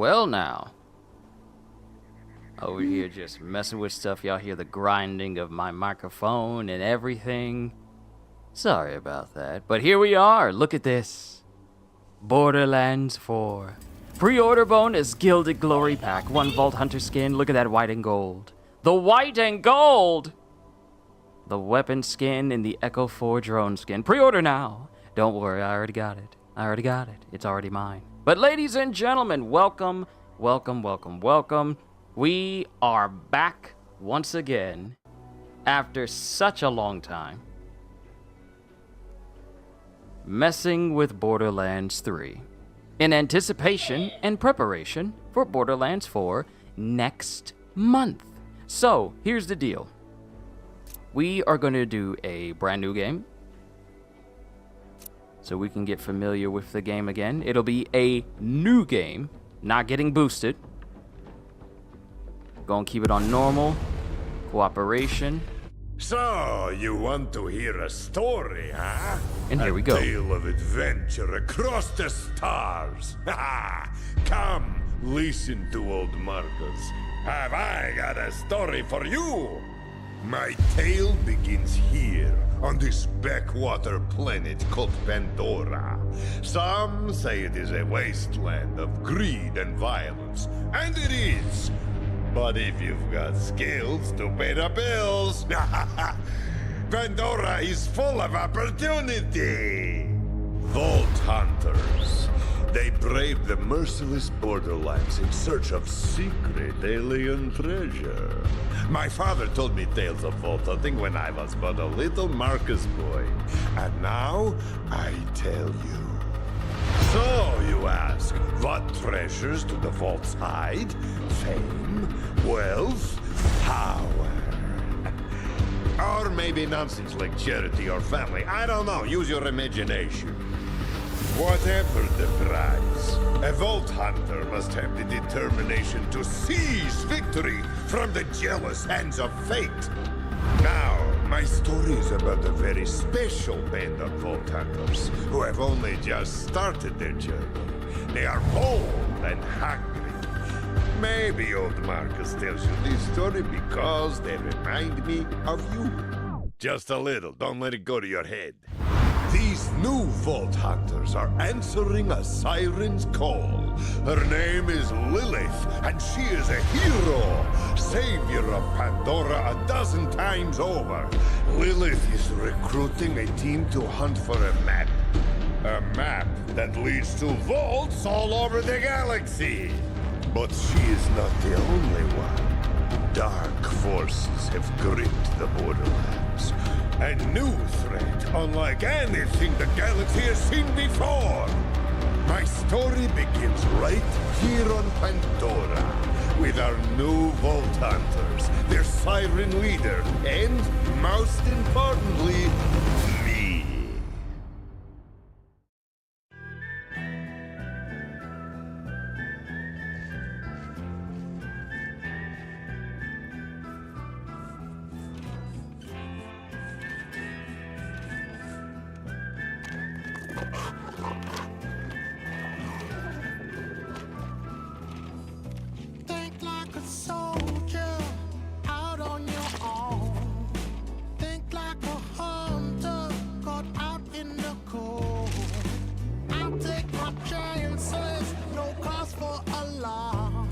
Well now. Over here just messing with stuff. Y'all hear the grinding of my microphone and everything. Sorry about that. But here we are. Look at this. Borderlands 4. Pre-order bonus Gilded Glory Pack. 1 Vault Hunter skin. Look at that white and gold. The white and gold! The weapon skin and the Echo 4 drone skin. Pre-order now. Don't worry, I already got it. It's already mine. But ladies and gentlemen, welcome. We are back once again after such a long time, messing with Borderlands 3 in anticipation and preparation for Borderlands 4 next month. So, here's the deal. We are going to do a brand new game so we can get familiar with the game again. It'll be a new game, not getting boosted. Gonna keep it on normal. Cooperation. So, you want to hear a story, huh? And here we go. A tale of adventure across the stars. Come, listen to old Marcus. Have I got a story for you? My tale begins here, on this backwater planet called Pandora. Some say it is a wasteland of greed and violence, and it is. But if you've got skills to pay the bills, Pandora is full of opportunity. Vault Hunters. They brave the merciless Borderlands in search of secret alien treasure. My father told me tales of vault hunting when I was but a little Marcus boy. And now, I tell you. So, you ask, what treasures do the vaults hide? Fame, wealth, power. Or maybe nonsense like charity or family. I don't know, use your imagination. Whatever the prize, a Vault Hunter must have the determination to seize victory from the jealous hands of fate. Now, my story is about a very special band of Vault Hunters who have only just started their journey. They are bold and hungry. Maybe old Marcus tells you this story because they remind me of you. Just a little, don't let it go to your head. These new Vault Hunters are answering a siren's call. Her name is Lilith, and she is a hero, savior of Pandora 12 times over. Lilith is recruiting a team to hunt for a map. A map that leads to vaults all over the galaxy. But she is not the only one. Dark forces have gripped the Borderlands. A new threat, unlike anything the galaxy has seen before. My story begins right here on Pandora, with our new Vault Hunters, their siren leader, and, most importantly, me. Think like a soldier out on your own. Think like a hunter caught out in the cold. I'll take my chances, no cause for alarm.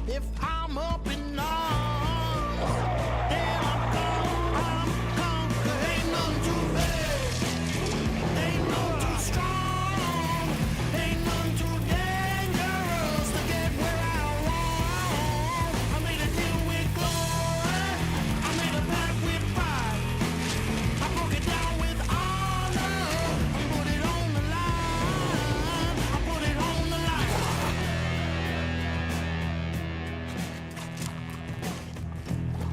If I'm up in arms, then I'm conquered. Ain't none too big, ain't none too strong, ain't none too dangerous to get where I want. I made a deal with glory, I made a pact with pride. I broke it down with honor, I put it on the line, I put it on the line.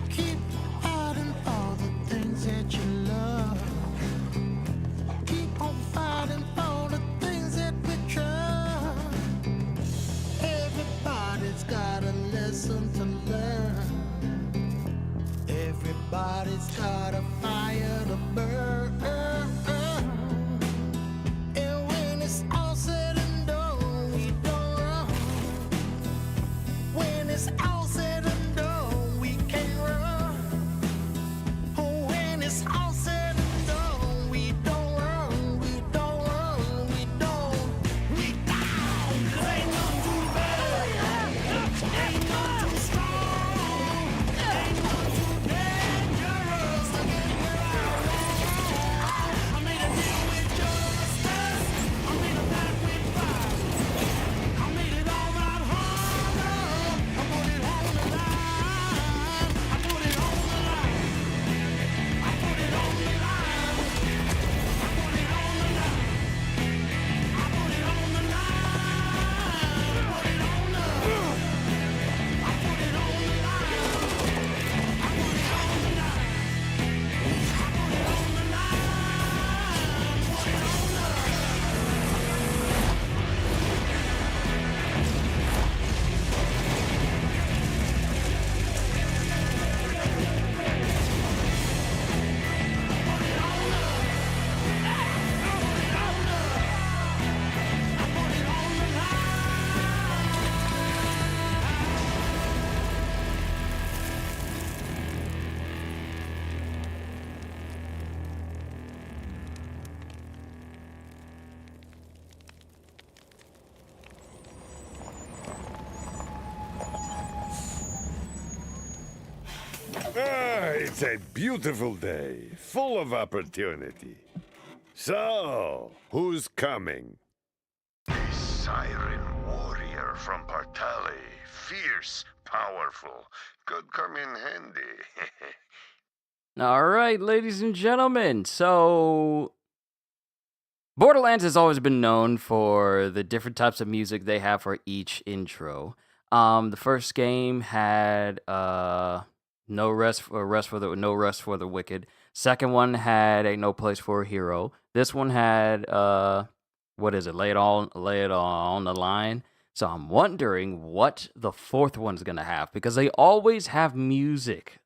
Keep fighting for the things that you love. Keep on fighting for the things that we trust. Everybody's got a lesson to learn. Everybody's got a fire to burn. And when it's all said and done, we don't run. all said and done, we can run. Oh, when it's all said and done, we don't run, we don't run, we don't. We down. 'Cause ain't none too bad, ain't none too strong, ain't none too dangerous to get where I want. I made a deal with justice, I made a pact with fire. I made it all about honor. I put it on the line. I put it on the line. I put it on the line. I put it on the line. I put it on the line. I put it on the. I put it on the line. I put it on the line. I put it on the line. Put it on the. It's a beautiful day, full of opportunity. So, who's coming? A siren warrior from Partali. Fierce, powerful. Could come in handy. All right, ladies and gentlemen. So, Borderlands has always been known for the different types of music they have for each intro. The first game had No Rest for the Wicked. Second one had a No Place for a Hero. This one had what is it? Lay it on the line. So I'm wondering what the fourth one's gonna have, because they always have music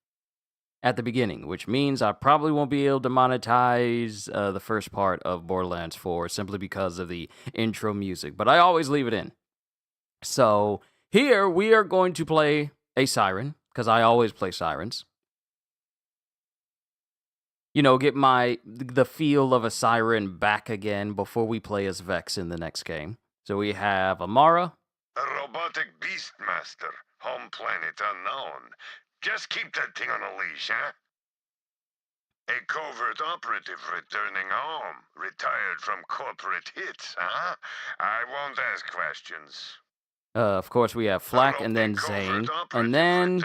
at the beginning, which means I probably won't be able to monetize the first part of Borderlands 4 simply because of the intro music. But I always leave it in. So here we are going to play a siren, because I always play sirens. You know, get the feel of a siren back again before we play as Vex in the next game. So we have Amara. A robotic beastmaster. Home planet unknown. Just keep that thing on a leash, huh? A covert operative returning home. Retired from corporate hits, huh? I won't ask questions. Of course, we have Flack, and then Zane, and then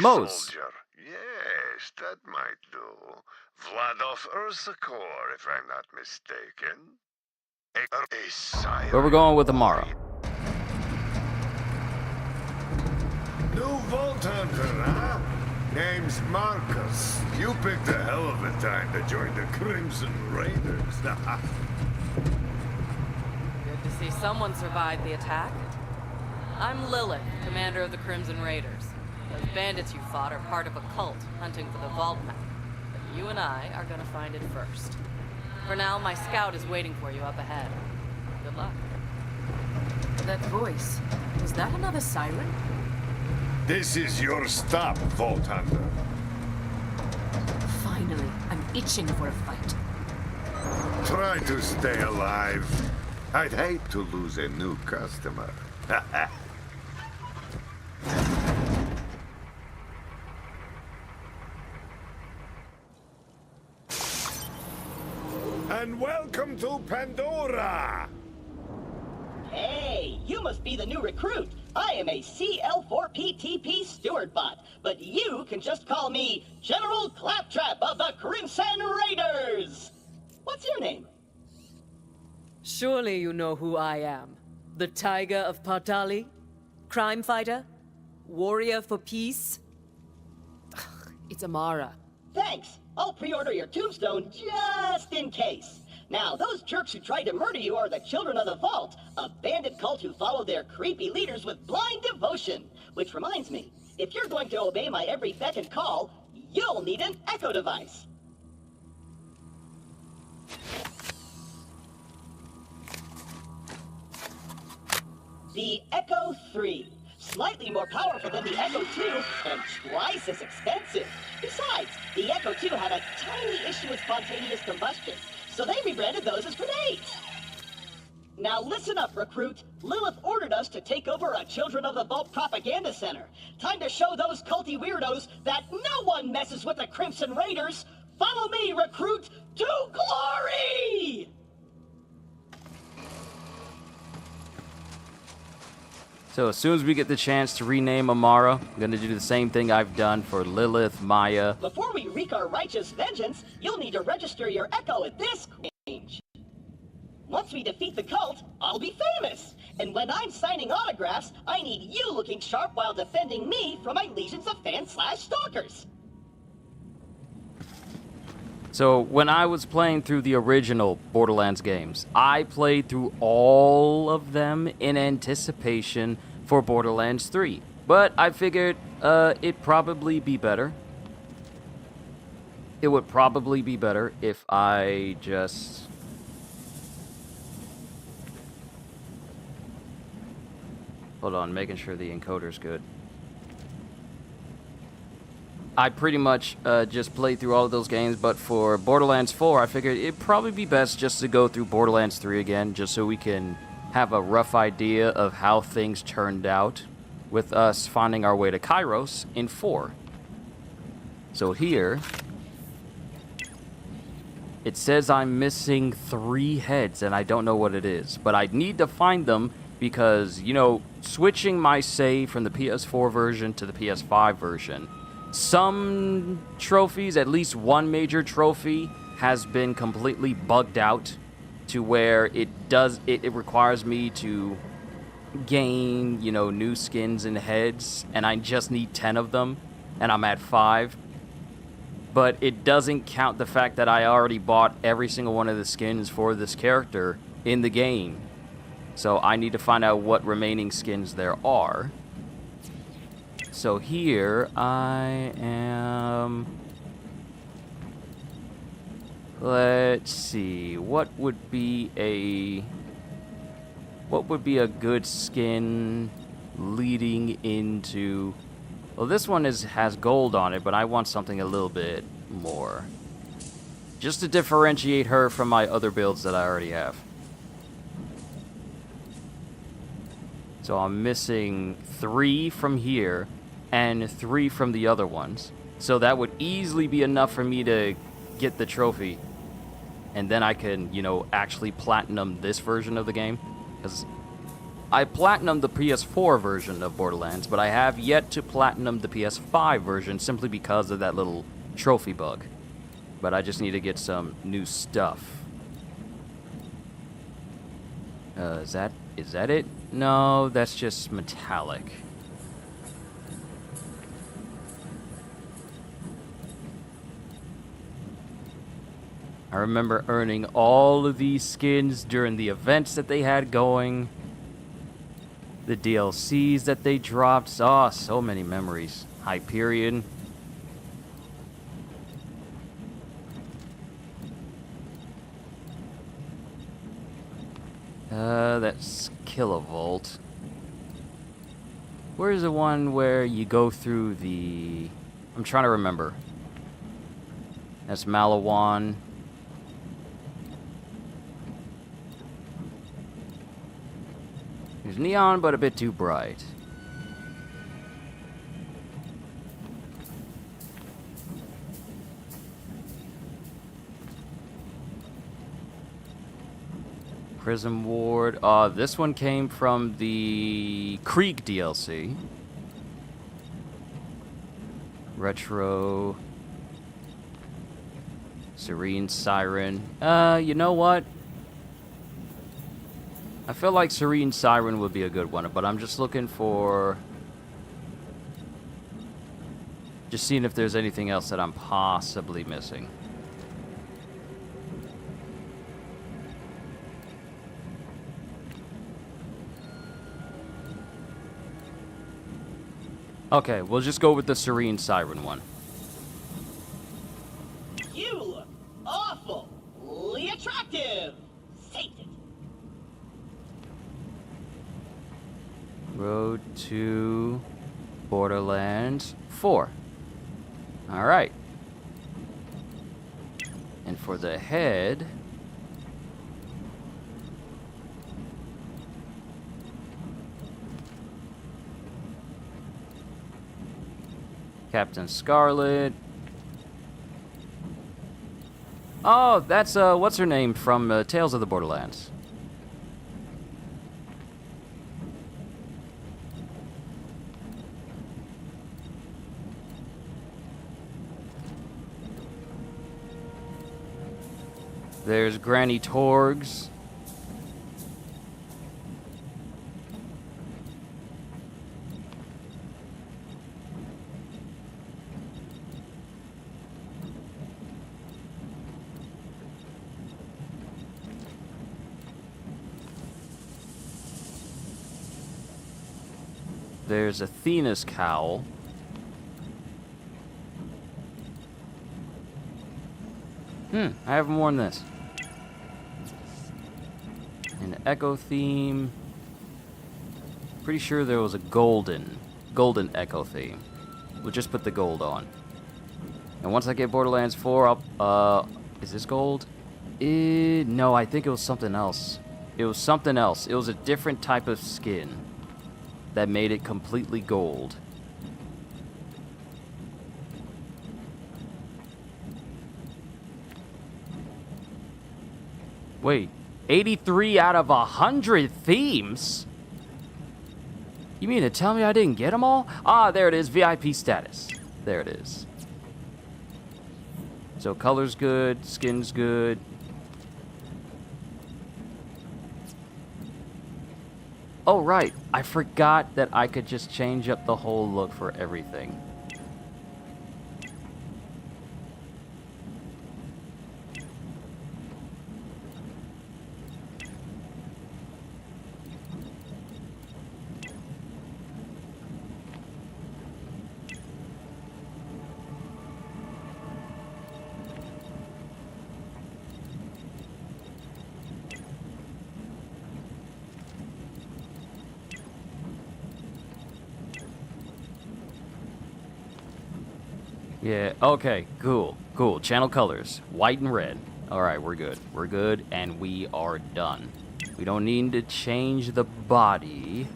Mose. Yes, that might do. Vladov Ursakor, if I'm not mistaken. A siren. But we're going with Amara. New Vault Hunter, huh? Name's Marcus. You picked a hell of a time to join the Crimson Raiders. Good to see someone survived the attack. I'm Lilith, commander of the Crimson Raiders. Those bandits you fought are part of a cult hunting for the vault map. But you and I are gonna find it first. For now, my scout is waiting for you up ahead. Good luck. That voice, was that another siren? This is your stop, Vault Hunter. Finally, I'm itching for a fight. Try to stay alive. I'd hate to lose a new customer. And welcome to Pandora! Hey, you must be the new recruit. I am a CL4PTP steward bot, but you can just call me General Claptrap of the Crimson Raiders. What's your name? Surely you know who I am. The Tiger of Partali? Crime fighter? Warrior for peace? It's Amara. Thanks. I'll pre-order your tombstone just in case. Now, those jerks who tried to murder you are the Children of the Vault, a bandit cult who follow their creepy leaders with blind devotion. Which reminds me, if you're going to obey my every beck and call, you'll need an echo device. The Echo 3. slightly more powerful than the Echo 2 and twice as expensive. Besides, the Echo 2 had a tiny issue with spontaneous combustion, so they rebranded those as grenades. Now listen up, recruit. Lilith ordered us to take over a Children of the Vault propaganda center. Time to show those culty weirdos that no one messes with the Crimson Raiders. Follow me, recruit, to glory! So as soon as we get the chance to rename Amara, I'm going to do the same thing I've done for Lilith, Maya. Before we wreak our righteous vengeance, you'll need to register your Echo at this range. Once we defeat the cult, I'll be famous. And when I'm signing autographs, I need you looking sharp while defending me from my legions of fans/stalkers. So when I was playing through the original Borderlands games, I played through all of them in anticipation for Borderlands 3. But I figured it'd probably be better. It would probably be better if I just... Hold on, making sure the encoder's good. I pretty much just played through all of those games, but for Borderlands 4, I figured it'd probably be best just to go through Borderlands 3 again, just so we can have a rough idea of how things turned out with us finding our way to Kairos in 4. So here, it says I'm missing 3 heads, and I don't know what it is, but I need to find them because, you know, switching my save from the PS4 version to the PS5 version, some trophies, at least one major trophy, has been completely bugged out to where it requires me to gain, you know, new skins and heads, and I just need 10 of them, and I'm at 5. But it doesn't count the fact that I already bought every single one of the skins for this character in the game. So I need to find out what remaining skins there are. So here I am. Let's see. What would be a good skin leading into? Well, this one has gold on it, but I want something a little bit more, just to differentiate her from my other builds that I already have. So I'm missing 3 from here and 3 from the other ones. So that would easily be enough for me to get the trophy. And then I can, you know, actually platinum this version of the game. Because I platinumed the PS4 version of Borderlands, but I have yet to platinum the PS5 version simply because of that little trophy bug. But I just need to get some new stuff. Is that it? No, that's just metallic. I remember earning all of these skins during the events that they had going. The DLCs that they dropped. Oh, so many memories. Hyperion. That's Kilovolt. Where's the one where you go through the... I'm trying to remember. That's Malawan. There's neon, but a bit too bright. Prism Ward. This one came from the Creek DLC. Retro. Serene Siren. You know what? I feel like Serene Siren would be a good one, but I'm just looking for... Just seeing if there's anything else that I'm possibly missing. Okay, we'll just go with the Serene Siren one. You look awfully attractive. Saved it. Road to Borderlands 4. Alright. And for the head... Captain Scarlet. Oh, that's, what's her name from Tales of the Borderlands? There's Granny Torgs. There's Athena's cowl. I have more than this. An Echo theme. Pretty sure there was a golden Echo theme. We'll just put the gold on. And once I get Borderlands 4, I'll, is this gold? No, I think it was something else. It was something else. It was a different type of skin that made it completely gold. Wait, 83 out of 100 themes? You mean to tell me I didn't get them all? Ah, there it is, VIP status. There it is. So color's good, skin's good. Oh, right. I forgot that I could just change up the whole look for everything. Yeah, okay, cool. Channel colors, white and red. Alright, we're good. We're good, and we are done. We don't need to change the body.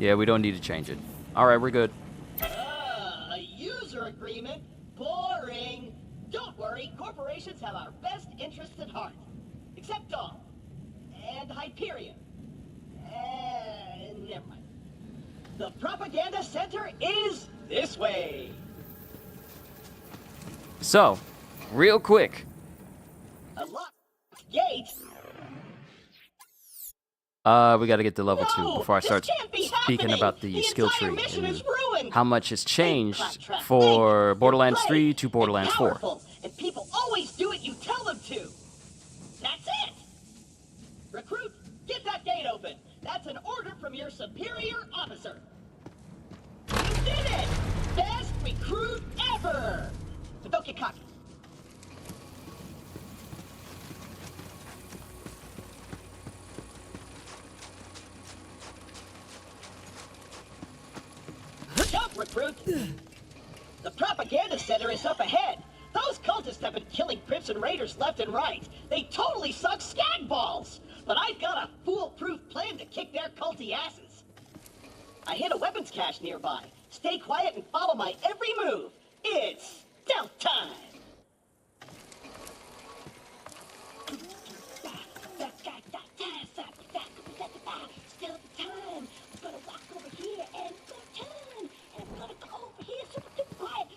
Yeah, we don't need to change it. Alright, we're good. A user agreement? Boring. Don't worry, corporations have our best interests at heart. Except Dawn. And Hyperion. Never mind. The propaganda center is this way. So, real quick. Unlock gate. We gotta get to level 2 before I start speaking about the skill tree and how much has changed for Borderlands 3 to Borderlands 4. And people always do what you tell them to. That's it. Recruit, get that gate open. That's an order from your superior officer. You did it! Best recruit ever! But don't get cocky. Jump, recruit! The propaganda center is up ahead. Those cultists have been killing Crimson Raiders left and right. They totally suck skag balls. But I've got a foolproof plan to kick their culty asses. I hid a weapons cache nearby. Stay quiet and follow my every move. It's stealth time. Stealth time. I'm gonna walk over here and turn. And I'm gonna go over here super quiet.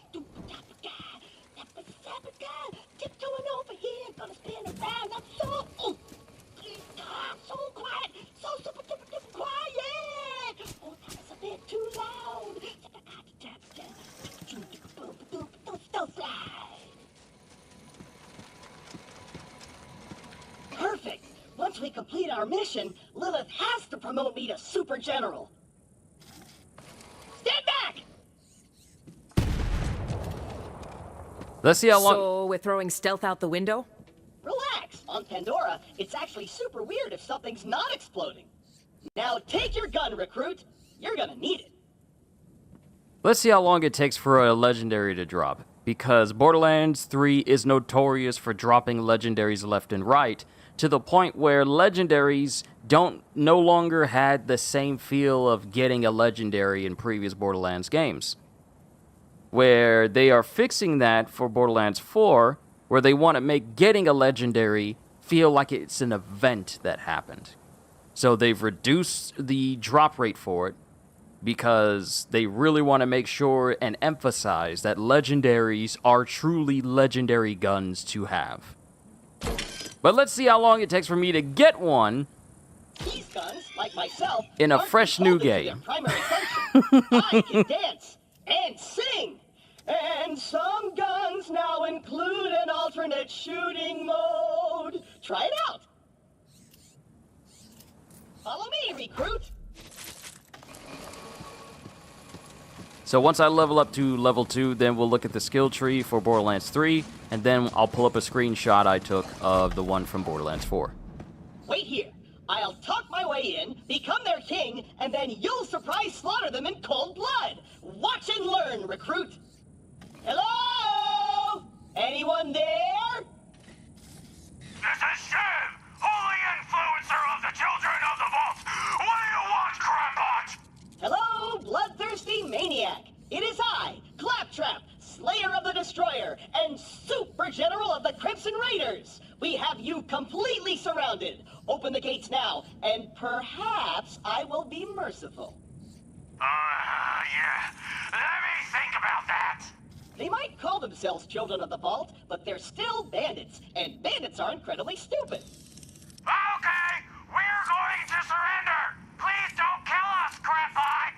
Tiptoeing over here. Gonna spin around. I'm so... Oh. So quiet, so super quiet. Oh, that was a bit too loud. Stealth fly. Perfect. Once we complete our mission, Lilith has to promote me to Super General. Stand back. Let's see how long. So we're throwing stealth out the window? Relax. On Pandora, it's actually super weird if something's not exploding. Now take your gun, recruit. You're gonna need it. Let's see how long it takes for a legendary to drop, because Borderlands 3 is notorious for dropping legendaries left and right, to the point where legendaries no longer had the same feel of getting a legendary in previous Borderlands games. Where they are fixing that for Borderlands 4, where they want to make getting a legendary feel like it's an event that happened. So they've reduced the drop rate for it, because they really want to make sure and emphasize that legendaries are truly legendary guns to have. But let's see how long it takes for me to get one These guns, like myself, in a aren't fresh new beholden to game. their primary function. I can dance and sing. And some guns now include an alternate shooting mode. Try it out. Follow me, recruit. So once I level up to level 2, then we'll look at the skill tree for Borderlands 3, and then I'll pull up a screenshot I took of the one from Borderlands 4. Wait here. I'll talk my way in, become their king, and then you'll surprise slaughter them in cold blood. Watch and learn, recruit. Hello? Anyone there? This is Shiv, holy influencer of the children of the vault. What do you want, Crapbot? Hello, bloodthirsty maniac. It is I, Claptrap, Slayer of the Destroyer, and Super General of the Crimson Raiders. We have you completely surrounded. Open the gates now, and perhaps I will be merciful. Yeah. Let me think about that. They might call themselves Children of the Vault, but they're still bandits, and bandits are incredibly stupid. Okay, we're going to surrender. Please don't kill us, Crapbot.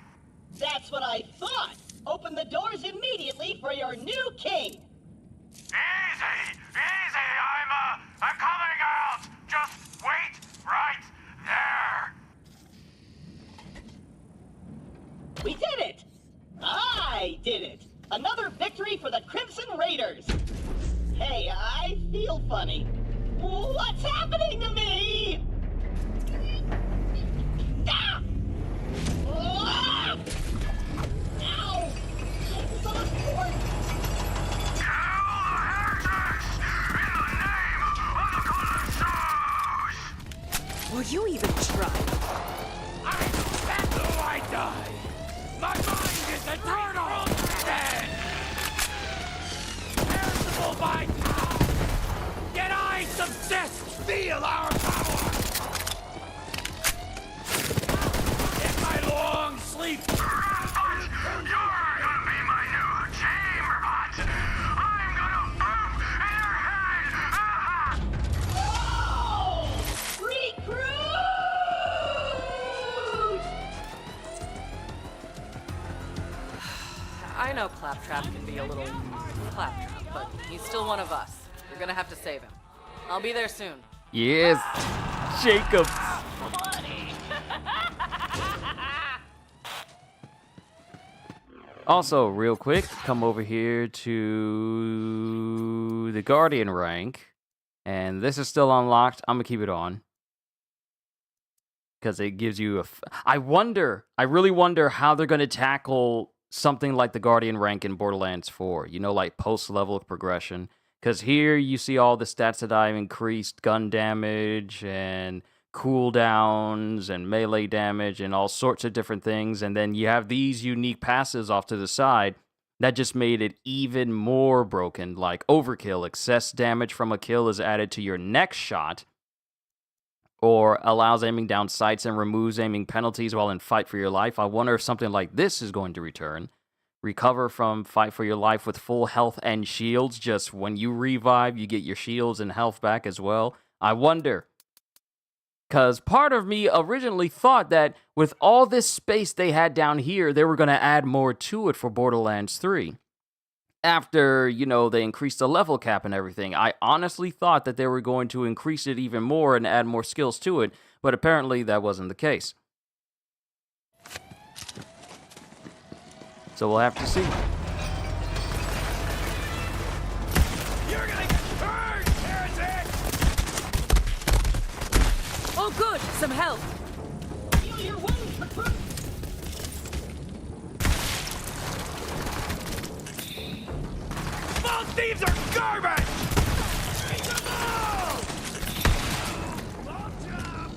That's what I thought. Open the doors immediately for your new king. Easy. I'm coming out. Just wait right there. We did it! I did it! Another victory for the Crimson Raiders! Hey, I feel funny. What's happening to me? Ah! Ah! Ow! This on a cord. Will you even try? That's who I die. My mind is eternal. Dead. Perishable by time. Yet I subsist. Feel our power. In my long sleep. You're gonna be my new chamber bot. I'm gonna boom in your head. Oh! Recruit! I know Claptrap can be a little claptrap, but he's still one of us. You're gonna have to save him. I'll be there soon. Yes, Jacob. Also, real quick, come over here to the Guardian rank, and this is still unlocked. I'm gonna keep it on because it gives you I really wonder how they're gonna tackle something like the Guardian rank in Borderlands 4. You know, like post-level progression. Because here you see all the stats that I've increased: gun damage and cooldowns and melee damage and all sorts of different things. And then you have these unique passes off to the side that just made it even more broken. Like overkill, excess damage from a kill is added to your next shot, or allows aiming down sights and removes aiming penalties while in fight for your life. I wonder if something like this is going to return. Recover from fight for your life with full health and shields. Just when you revive, you get your shields and health back as well. I wonder. Because part of me originally thought that with all this space they had down here, they were going to add more to it for Borderlands 3. After, they increased the level cap and everything, I honestly thought that they were going to increase it even more and add more skills to it, but apparently that wasn't the case. So we'll have to see. You're gonna get burned, heretic! some help. Heal your wounds, recruit! Vault thieves are garbage! Eat them all! Vault job!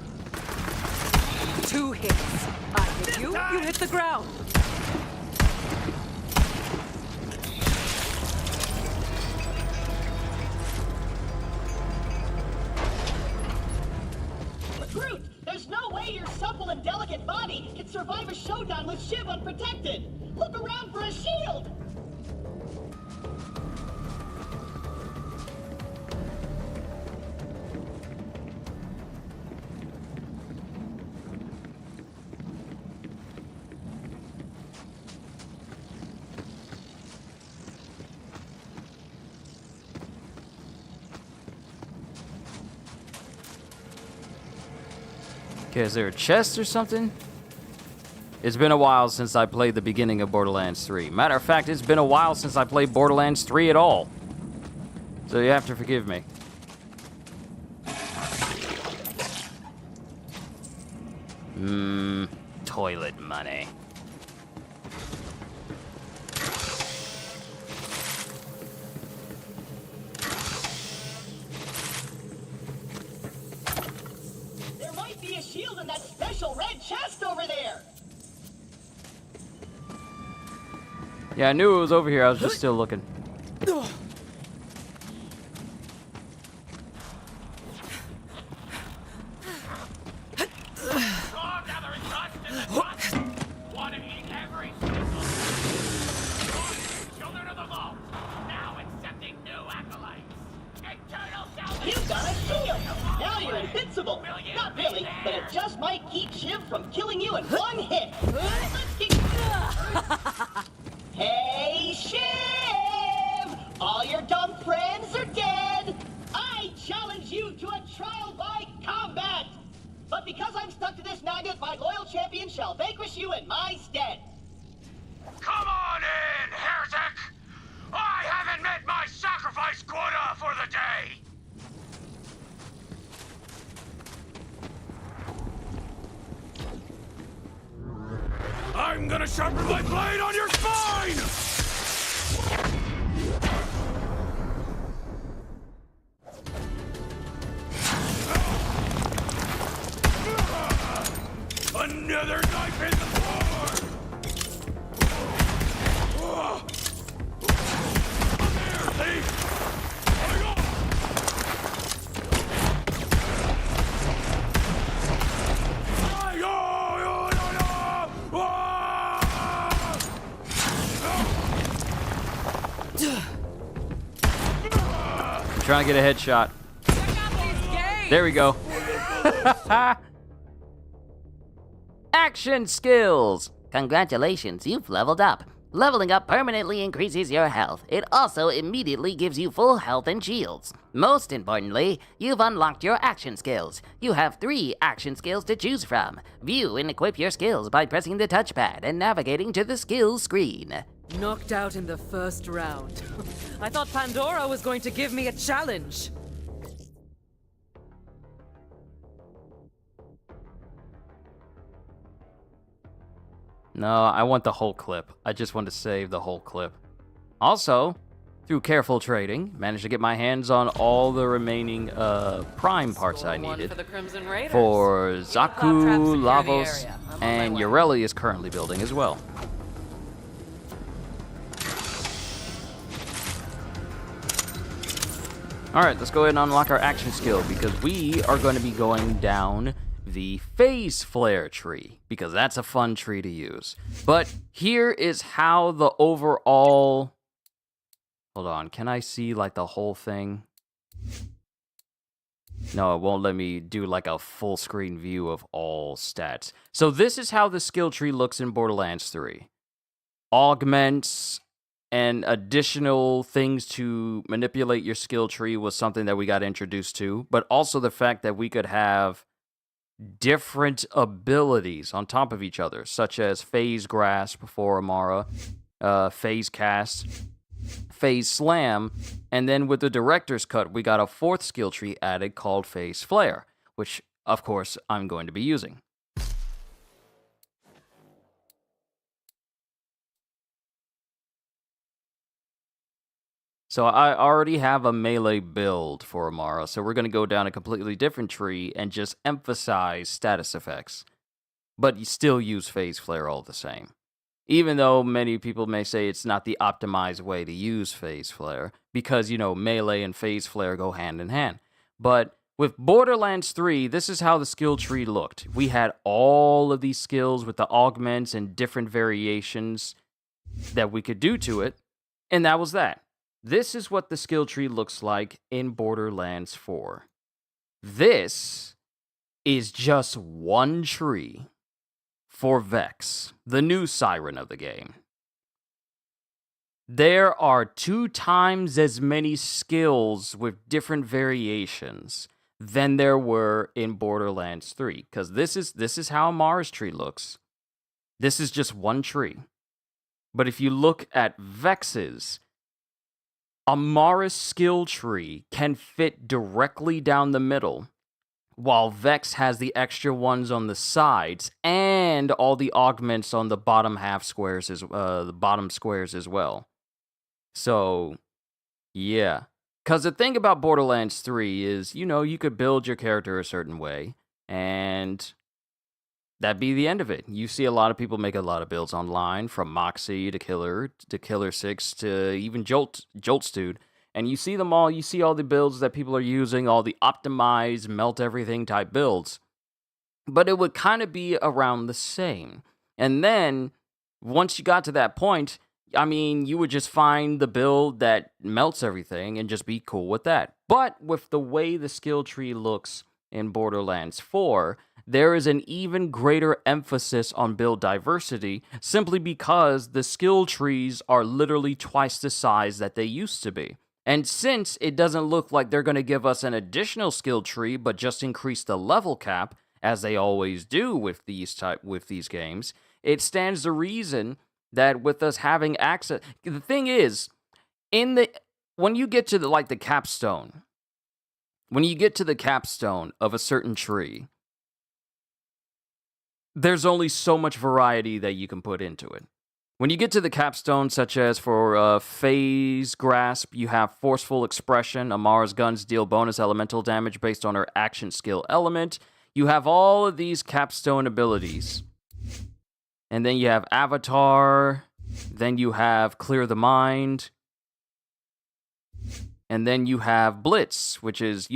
2 hits. I hit you, you hit the ground. Recruit, there's no way your supple and delicate body can survive a showdown with Shiv unprotected. Look around for a shield! Okay, is there a chest or something? It's been a while since I played the beginning of Borderlands 3. Matter of fact, it's been a while since I played Borderlands 3 at all. So you have to forgive me. Toilet money. There might be a shield in that special red chest over there! Yeah, I knew it was over here. I was just still looking. All gathering dust in the dust! Want to eat every single... Children of the Vault, now accepting new acolytes! Eternal salvation! You got a shield! Now you're invincible! Not really, but it just might keep Shiv from killing you in one hit! Let's keep... Hey, Shiv! All your dumb friends are dead! I challenge you to a trial by combat! But because I'm stuck to this magnet, my loyal champion shall vanquish you in my stead! Come on in, heretic! I haven't met my sacrifice quota for the day! I'm gonna sharpen my blade on your spine! Another knife in the floor! Come here, thief! Hang on! I'm trying to get a headshot. There we go. Action skills! Congratulations, you've leveled up. Leveling up permanently increases your health. It also immediately gives you full health and shields. Most importantly, you've unlocked your action skills. You have 3 action skills to choose from. View and equip your skills by pressing the touchpad and navigating to the skills screen. Knocked out in the first round. I thought Pandora was going to give me a challenge. No, I want the whole clip. I just want to save the whole clip. Also, through careful trading, managed to get my hands on all the remaining prime parts I One needed for the Crimson Raiders. for Cloud Zaku, traps secure the Lavos, area. I'm on and my way. Yoreli is currently building as well. Alright, let's go ahead and unlock our action skill because we are going to be going down the phase flare tree because that's a fun tree to use. But here is how the overall... Hold on, can I see like the whole thing? No, it won't let me do like a full screen view of all stats. So this is how the skill tree looks in Borderlands 3. Augments and additional things to manipulate your skill tree was something that we got introduced to, but also the fact that we could have different abilities on top of each other, such as Phase Grasp for Amara, Phase Cast, Phase Slam, and then with the Director's Cut, we got a 4th skill tree added called Phase Flare, which of course, I'm going to be using. So I already have a melee build for Amara, so we're going to go down a completely different tree and just emphasize status effects. But you still use Phase Flare all the same. Even though many people may say it's not the optimized way to use Phase Flare, because, melee and Phase Flare go hand in hand. But with Borderlands 3, this is how the skill tree looked. We had all of these skills with the augments and different variations that we could do to it, and that was that. This is what the skill tree looks like in Borderlands 4. This is just one tree for Vex, the new siren of the game. There are 2 times as many skills with different variations than there were in Borderlands 3, because this is how Amara's tree looks. This is just one tree. But if you look at Vex's, Amara's skill tree can fit directly down the middle, while Vex has the extra ones on the sides and all the augments on the bottom half squares, the bottom squares as well. So, yeah. Because the thing about Borderlands 3 is, you could build your character a certain way, and that'd be the end of it. You see a lot of people make a lot of builds online, from Moxie to Killer 6 to even Jolt's dude. And you see them all, you see all the builds that people are using, all the optimized, melt everything type builds. But it would kind of be around the same. And then, once you got to that point, you would just find the build that melts everything and just be cool with that. But with the way the skill tree looks in Borderlands 4, there is an even greater emphasis on build diversity simply because the skill trees are literally twice the size that they used to be. And since it doesn't look like they're going to give us an additional skill tree but just increase the level cap, as they always do with these games, it stands to reason that with us having access... The thing is, when you get to the capstone, when you get to the capstone of a certain tree, there's only so much variety that you can put into it. When you get to the capstone, such as for Phase Grasp, you have Forceful Expression. Amara's guns deal bonus elemental damage based on her action skill element. You have all of these capstone abilities. And then you have Avatar. Then you have Clear the Mind. And then you have Blitz, which is,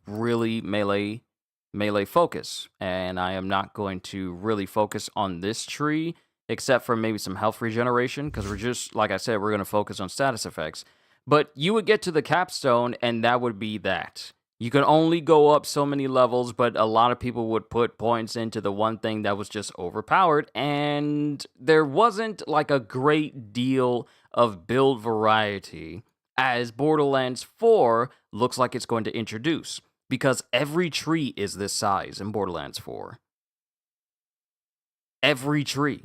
really melee focus. And I am not going to really focus on this tree, except for maybe some health regeneration, because we're just, like I said, we're going to focus on status effects. But you would get to the capstone, and that would be that. You can only go up so many levels, but a lot of people would put points into the one thing that was just overpowered, and there wasn't a great deal of build variety as Borderlands 4 looks like it's going to introduce, because every tree is this size in Borderlands 4. Every tree.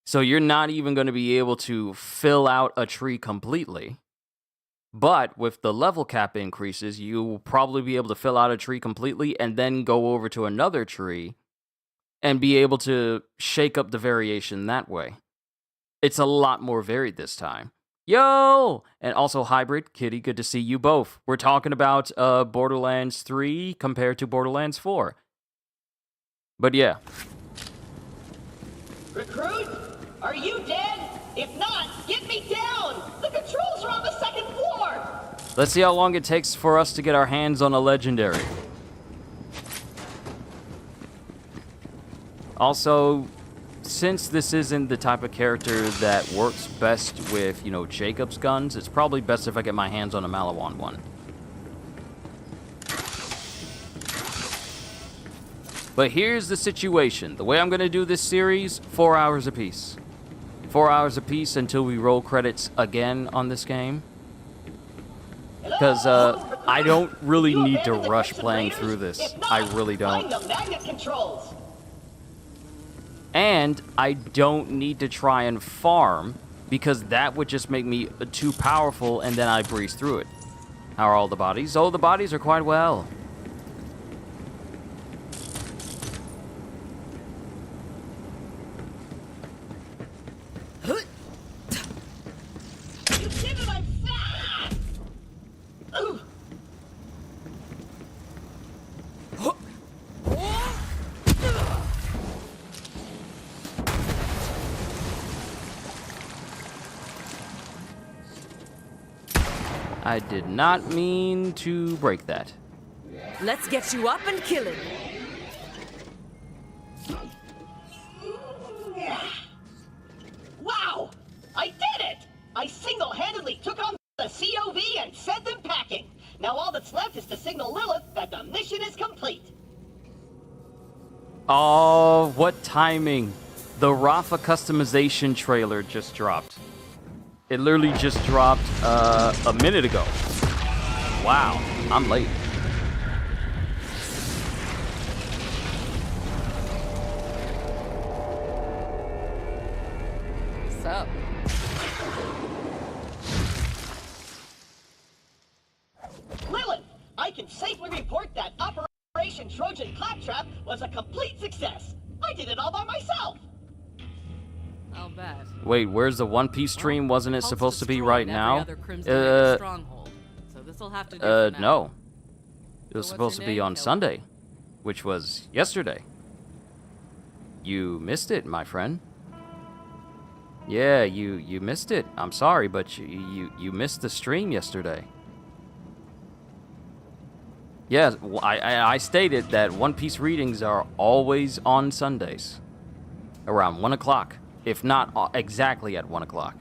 So you're not even going to be able to fill out a tree completely. But with the level cap increases, you will probably be able to fill out a tree completely and then go over to another tree and be able to shake up the variation that way. It's a lot more varied this time. Yo! And also Hybrid, Kitty, good to see you both. We're talking about Borderlands 3 compared to Borderlands 4. But yeah. Recruit, are you dead? If not, get me down! The controls are on the second floor! Let's see how long it takes for us to get our hands on a legendary. Also, since this isn't the type of character that works best with, Jacob's guns, it's probably best if I get my hands on a Malawan one. But here's the situation. The way I'm going to do this series, 4 hours apiece. 4 hours apiece until we roll credits again on this game. Because I don't really need to rush playing through this. I really don't. And I don't need to try and farm, because that would just make me too powerful and then I breeze through it. How are all the bodies? Oh, the bodies are quite well. You did it, I'm fast! Ooh. I did not mean to break that. Let's get you up and killing. Wow! I did it! I single-handedly took on the COV and sent them packing. Now all that's left is to signal Lilith that the mission is complete. Oh, what timing. The Rafa customization trailer just dropped. It literally just dropped a minute ago. Wow, I'm late. What's up? Lilith, I can safely report that Operation Trojan Claptrap was a complete success. I did it all by myself. I'll bet. Wait, where's the One Piece stream? Wasn't it Cult's supposed to be destroyed right every now? other Crimson Raider stronghold, so this'll have to do for now. No. It was So what's supposed to your be name, on Killer? Sunday, which was yesterday. You missed it, my friend. Yeah, you missed it. I'm sorry, but you missed the stream yesterday. Yeah, I stated that One Piece readings are always on Sundays, around 1 o'clock, if not exactly at 1 o'clock.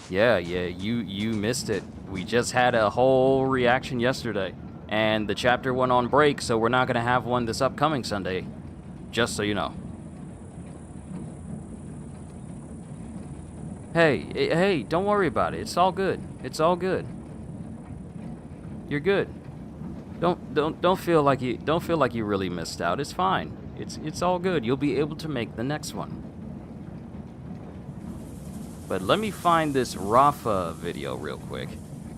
Yeah, you missed it. We just had a whole reaction yesterday, and the chapter went on break, so we're not gonna have one this upcoming Sunday, just so you know. Hey, don't worry about it. It's all good. It's all good. You're good. Don't feel like you really missed out. It's fine. It's all good. You'll be able to make the next one. But let me find this Rafa video real quick.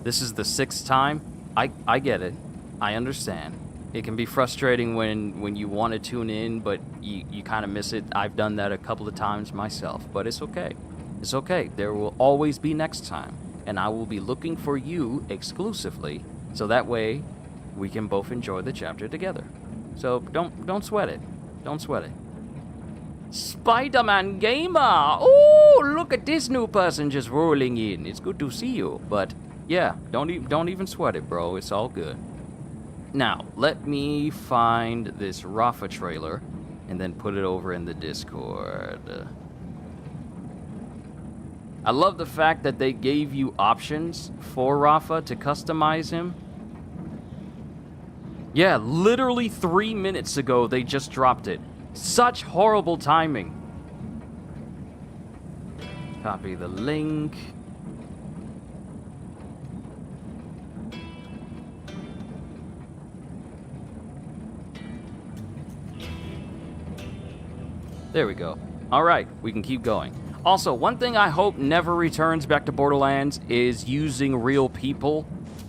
This is the 6th time. I get it. I understand. It can be frustrating when you want to tune in, but you kind of miss it. I've done that a couple of times myself, but it's okay. It's okay. There will always be next time, and I will be looking for you exclusively, so that way we can both enjoy the chapter together. So don't sweat it. Don't sweat it. Spider-Man Gamer! Oh, look at this new person just rolling in. It's good to see you, but yeah, don't even sweat it, bro. It's all good. Now, let me find this Rafa trailer and then put it over in the Discord. I love the fact that they gave you options for Rafa to customize him. Yeah, literally 3 minutes ago they just dropped it. Such horrible timing. Copy the link. There we go. All right, we can keep going. Also, one thing I hope never returns back to Borderlands is using real people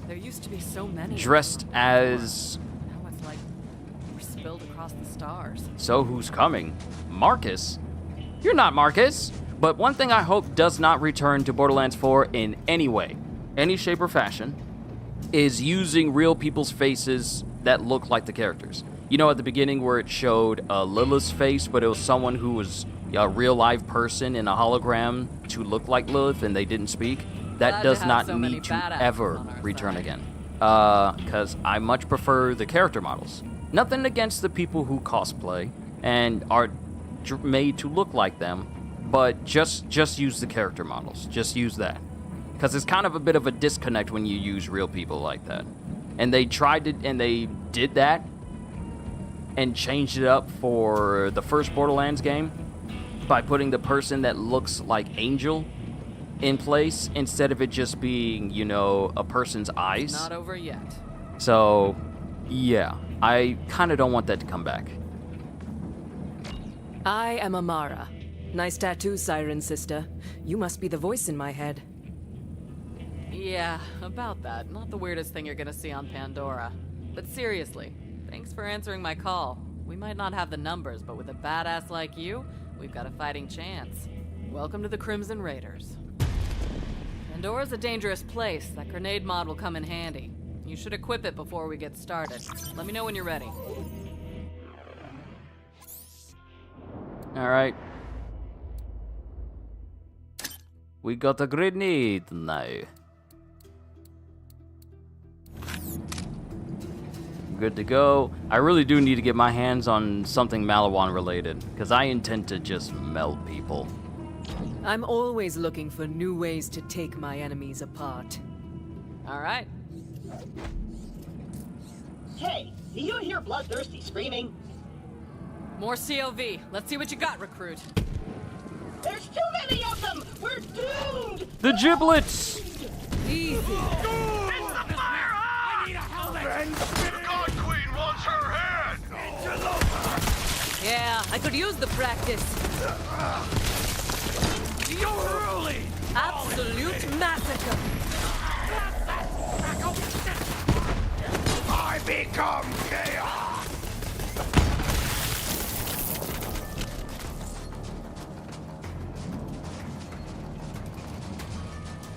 There used to be so many. dressed as... Now it's like we're spilled across the stars. So who's coming? Marcus? You're not Marcus! But one thing I hope does not return to Borderlands 4 in any way, any shape or fashion, is using real people's faces that look like the characters. You know, at the beginning where it showed Lilith's face, but it was someone who was a real live person in a hologram to look like Lilith and they didn't speak? That Glad to does have not so many need to badasses ever on our return side. again. Because I much prefer the character models. Nothing against the people who cosplay and are made to look like them, but just use the character models. Just use that. Because it's kind of a bit of a disconnect when you use real people like that. And they tried to, and they did that and changed it up for the first Borderlands game by putting the person that looks like Angel in place instead of it just being, you know, a person's eyes. Not over yet. So, yeah, I kind of don't want that to come back. I am Amara. Nice tattoo, Siren Sister. You must be the voice in my head. Yeah, about that. Not the weirdest thing you're gonna see on Pandora. But seriously, thanks for answering my call. We might not have the numbers, but with a badass like you, we've got a fighting chance. Welcome to the Crimson Raiders. Pandora's a dangerous place. That grenade mod will come in handy. You should equip it before we get started. Let me know when you're ready. Alright. We got a grenade now. Good to go. I really do need to get my hands on something Malawan related, because I intend to just melt people. I'm always looking for new ways to take my enemies apart. All right. Hey, do you hear bloodthirsty screaming? More COV. Let's see what you got, recruit. There's too many of them! We're doomed! The giblets! Easy. It's the fire! I need a helmet! The God Queen wants her head! Yeah, I could use the practice. Truly! Absolute massacre. I become chaos!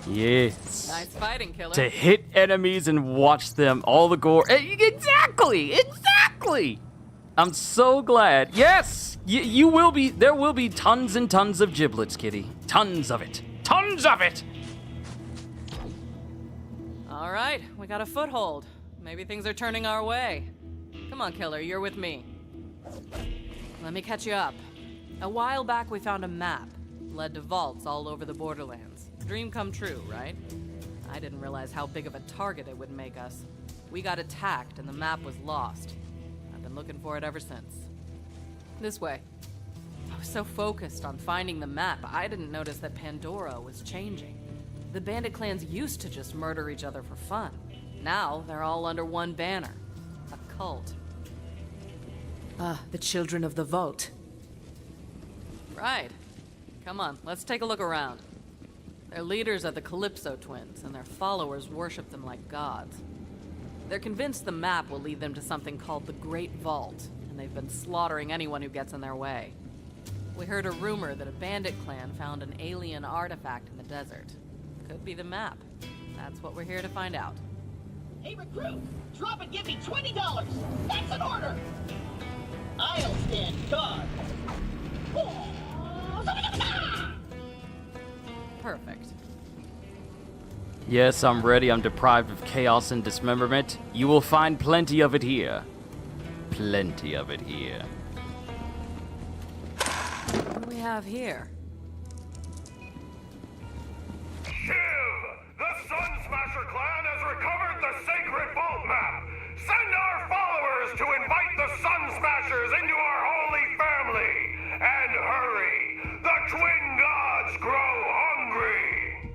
Yes. Nice fighting, killer. To hit enemies and watch them, all the gore. Exactly! I'm so glad. Yes! You will be, there will be tons and tons of giblets, kitty. Tons of it. Tons of it! All right, we got a foothold. Maybe things are turning our way. Come on, killer, you're with me. Let me catch you up. A while back, we found a map. Led to vaults all over the Borderlands. Dream come true, right? I didn't realize how big of a target it would make us. We got attacked and the map was lost. I've been looking for it ever since. This way. I was so focused on finding the map, I didn't notice that Pandora was changing. The bandit clans used to just murder each other for fun. Now they're all under one banner. A cult. The children of the vault. Right. Come on, let's take a look around. Their leaders are the Calypso twins, and their followers worship them like gods. They're convinced the map will lead them to something called the Great Vault, and they've been slaughtering anyone who gets in their way. We heard a rumor that a bandit clan found an alien artifact in the desert. Could be the map. That's what we're here to find out. Hey, recruit! Drop and give me $20! That's an order! I'll stand guard! Perfect. Yes, I'm ready. I'm deprived of chaos and dismemberment. You will find plenty of it here. Plenty of it here. What do we have here? Shiv! The Sun Smasher clan has recovered the sacred vault map! Send our followers to invite the Sun Smashers into our holy family! And hurry! The twin gods grow hungry!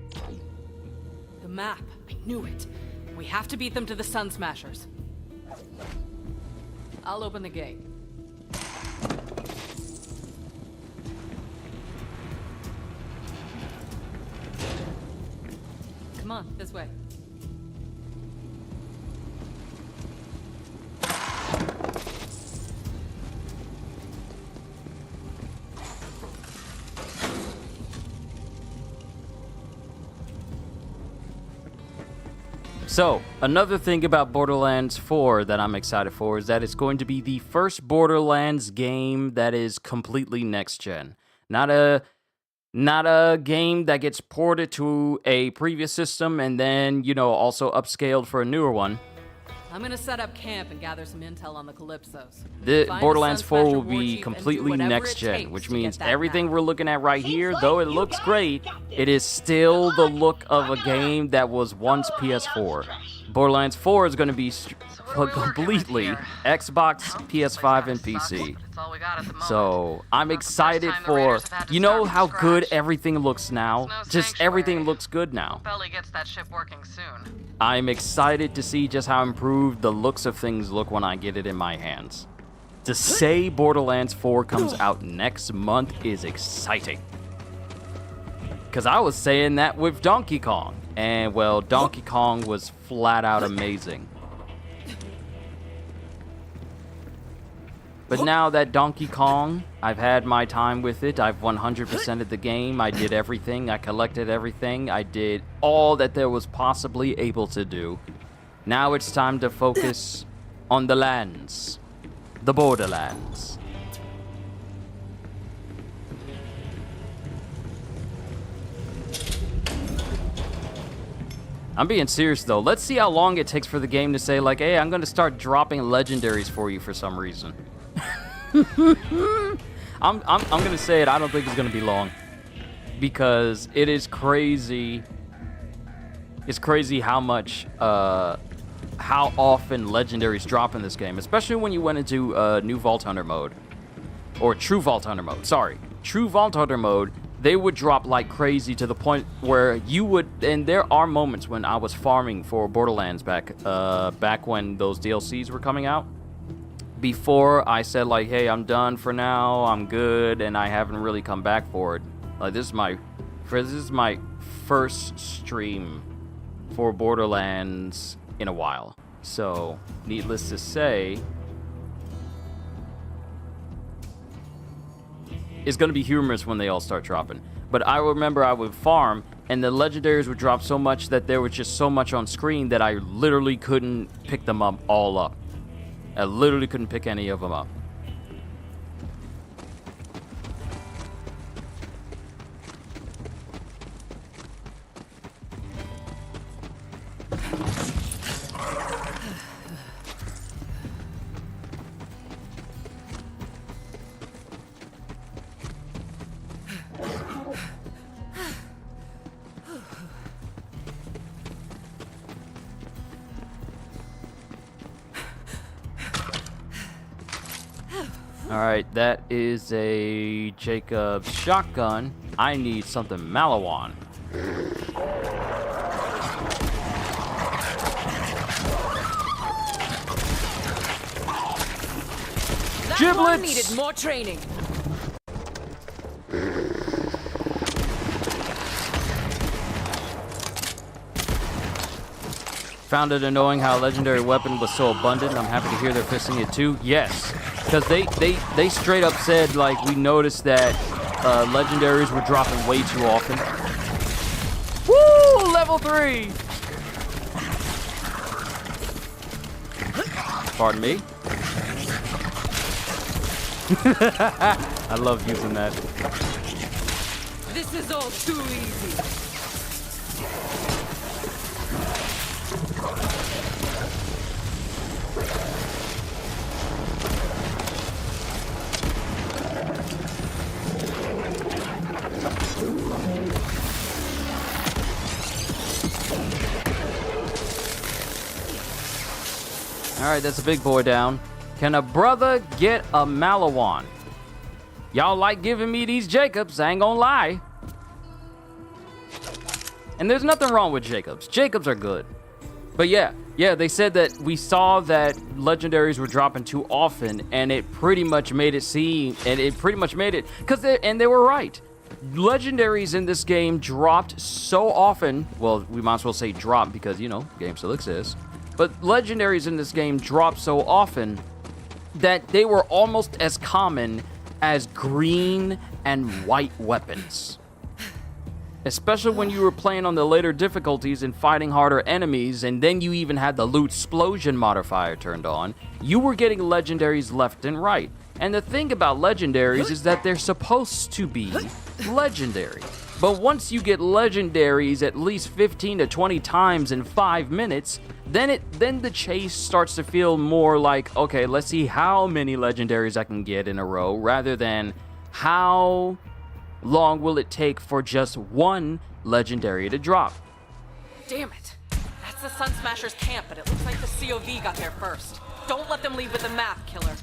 The map. I knew it. We have to beat them to the Sun Smashers. I'll open the gate. Come on, this way. So, another thing about Borderlands 4 that I'm excited for is that it's going to be the first Borderlands game that is completely next-gen. Not a game that gets ported to a previous system and then, also upscaled for a newer one. I'm gonna set up camp and gather some intel on the Calypsos. The Find Borderlands Sun 4 will Smasher be warchief and completely do whatever it next-gen, takes which to means get that everything map. we're looking at right Seems here, like though it you looks guys great, got this. it is still the look of a game that was once PS4. Borderlands 4 is going to be completely Xbox, PS5, and PC. So I'm excited for, how good everything looks now? Just everything looks good now. Belly gets that ship working soon. I'm excited to see just how improved the looks of things look when I get it in my hands. To say Borderlands 4 comes out next month is exciting. Because I was saying that with Donkey Kong. And, well, Donkey Kong was flat out amazing. But now that Donkey Kong, I've had my time with it. I've 100%ed the game. I did everything. I collected everything. I did all that there was possibly able to do. Now it's time to focus on the lands. The Borderlands. I'm being serious though. Let's see how long it takes for the game to say like, hey, I'm gonna start dropping legendaries for you for some reason. I'm gonna say it. I don't think it's gonna be long because it is crazy. It's crazy how much, how often legendaries drop in this game, especially when you went into new Vault Hunter mode or True Vault Hunter mode. Sorry, True Vault Hunter mode. They would drop like crazy to the point where you would, and there are moments when I was farming for Borderlands back when those DLCs were coming out. Before I said like, hey, I'm done for now, I'm good, and I haven't really come back for it. Like this is my first stream for Borderlands in a while. So, needless to say, it's gonna be humorous when they all start dropping. But I remember I would farm, and the legendaries would drop so much that there was just so much on screen that I literally couldn't pick them up all up. I literally couldn't pick any of them up. Alright, that is a Jacob shotgun. I need something Malawan. That one needed more training. Found it annoying how a legendary weapon was so abundant. I'm happy to hear they're fixing it too. Yes, because they straight up said, like, we noticed that legendaries were dropping way too often. Woo! Level 3! Pardon me? I love using that. This is all too easy. Alright, that's a big boy down. Can a brother get a Malawan? Y'all like giving me these Jacobs, I ain't gonna lie. And there's nothing wrong with Jacobs. Jacobs are good. But yeah, they said that we saw that legendaries were dropping too often, and it pretty much made it seem, and it pretty much made it, and they were right. Legendaries in this game dropped so often, well, we might as well say dropped because, you know, the game still exists. But legendaries in this game dropped so often that they were almost as common as green and white weapons. Especially when you were playing on the later difficulties and fighting harder enemies, and then you even had the loot explosion modifier turned on, you were getting legendaries left and right. And the thing about legendaries is that they're supposed to be legendary. But once you get legendaries at least 15 to 20 times in 5 minutes, then the chase starts to feel more like, okay, let's see how many legendaries I can get in a row, rather than how long will it take for just one legendary to drop. Damn it. That's the Sun Smashers camp, but it looks like the COV got there first. Don't let them leave with the map, killer.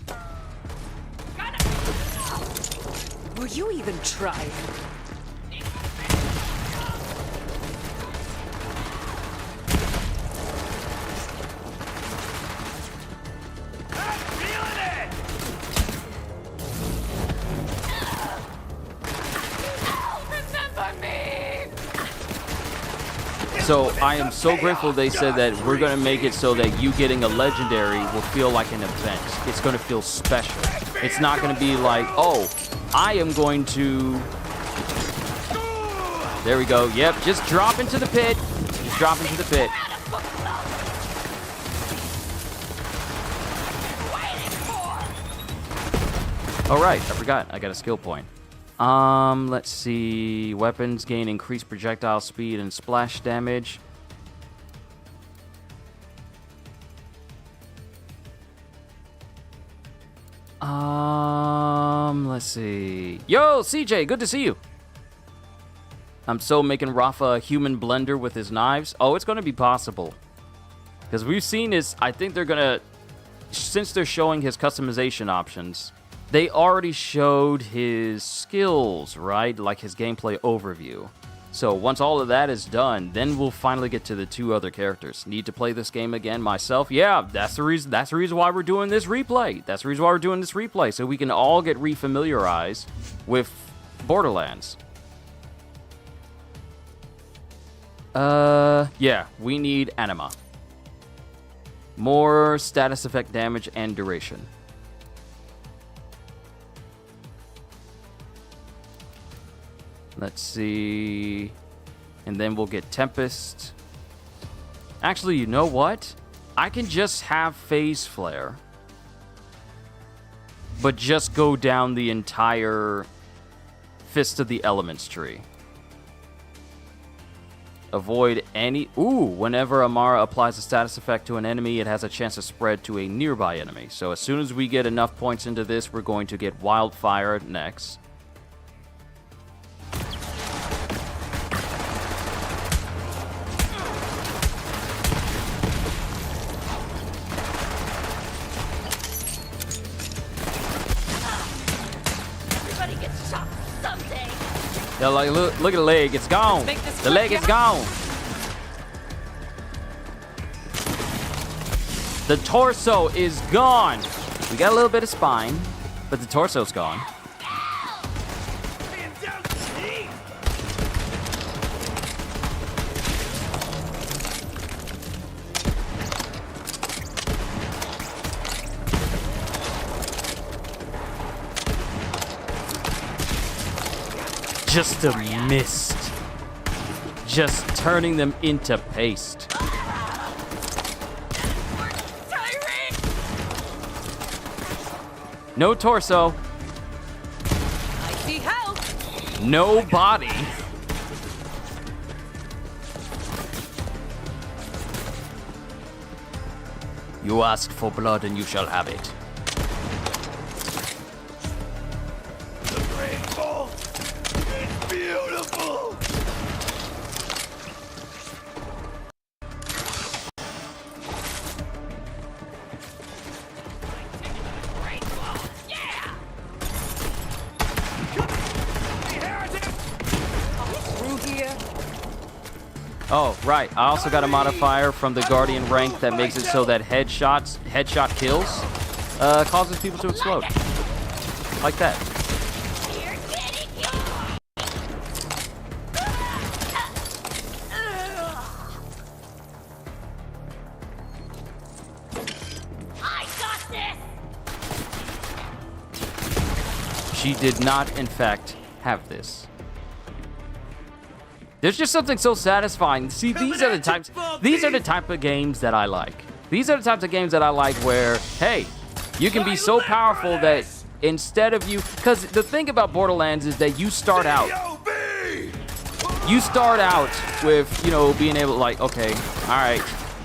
Will you even try? So I am so grateful they said that we're going to make it so that you getting a legendary will feel like an event. It's going to feel special. It's not going to be like, oh, I am going to... There we go. Yep, just drop into the pit. Just drop into the pit. Oh, right. I forgot. I got a skill point. Let's see. Weapons gain increased projectile speed and splash damage. Let's see. Yo, CJ, good to see you. I'm so making Rafa a human blender with his knives. Oh, it's going to be possible. Because we've seen his... I think they're going to... Since they're showing his customization options, they already showed his skills, right? Like his gameplay overview. So once all of that is done, then we'll finally get to the two other characters. Need to play this game again myself? Yeah, that's the reason why we're doing this replay. That's the reason why we're doing this replay, so we can all get refamiliarized with Borderlands. Yeah, we need anima. More status effect damage and duration. Let's see. And then we'll get Tempest. Actually, you know what? I can just have Phase Flare. But just go down the entire Fist of the Elements tree. Avoid any... Ooh, whenever Amara applies a status effect to an enemy, it has a chance to spread to a nearby enemy. So as soon as we get enough points into this, we're going to get Wildfire next. Yeah, like look at the leg, it's gone. The leg is gone. The torso is gone. We got a little bit of spine, but the torso's gone. Just a mist. Just turning them into paste. No torso. I see how. No body. You asked for blood and you shall have it. Oh, right. I also got a modifier from the Guardian rank that makes it so that headshot kills, causes people to explode. Like that. She did not, in fact, have this. There's just something so satisfying. See, these are the type of games that I like. These are the types of games that I like where, hey, you can be so powerful that instead of you... Because the thing about Borderlands is that you start out with, you know, being able to, like, okay, all right,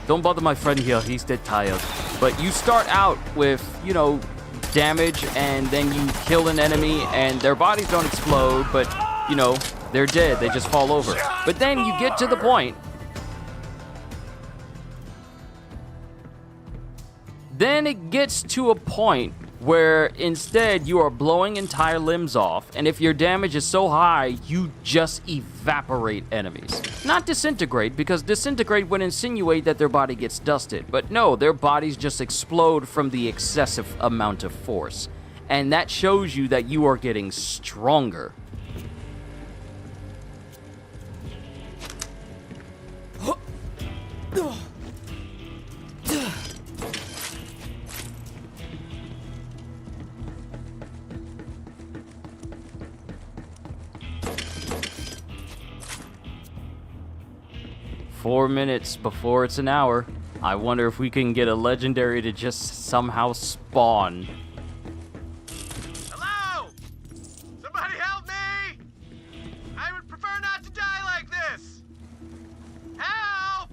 don't bother my friend here, he's dead tired. But you start out with, you know, damage, and then you kill an enemy, and their bodies don't explode, but, you know... They're dead, they just fall over. But then you get to the point. Then it gets to a point where instead you are blowing entire limbs off, and if your damage is so high, you just evaporate enemies. Not disintegrate, because disintegrate would insinuate that their body gets dusted. But no, their bodies just explode from the excessive amount of force. And that shows you that you are getting stronger. 4 minutes before it's an hour. I wonder if we can get a legendary to just somehow spawn. Hello? Somebody help me! I would prefer not to die like this! Help!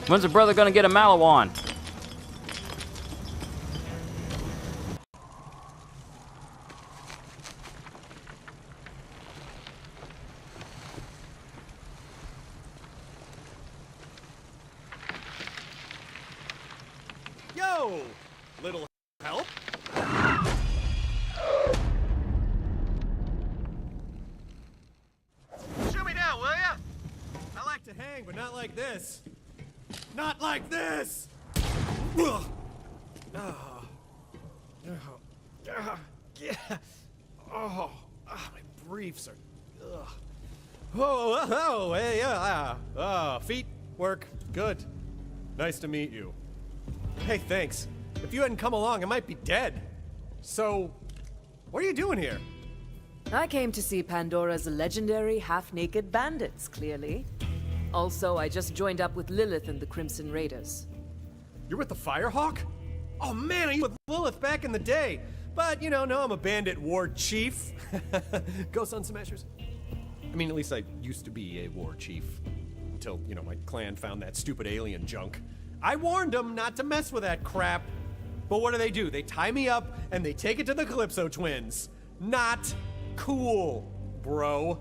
When's the brother gonna get a Malawan? Yo! Little help? Shoot me down, will ya? I like to hang, but not like this. Not like this! Ugh. Oh. Oh. Yeah. Oh. My briefs are. Ugh. Oh, hey, yeah. Feet work. Good. Nice to meet you. Hey, thanks. If you hadn't come along, I might be dead. So, what are you doing here? I came to see Pandora's legendary half-naked bandits, clearly. Also, I just joined up with Lilith and the Crimson Raiders. You're with the Firehawk? Oh man, I was with Lilith back in the day. But, now I'm a bandit ward chief. Go Sun Smashers. I mean, at least I used to be a war chief. Until, my clan found that stupid alien junk. I warned them not to mess with that crap. But what do? They tie me up and they take it to the Calypso twins. Not cool, bro.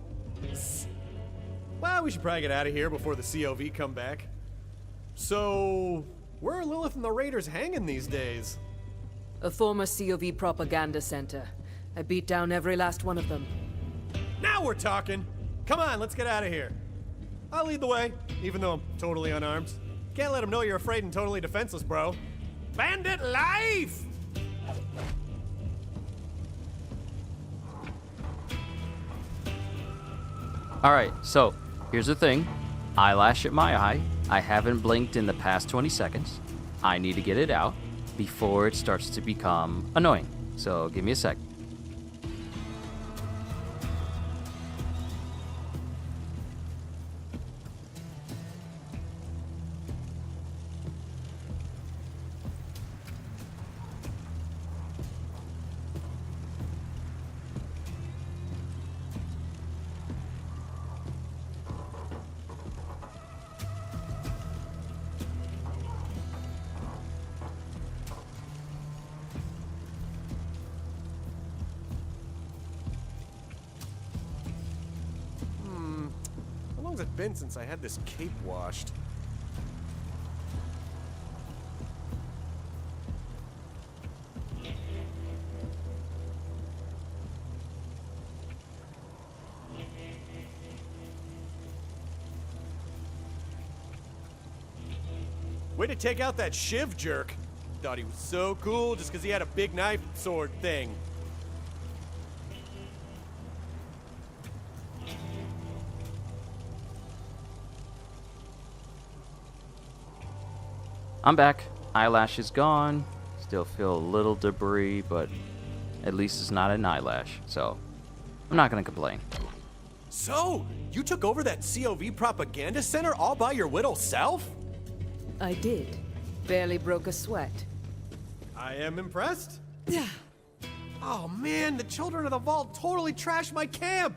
Well, we should probably get out of here before the COV come back. So, where are Lilith and the Raiders hanging these days? A former COV propaganda center. I beat down every last one of them. Now we're talking! Come on, let's get out of here. I'll lead the way, even though I'm totally unarmed. Can't let them know you're afraid and totally defenseless, bro. Bandit life! Alright, so here's the thing. Eyelash at my eye. I haven't blinked in the past 20 seconds. I need to get it out before it starts to become annoying. So give me a sec. How long's it been since I had this cape washed? Way to take out that Shiv jerk. Thought he was so cool just because he had a big knife sword thing. I'm back. Eyelash is gone. Still feel a little debris, but at least it's not an eyelash, so I'm not gonna complain. So, you took over that COV propaganda center all by your little self? I did. Barely broke a sweat. I am impressed. Oh man, the children of the vault totally trashed my camp.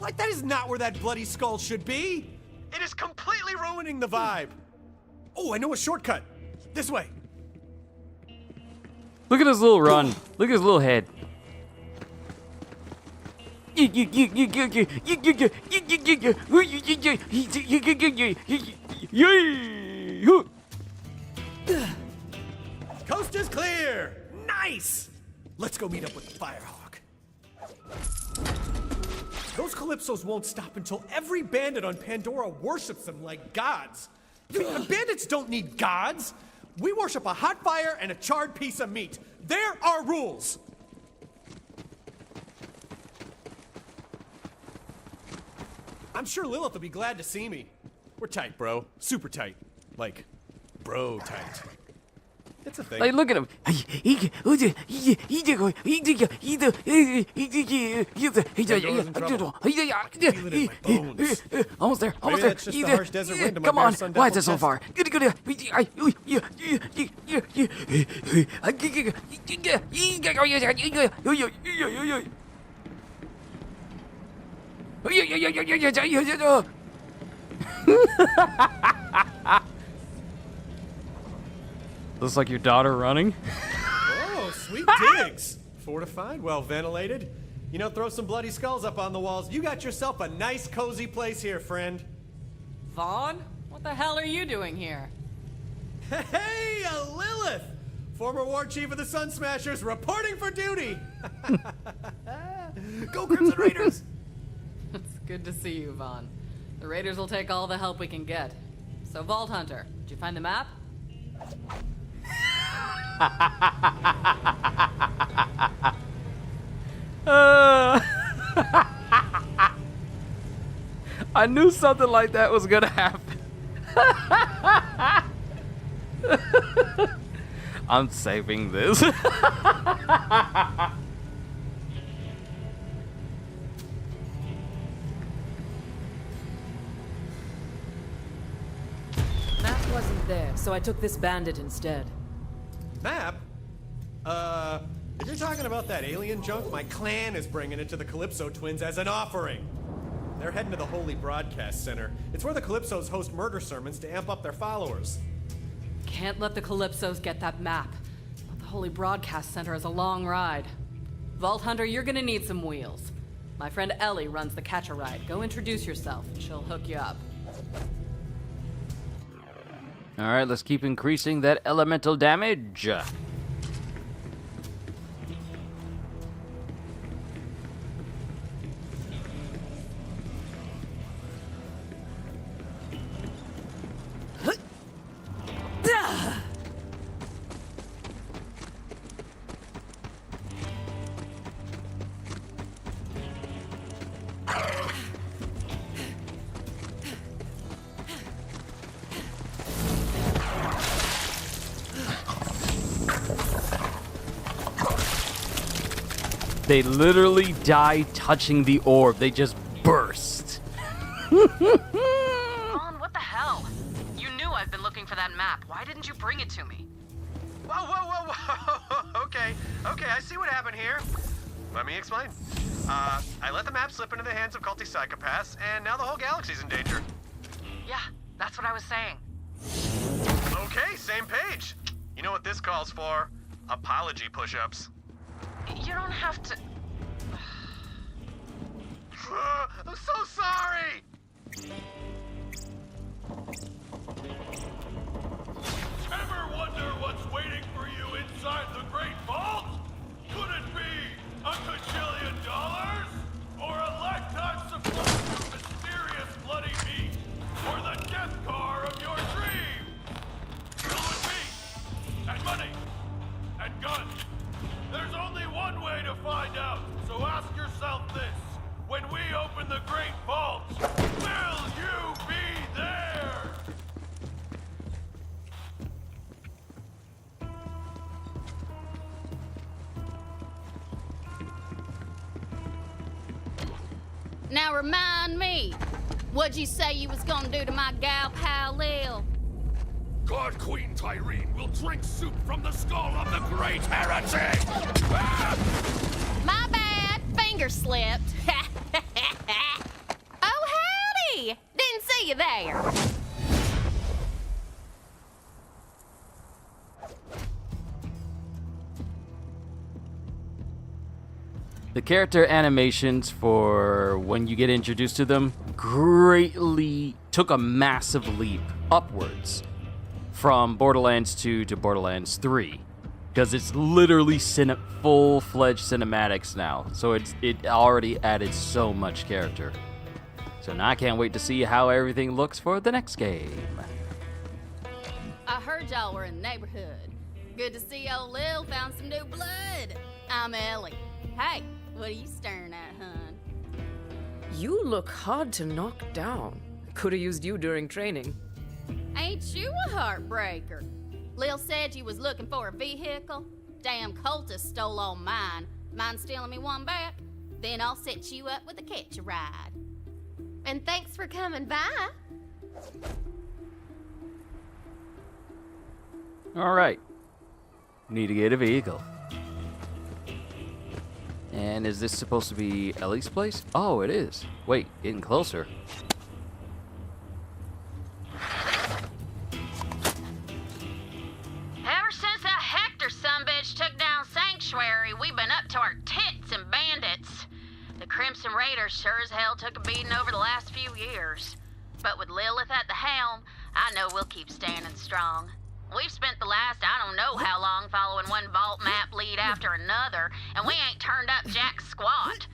Like, that is not where that bloody skull should be. It is completely ruining the vibe. Oh, I know a shortcut. This way. Look at his little run. Look at his little head. Coast is clear. Nice. Let's go meet up with the Firehawk. Those Calypsos won't stop until every bandit on Pandora worships them like gods. Bandits don't need gods. We worship a hot fire and a charred piece of meat. There are rules. I'm sure Lilith will be glad to see me. We're tight, bro. Super tight. Like, bro tight. It's a thing. Like, look at him. Almost there. Almost Maybe there. that's just the harsh desert wind of my Come bare on. sun Why is devil it so far? Looks like your daughter running. Oh, sweet digs. Fortified, well ventilated. You know, throw some bloody skulls up on the walls. You got yourself a nice, cozy place here, friend. Vaughn? What the hell are you doing here? Hey, a Lilith! Former war chief of the Sun Smashers, reporting for duty! Go Crimson Raiders! It's good to see you, Vaughn. The Raiders will take all the help we can get. So, Vault Hunter, did you find the map? I knew something like that was gonna happen. I'm saving this. Map wasn't there, so I took this bandit instead. Map? If you're talking about that alien junk, my clan is bringing it to the Calypso twins as an offering. They're heading to the Holy Broadcast Center. It's where the Calypsos host murder sermons to amp up their followers. Can't let the Calypsos get that map. But the Holy Broadcast Center is a long ride. Vault Hunter, you're gonna need some wheels. My friend Ellie runs the catch-a-ride. Go introduce yourself, and she'll hook you up. All right, let's keep increasing that elemental damage. They literally die touching the orb. They just burst. Vaughn, what the hell? You knew I've been looking for that map. Why didn't you bring it to me? Whoa. Okay, I see what happened here. Let me explain. I let the map slip into the hands of culty psychopaths, and now the whole galaxy's in danger. Yeah, that's what I was saying. Okay, same page. You know what this calls for? Apology push-ups. You don't have to... I'm so sorry! Ever wonder what's waiting for you inside the Great Vault? Could it be a gajillion dollars? Or a lifetime supply of mysterious bloody meat? Or the death car of your dream? Filled with meat, and money, and guns. There's only one way to find out, so ask yourself this. When we open the Great Vault, will you be there? Now remind me, what'd you say you was gonna do to my gal pal Lil? God Queen Tyreen will drink soup from the skull of the great heretic! My bad, finger slipped. Oh, howdy! Didn't see you there. The character animations for when you get introduced to them greatly took a massive leap upwards from Borderlands 2 to Borderlands 3, because it's literally full-fledged cinematics now, so it already added so much character. So now I can't wait to see how everything looks for the next game. I heard y'all were in the neighborhood. Good to see old Lil found some new blood. I'm Ellie. Hey, what are you staring at, hun? You look hard to knock down. Could have used you during training. Ain't you a heartbreaker? Lil said you was looking for a vehicle. Damn cultist stole all mine. Mind stealing me one back? Then I'll set you up with a catch-a-ride. And thanks for coming by. All right. Need to get a vehicle. And is this supposed to be Ellie's place? Oh, it is. Wait, getting closer. Ever since that Hector sumbitch took down Sanctuary, we've been up to our tits in bandits. The Crimson Raiders sure as hell took a beating over the last few years. But with Lilith at the helm, I know we'll keep standing strong. We've spent the last I don't know how long following one vault map lead after another, and we ain't turned up jack squat.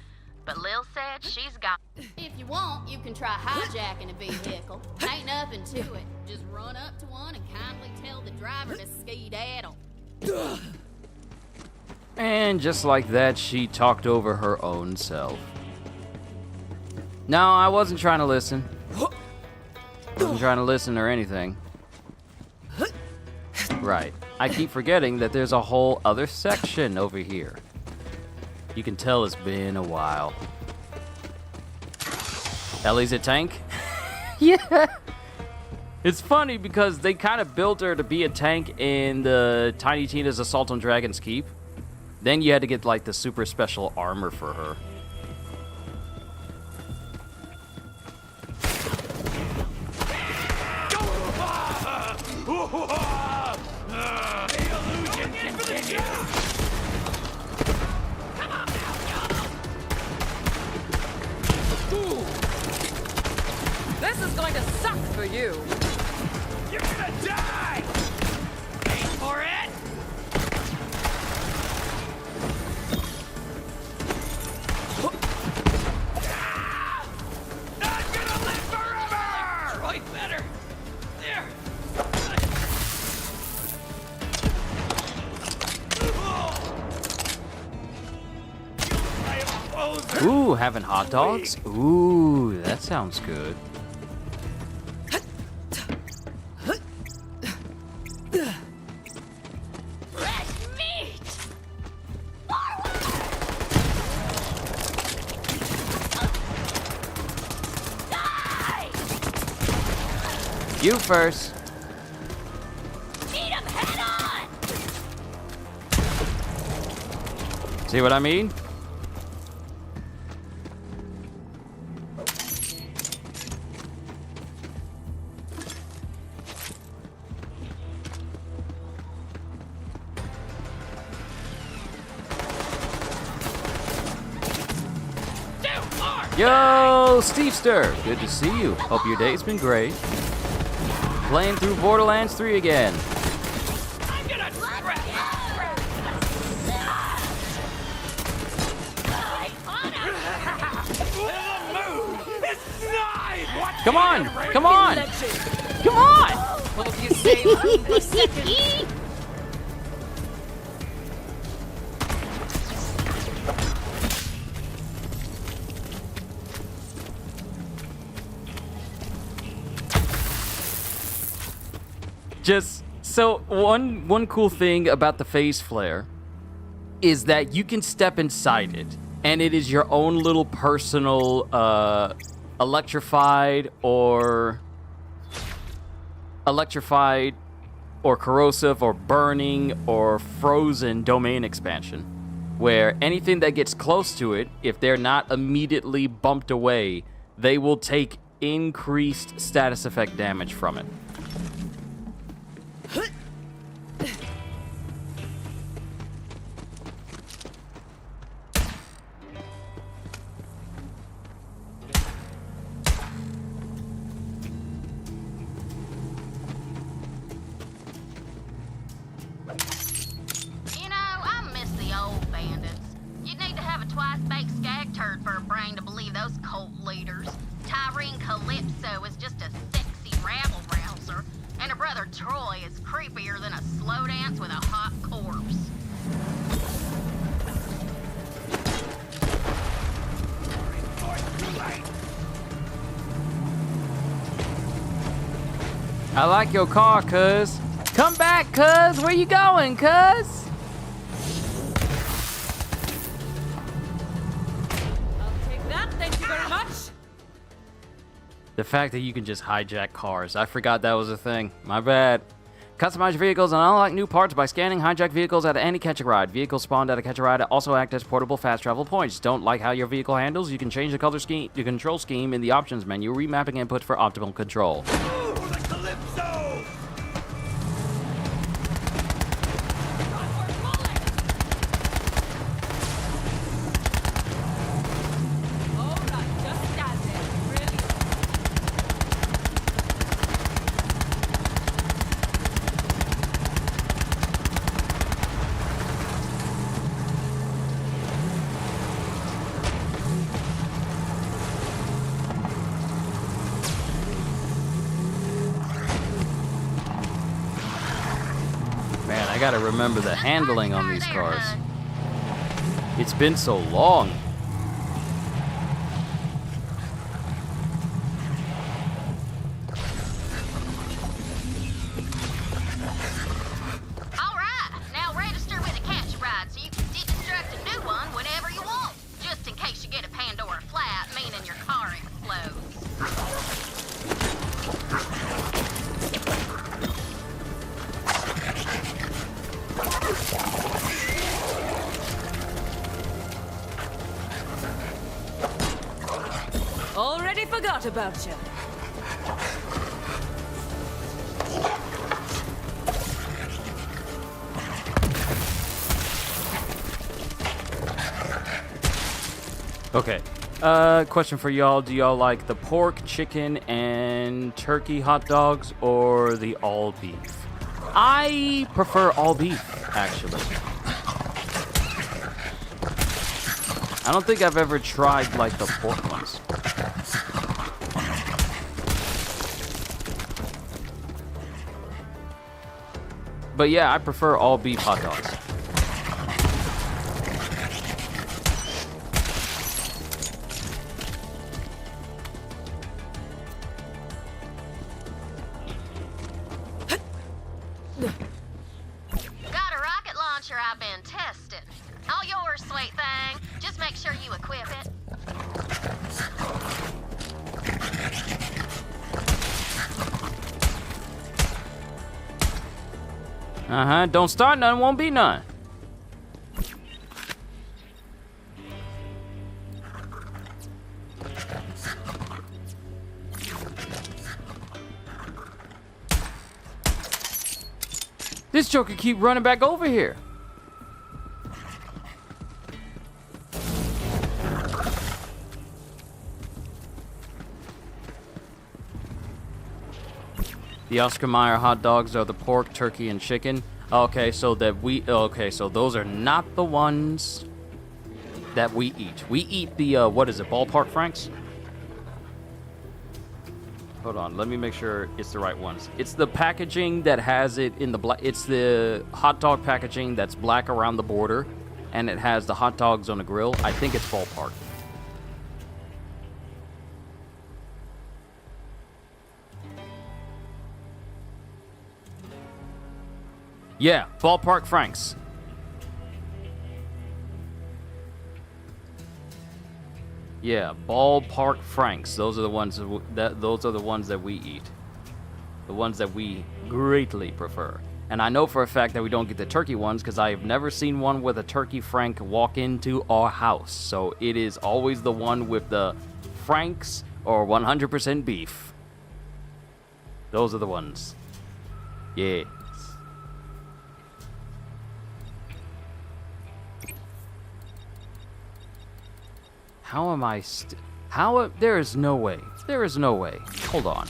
But Lil said she's got... If you want, you can try hijacking a vehicle. Ain't nothing to it. Just run up to one and kindly tell the driver to skedaddle. And just like that, she talked over her own self. No, I wasn't trying to listen. Wasn't trying to listen or anything. Right. I keep forgetting that there's a whole other section over here. You can tell it's been a while. Ellie's a tank? Yeah. It's funny because they kind of built her to be a tank in the Tiny Tina's Assault on Dragon's Keep. Then you had to get like the super special armor for her. The illusion continues! This is going to suck for you. You're gonna die! Wait for it! Not gonna live forever! Right, better. There. Ooh, having hot dogs? Ooh, that sounds good. Fresh meat! Die! You first. Meet him head on! See what I mean? Yo, Stevester! Good to see you. Hope your day's been great. Playing through Borderlands 3 again. I'm gonna Come on! Come on! Come on! Hope you save room for seconds. Just so one cool thing about the phase flare is that you can step inside it, and it is your own little personal electrified or corrosive or burning or frozen domain expansion, where anything that gets close to it, if they're not immediately bumped away, they will take increased status effect damage from it. You know, I miss the old bandits. You'd need to have a twice-baked skag turd for a brain to believe those cult leaders. Tyrene Calypso is just a sexy rabble-rouser, and her brother Troy is creepier than a slow dance with a hot corpse. I like your car, cuz. Come back, cuz. Where you going, cuz? Take that, thank you very much. The fact that you can just hijack cars. I forgot that was a thing. My bad. Customize your vehicles and unlock new parts by scanning hijacked vehicles at any catch-a-ride. Vehicles spawned at a catch-a-ride also act as portable fast travel points. Don't like how your vehicle handles? You can change the color scheme, the control scheme in the options menu, remapping input for optimal control. Ooh, the Calypso! Alright, just stand there. Really? Man, I gotta remember the handling on these cars. It's been so long. All right, now register with a catch-a-ride so you can deconstruct a new one whenever you want. Just in case you get a Pandora flat, meaning your car explodes. Already forgot about you. Okay. Question for y'all. Do y'all like the pork, chicken, and turkey hot dogs or the all beef? I prefer all beef, actually. I don't think I've ever tried, like, the pork ones. But yeah, I prefer all beef hot dogs. Got a rocket launcher I've been testing. All yours, sweet thing. Just make sure you equip it. Uh-huh. Don't start none, won't be none. This joker keep running back over here. The Oscar Mayer hot dogs are the pork, turkey, and chicken. Okay, so those are not the ones that we eat. We eat the what is it, Ballpark Franks? Hold on, let me make sure it's the right ones. It's the packaging that has it in the black. It's the hot dog packaging that's black around the border, and it has the hot dogs on the grill. I think it's Ballpark. Yeah, Ballpark Franks. Yeah, Ballpark Franks. Those are the ones that we eat. The ones that we greatly prefer. And I know for a fact that we don't get the turkey ones because I have never seen one with a turkey frank walk into our house. So it is always the one with the franks or 100% beef. Those are the ones. Yeah. How am I there is no way. There is no way. Hold on.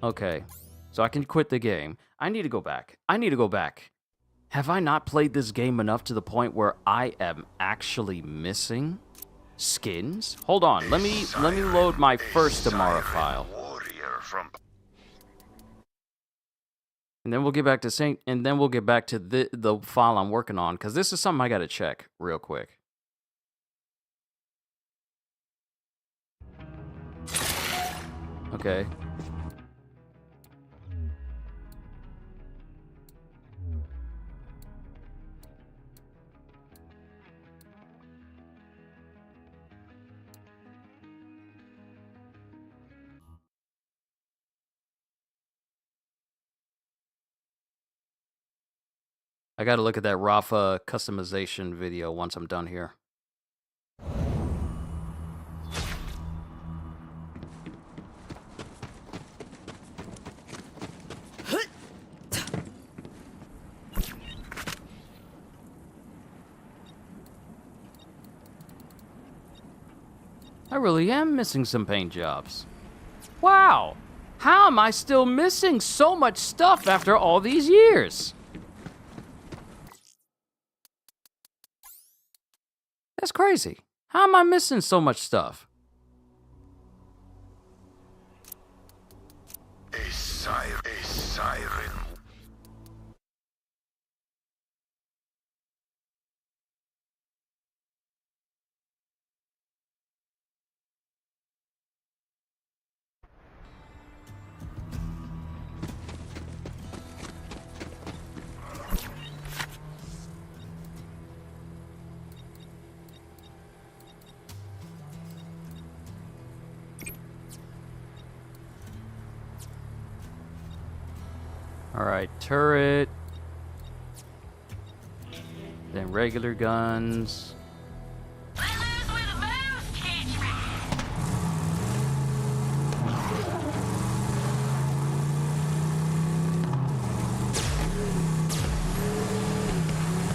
Okay. So I can quit the game. I need to go back. Have I not played this game enough to the point where I am actually missing skins? Hold on. Let me load my first Amara file. And then we'll get back to the file I'm working on, because this is something I gotta check real quick. Okay. I gotta look at that Rafa customization video once I'm done here. I really am missing some paint jobs. Wow! How am I still missing so much stuff after all these years? That's crazy. How am I missing so much stuff? A siren. Alright, turret. Then regular guns.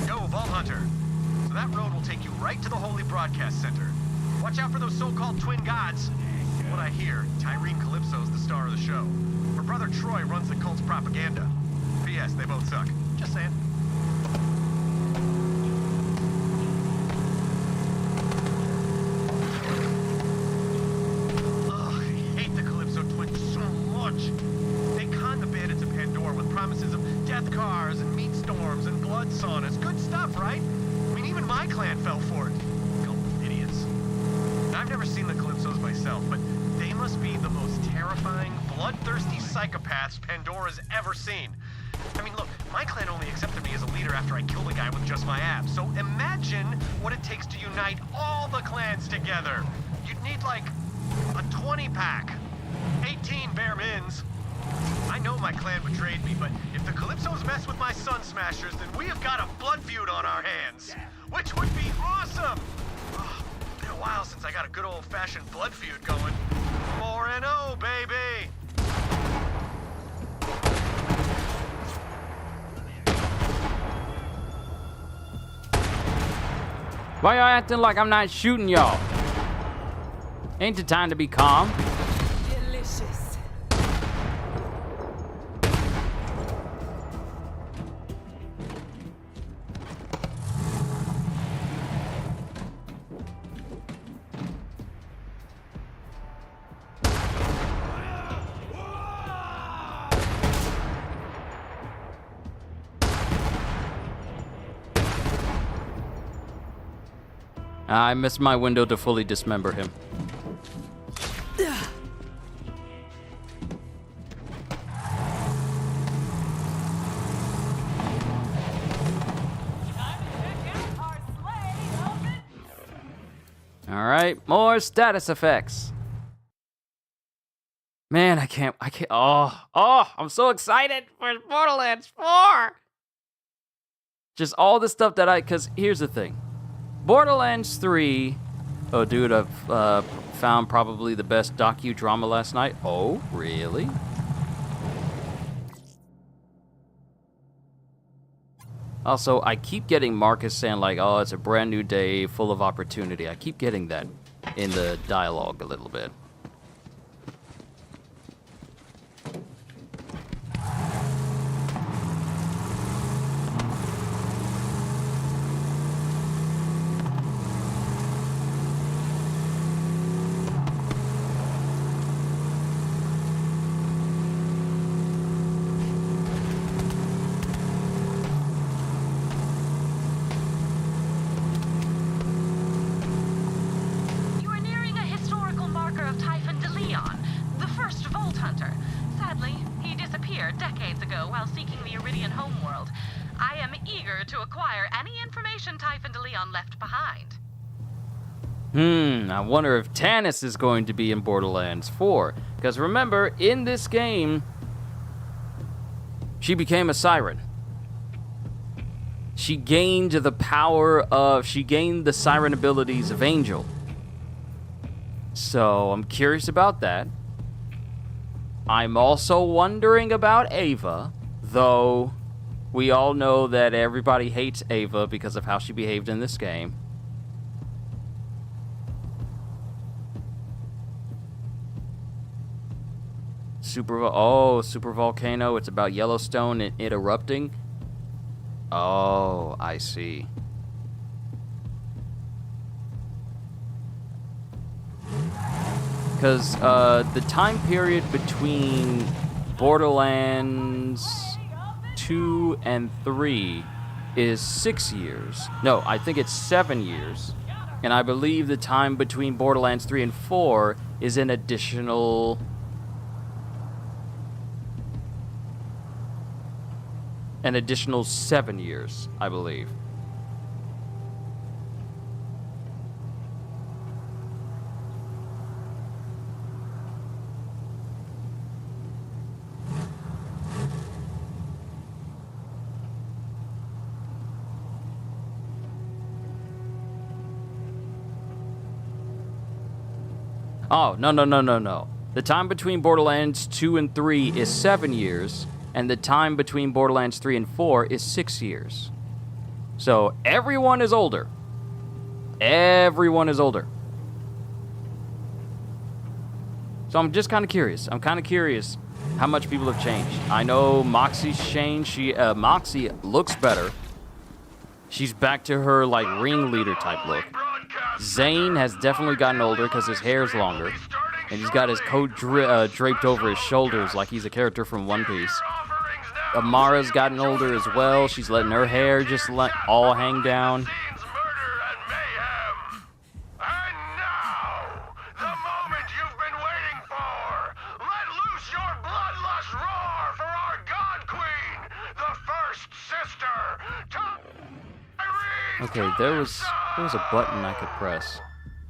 Yo, Vault Hunter. So that road will take you right to the Holy Broadcast Center. Watch out for those so-called twin gods. From what I hear, Tyrene Calypso's the star of the show. Her brother Troy runs the cult's propaganda. P.S. They both suck. Just saying. Ugh, I hate the Calypso twins so much. They con the bandits of Pandora with promises of death cars and meat storms and blood saunas. Good stuff, right? I mean, even my clan fell for it. Gulp idiots. I've never seen the Calypsos myself, but they must be the most terrifying, bloodthirsty psychopaths Pandora's ever seen. I mean, look, my clan only accepted me as a leader after I killed a guy with just my abs. So imagine what it takes to unite all the clans together. You'd need, like, a 20-pack. 18 bare mins. I know my clan betrayed me, but if the Calypsos mess with my Sun Smashers, then we have got a blood feud on our hands. Which would be awesome! Oh, been a while since I got a good old-fashioned blood feud going. 4-0, baby! Why y'all acting like I'm not shooting y'all? Ain't the time to be calm. Delicious. I missed my window to fully dismember him. Alright, more status effects. Man, I can't, I'm so excited for Borderlands 4! Just all the stuff that because here's the thing. Borderlands 3, oh dude, I've found probably the best docudrama last night. Oh, really? Also, I keep getting Marcus saying like, oh, it's a brand new day, full of opportunity. I keep getting that in the dialogue a little bit. decades ago while seeking the Iridian homeworld. I am eager to acquire any information Typhon de Leon left behind. I wonder if Tannis is going to be in Borderlands 4. Because remember, in this game, she became a siren. she gained the power of, she gained the siren abilities of Angel. So I'm curious about that. I'm also wondering about Ava, though we all know that everybody hates Ava because of how she behaved in this game. Super volcano. It's about Yellowstone and it erupting. Oh, I see. Because the time period between Borderlands 2 and 3 is 6 years. No, I think it's 7 years. And I believe the time between Borderlands 3 and 4 is an additional... an additional 7 years, I believe. Oh, no. The time between Borderlands 2 and 3 is 7 years, and the time between Borderlands 3 and 4 is 6 years. So everyone is older. Everyone is older. So I'm just kind of curious. I'm kind of curious how much people have changed. I know Moxie's changed. Moxie looks better. She's back to her, like, ringleader type look. Zane has definitely gotten older because his hair is longer. And he's got his coat draped over his shoulders like he's a character from One Piece. Amara's gotten older as well. She's letting her hair just all hang down. Okay, there was a button I could press.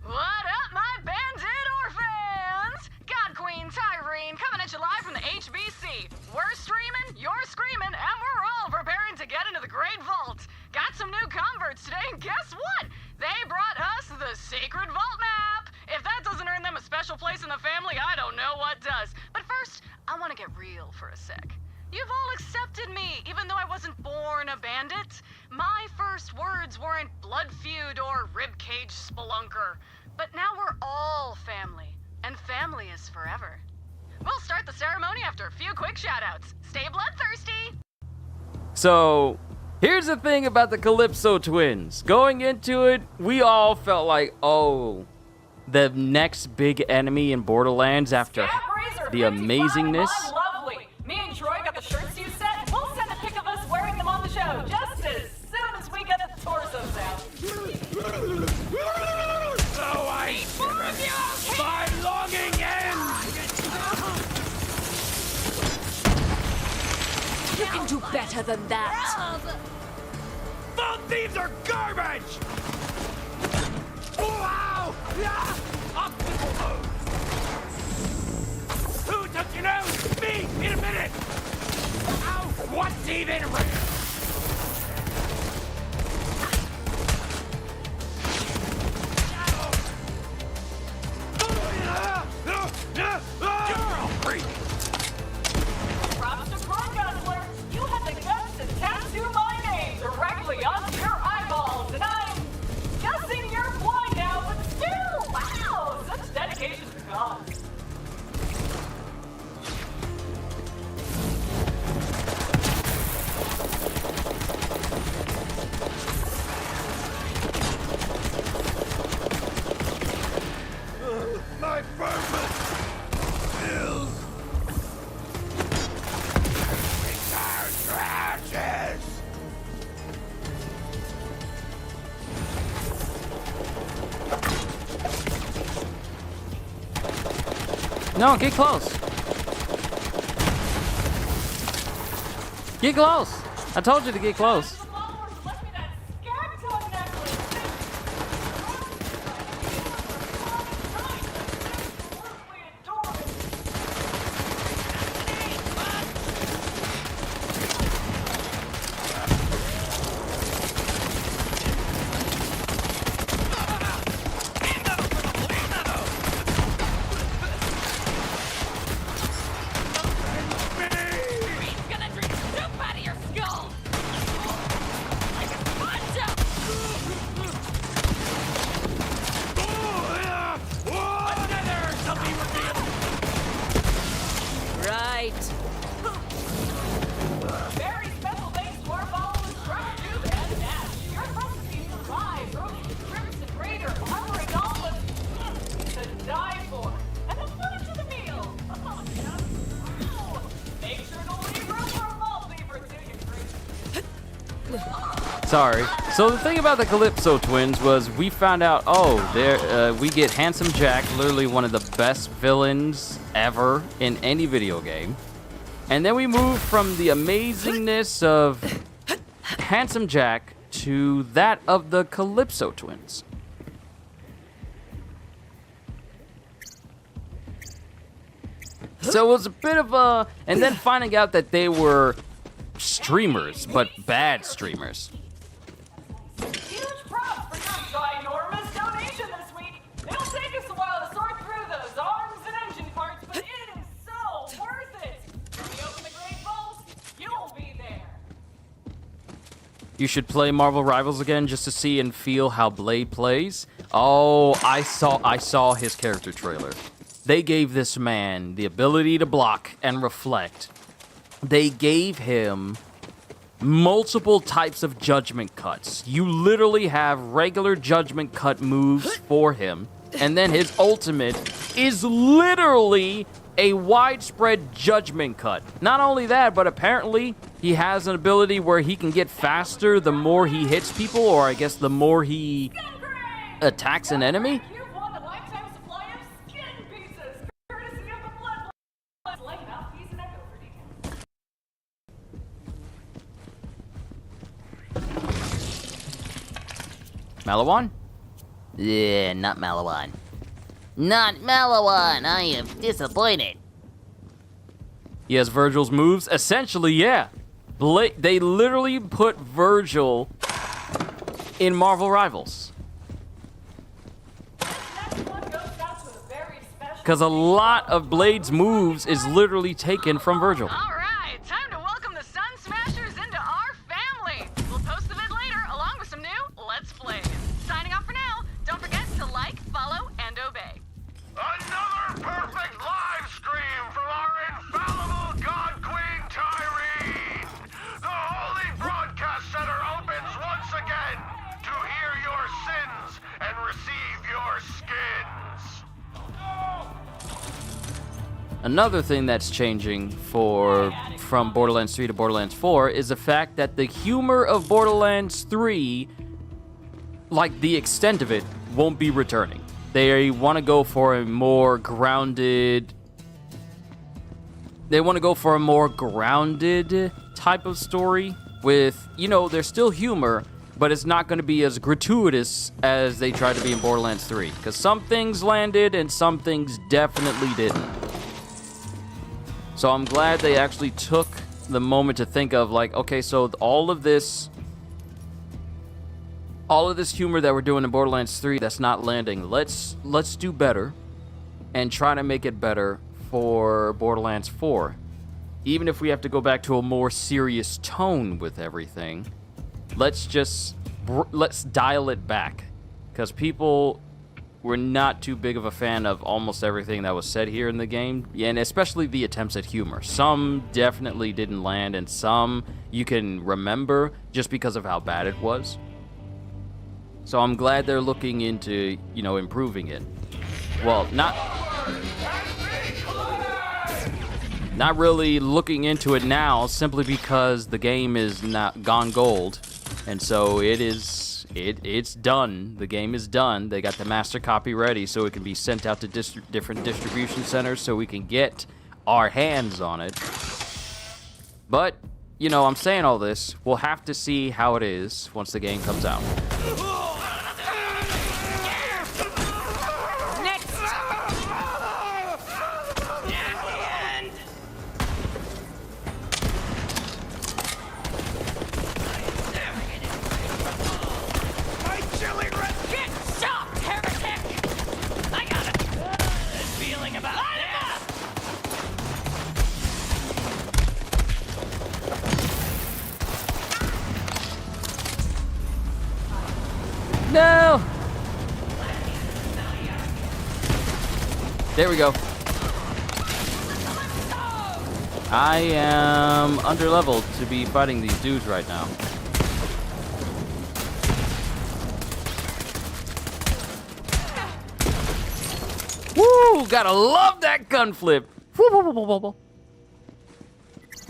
What up, my bandit orphans? God Queen Tyrene coming at you live from the HBC. We're streaming, you're screaming, and we're all preparing to get into the Great Vault. Got some new converts today, and guess what? They brought us the Sacred Vault map. If that doesn't earn them a special place in the family, I don't know what does. But first, I want to get real for a sec. You've all accepted me, even though I wasn't born a bandit. My first words weren't blood feud or ribcage spelunker. But now we're all family, and family is forever. We'll start the ceremony after a few quick shoutouts. Stay bloodthirsty! So, here's the thing about the Calypso twins. Going into it, we all felt like, oh, the next big enemy in Borderlands after the amazingness. Me and Troy got the shirts you sent. We'll send a pic of us wearing them on the show just as soon as we get the torsos out. So I... My longing ends! You can do better than that. Vault thieves are garbage! Wow! Obstacle mode! Who took your nose? Me! In a minute! Ow! What's even real? Props to Pro Guzzler. You had the guts to tattoo my name directly onto your eyeballs, and I'm guessing you're blind now, but still, wow! Such dedication to God. My purpose is return to ashes. No, get close. Get close. I told you to get close. Sorry. So the thing about the Calypso twins was we found out, we get Handsome Jack, literally one of the best villains ever in any video game. And then we move from the amazingness of Handsome Jack to that of the Calypso twins. So it was a bit of a... And then finding out that they were streamers, but bad streamers. Huge props for your ginormous donation this week. It'll take us a while to sort through those arms and engine parts, but it is so worth it. When we open the Great Vault, you'll be there. You should play Marvel Rivals again just to see and feel how Blade plays. Oh, I saw his character trailer. They gave this man the ability to block and reflect. They gave him multiple types of judgment cuts. You literally have regular judgment cut moves for him, and then his ultimate is literally a widespread judgment cut. Not only that, but apparently he has an ability where he can get faster the more he hits people, or I guess the more he attacks an enemy. You've won a lifetime supply of skin pieces, courtesy of the Bloodlines. Lay out these and echo for details. Malawan? Yeah, not Malawan. Not Malawan! I am disappointed. He has Virgil's moves. Essentially, yeah. They literally put Virgil in Marvel Rivals. Because a lot of Blade's moves is literally taken from Virgil. All right, time to welcome the Sun Smashers into our family. We'll post the vid later along with some new Let's Plays. Signing off for now. Don't forget to like, follow, and obey. Another perfect live stream from our infallible God Queen Tyreen! The Holy Broadcast Center opens once again to hear your sins and receive your skins! Another thing that's changing from Borderlands 3 to Borderlands 4 is the fact that the humor of Borderlands 3, like the extent of it, won't be returning. They want to go for a more grounded... They want to go for a more grounded type of story with, there's still humor, but it's not going to be as gratuitous as they tried to be in Borderlands 3. Because some things landed and some things definitely didn't. So I'm glad they actually took the moment to think of, like, okay, so all of this humor that we're doing in Borderlands 3 that's not landing, let's do better and try to make it better for Borderlands 4. Even if we have to go back to a more serious tone with everything, let's dial it back, because people were not too big of a fan of almost everything that was said here in the game, and especially the attempts at humor. Some definitely didn't land, and some you can remember just because of how bad it was. So I'm glad they're looking into, improving it. Well, not really looking into it now, simply because the game is not gone gold, and so it's done. The game is done. They got the master copy ready so it can be sent out to different distribution centers so we can get our hands on it. But, I'm saying all this. We'll have to see how it is once the game comes out. No! There we go. I am underleveled to be fighting these dudes right now. Woo! Gotta love that gun flip!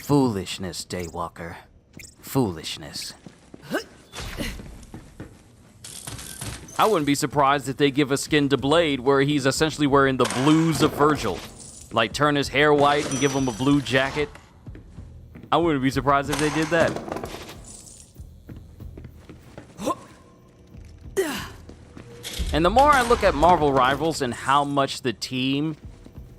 Foolishness, Daywalker. Foolishness. I wouldn't be surprised if they give a skin to Blade where he's essentially wearing the blues of Virgil. Like, turn his hair white and give him a blue jacket. I wouldn't be surprised if they did that. And the more I look at Marvel Rivals and how much the team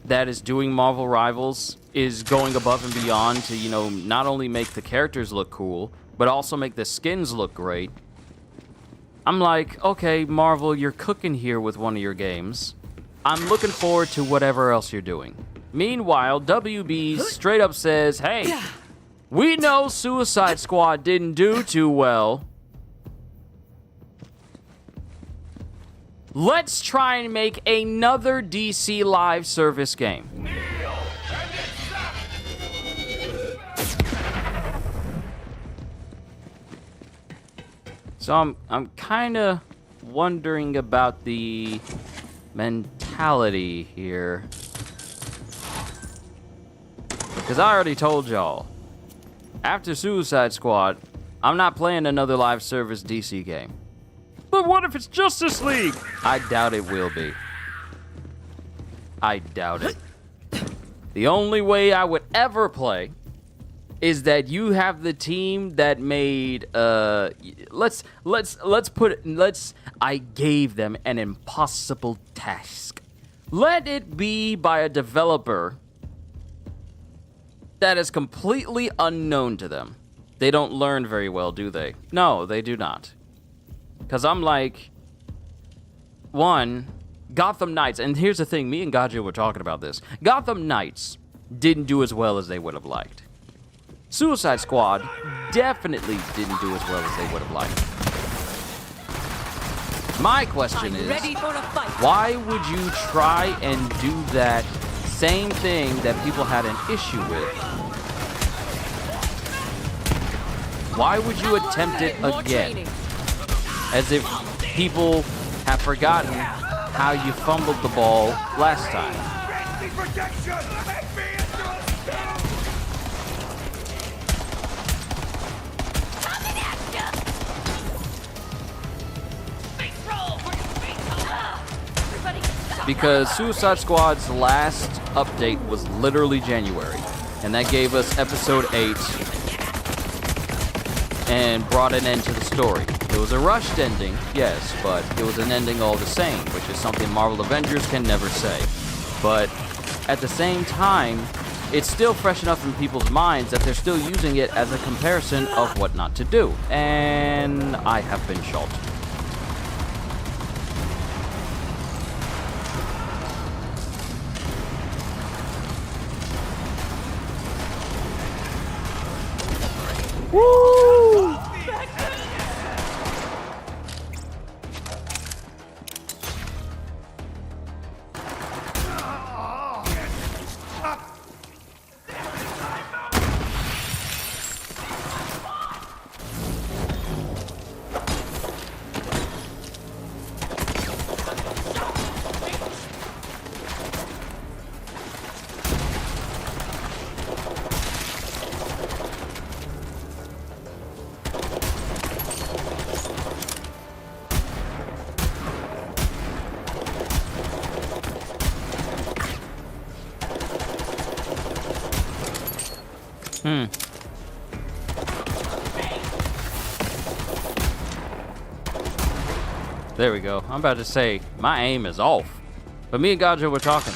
that is doing Marvel Rivals is going above and beyond to, you know, not only make the characters look cool, but also make the skins look great, I'm like, okay, Marvel, you're cooking here with one of your games. I'm looking forward to whatever else you're doing. Meanwhile, WB straight up says, hey, we know Suicide Squad didn't do too well. Let's try and make another DC live service game. So I'm kind of wondering about the mentality here. Because I already told y'all, after Suicide Squad, I'm not playing another live service DC game. But what if it's Justice League? I doubt it will be. I doubt it. The only way I would ever play is that you have the team that made I gave them an impossible task. Let it be by a developer that is completely unknown to them. They don't learn very well, do they? No, they do not. Because I'm like, one, Gotham Knights, and here's the thing, me and Gajo were talking about this. Gotham Knights didn't do as well as they would have liked. Suicide Squad definitely didn't do as well as they would have liked. My question is, why would you try and do that same thing that people had an issue with? Why would you attempt it again? As if people have forgotten how you fumbled the ball last time. Because Suicide Squad's last update was literally January, and that gave us episode 8 and brought an end to the story. It was a rushed ending, yes, but it was an ending all the same, which is something Marvel Avengers can never say. But at the same time, it's still fresh enough in people's minds that they're still using it as a comparison of what not to do. And I have been shot. Woo! There we go. I'm about to say, my aim is off. But me and Gajo were talking.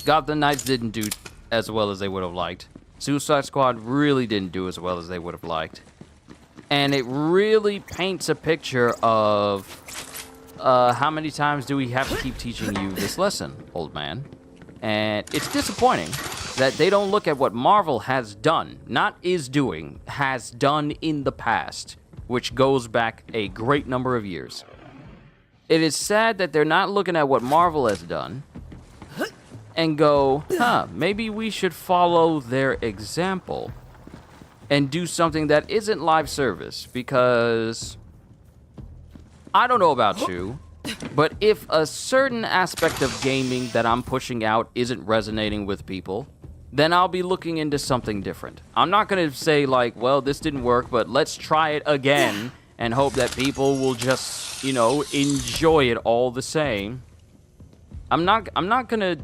Gotham Knights didn't do as well as they would have liked. Suicide Squad really didn't do as well as they would have liked. And it really paints a picture of how many times do we have to keep teaching you this lesson, old man? And it's disappointing that they don't look at what Marvel has done, not is doing, has done in the past, which goes back a great number of years. It is sad that they're not looking at what Marvel has done and go, maybe we should follow their example and do something that isn't live service, because I don't know about you, but if a certain aspect of gaming that I'm pushing out isn't resonating with people, then I'll be looking into something different. I'm not going to say like, well, this didn't work, but let's try it again and hope that people will just, enjoy it all the same. I'm not gonna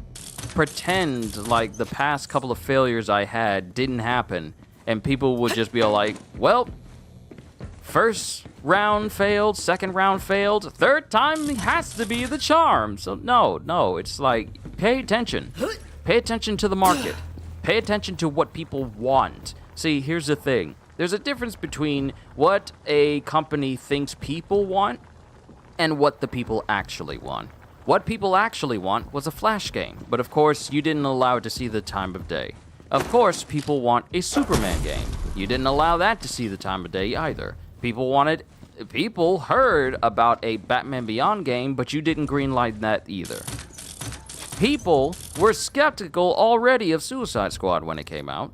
pretend like the past couple of failures I had didn't happen, and people would just be like, well, first round failed, second round failed, third time has to be the charm. So no, it's like, pay attention. Pay attention to the market. Pay attention to what people want. See, here's the thing. There's a difference between what a company thinks people want and what the people actually want. What people actually want was a Flash game, but of course, you didn't allow it to see the time of day. Of course, people want a Superman game. You didn't allow that to see the time of day either. People heard about a Batman Beyond game, but you didn't greenlight that either. People were skeptical already of Suicide Squad when it came out.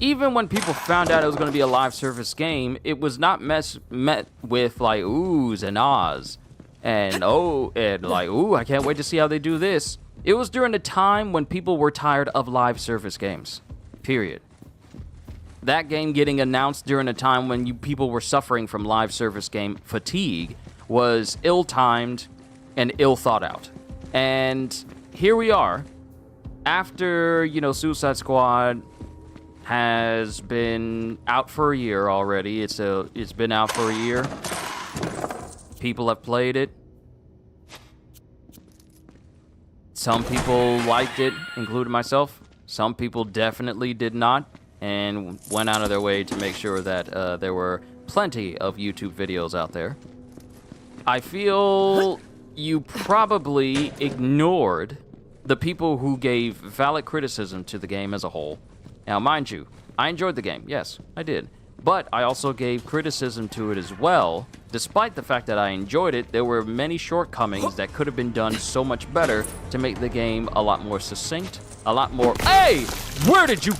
Even when people found out it was going to be a live service game, it was not met with like oohs and ahs and ooh, I can't wait to see how they do this. It was during a time when people were tired of live service games. Period. That game getting announced during a time when people were suffering from live service game fatigue was ill-timed and ill-thought out. And here we are, after, Suicide Squad has been out for a year already. It's been out for a year. People have played it. Some people liked it, including myself. Some people definitely did not, and went out of their way to make sure that there were plenty of YouTube videos out there. I feel you probably ignored the people who gave valid criticism to the game as a whole. Now, mind you, I enjoyed the game. Yes, I did. But I also gave criticism to it as well. Despite the fact that I enjoyed it, there were many shortcomings that could have been done so much better to make the game a lot more succinct, a lot more... Hey! Where did you...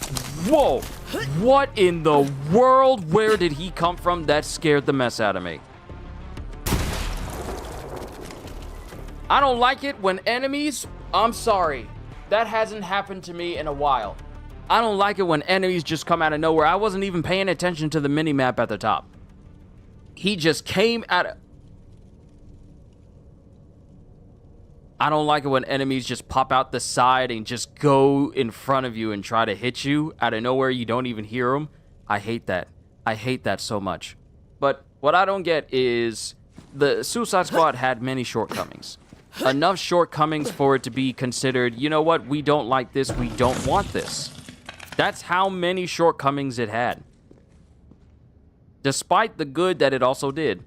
Whoa! What in the world? Where did he come from? That scared the mess out of me. I don't like it when enemies... I'm sorry. That hasn't happened to me in a while. I don't like it when enemies just come out of nowhere. I wasn't even paying attention to the mini-map at the top. He just came out of... I don't like it when enemies just pop out the side and just go in front of you and try to hit you out of nowhere. You don't even hear them. I hate that. I hate that so much. But what I don't get is the Suicide Squad had many shortcomings. Enough shortcomings for it to be considered, you know what, we don't like this, we don't want this. That's how many shortcomings it had. Despite the good that it also did.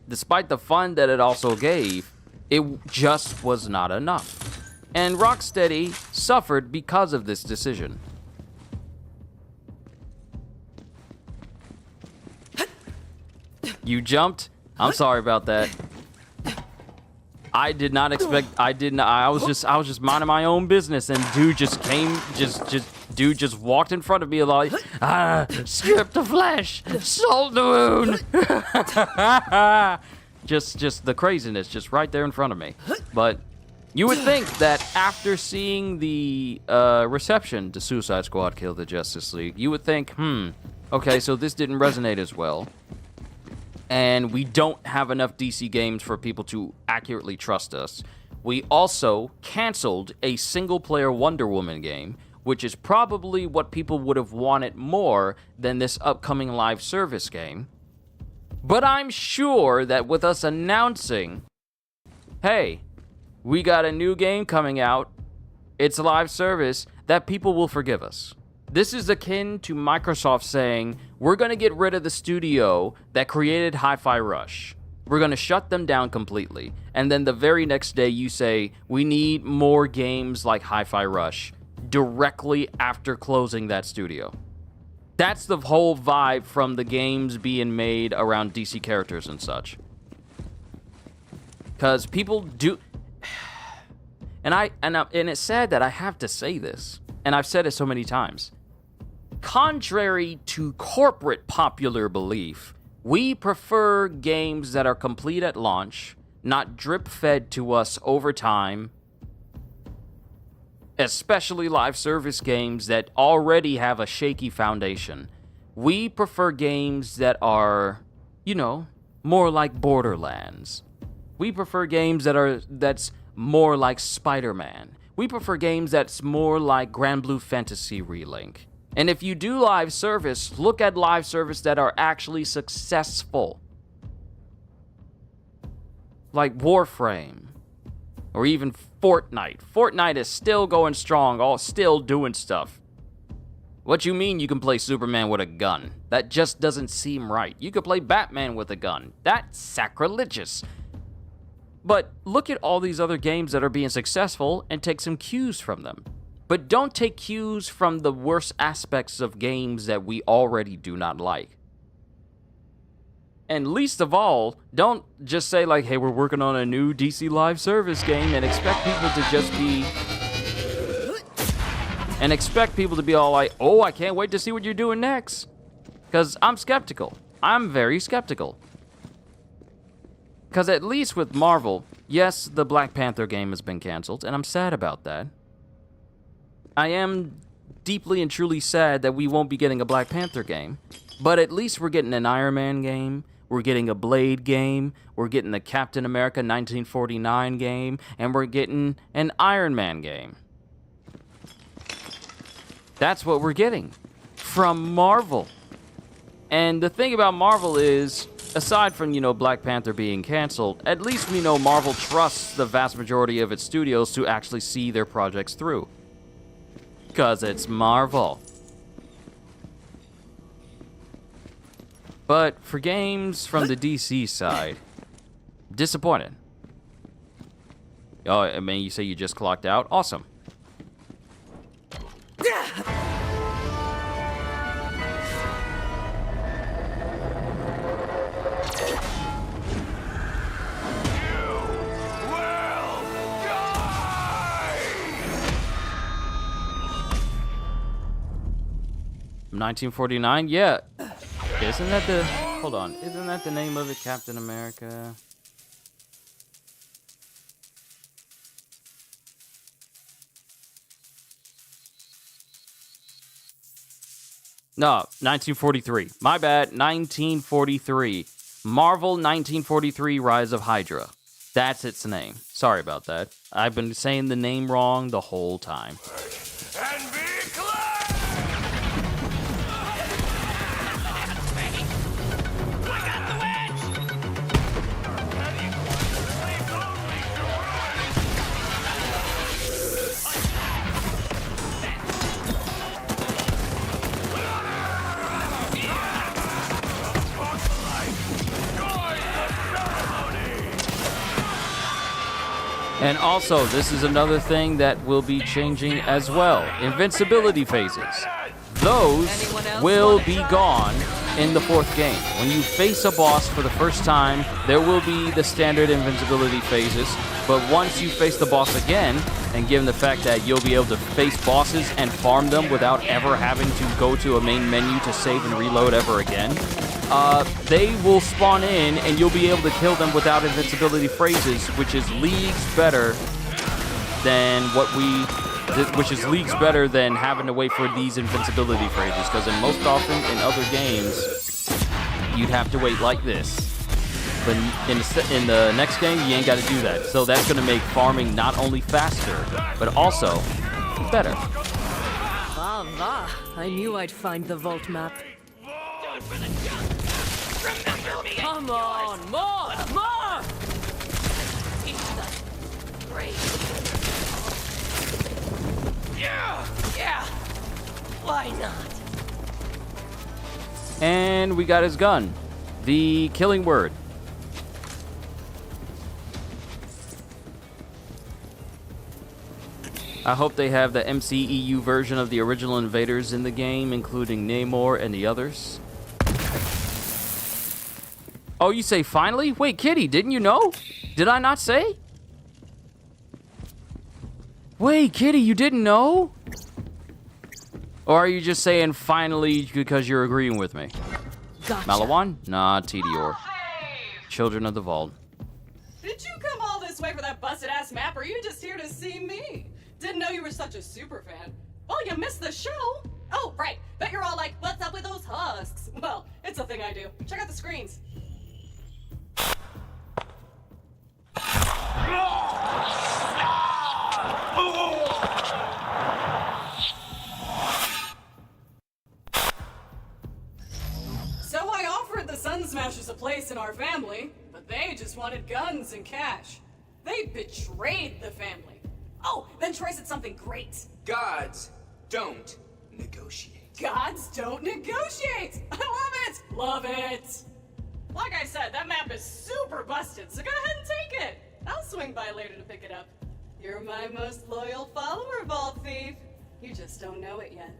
Despite the fun that it also gave, it just was not enough. And Rocksteady suffered because of this decision. You jumped? I'm sorry about that. I did not expect. I was just minding my own business, and dude just dude just walked in front of me like, strip the flesh, salt the wound. just the craziness, just right there in front of me. But you would think that after seeing the reception to Suicide Squad: Kill the Justice League, you would think, okay, so this didn't resonate as well. And we don't have enough DC games for people to accurately trust us. We also canceled a single-player Wonder Woman game, which is probably what people would have wanted more than this upcoming live service game. But I'm sure that with us announcing, hey, we got a new game coming out, it's a live service, that people will forgive us. This is akin to Microsoft saying, we're going to get rid of the studio that created Hi-Fi Rush. We're going to shut them down completely. And then the very next day you say, we need more games like Hi-Fi Rush directly after closing that studio. That's the whole vibe from the games being made around DC characters and such. Because people do... And it's sad that I have to say this. And I've said it so many times. Contrary to corporate popular belief, we prefer games that are complete at launch, not drip-fed to us over time, especially live service games that already have a shaky foundation. We prefer games that are, more like Borderlands. We prefer games that's more like Spider-Man. We prefer games that's more like Grand Blue Fantasy Relink. And if you do live service, look at live service that are actually successful. Like Warframe. Or even Fortnite. Fortnite is still going strong, still doing stuff. What you mean you can play Superman with a gun? That just doesn't seem right. You could play Batman with a gun. That's sacrilegious. But look at all these other games that are being successful and take some cues from them. But don't take cues from the worst aspects of games that we already do not like. And least of all, don't just say like, hey, we're working on a new DC live service game and expect people to just be... And expect people to be all like, oh, I can't wait to see what you're doing next. Because I'm skeptical. I'm very skeptical. Because at least with Marvel, yes, the Black Panther game has been canceled, and I'm sad about that. I am deeply and truly sad that we won't be getting a Black Panther game. But at least we're getting an Iron Man game. We're getting a Blade game. We're getting the Captain America 1949 game. And we're getting an Iron Man game. That's what we're getting from Marvel. And the thing about Marvel is, aside from, Black Panther being canceled, at least we know Marvel trusts the vast majority of its studios to actually see their projects through. Because it's Marvel. But for games from the DC side, disappointed. Oh, I mean, you say you just clocked out? Awesome. $1949? Yeah. Isn't that the... Hold on. Isn't that the name of it, Captain America? No, 1943. My bad. 1943. Marvel 1943 Rise of Hydra. That's its name. Sorry about that. I've been saying the name wrong the whole time. And be glad! I got the And also, this is another thing that will be changing as well. Invincibility phases. Those will be gone in the fourth game. When you face a boss for the first time, there will be the standard invincibility phases. But once you face the boss again, and given the fact that you'll be able to face bosses and farm them without ever having to go to a main menu to save and reload ever again, they will spawn in and you'll be able to kill them without invincibility phrases, which is leagues better than having to wait for these invincibility phrases, because most often in other games you'd have to wait like this, but in the next game you ain't got to do that. So that's going to make farming not only faster but also better. I knew I'd find the vault map. Come on, more! Yeah. Why not? And we got his gun, the killing word. I hope they have the MCEU version of the original invaders in the game, including Namor and the others. Oh, you say finally? Wait, Kitty, didn't you know? Did I not say? Wait, Kitty, you didn't know? Or are you just saying finally because you're agreeing with me? Gotcha. Malawan? Nah, Tedior. Children of the Vault. Did you come all this way for that busted-ass map, or are you just here to see me? Didn't know you were such a super fan. Well, you missed the show. Oh, right. Bet you're all like, what's up with those husks? Well, it's a thing I do. Check out the screens. So I offered the Sun Smashers a place in our family, but they just wanted guns and cash. They betrayed the family. Oh, then Troy said something great. Gods don't negotiate. Gods don't negotiate! I love it! Love it! Like I said, that map is super busted, so go ahead and take it. I'll swing by later to pick it up. You're my most loyal follower, Vault Thief. You just don't know it yet.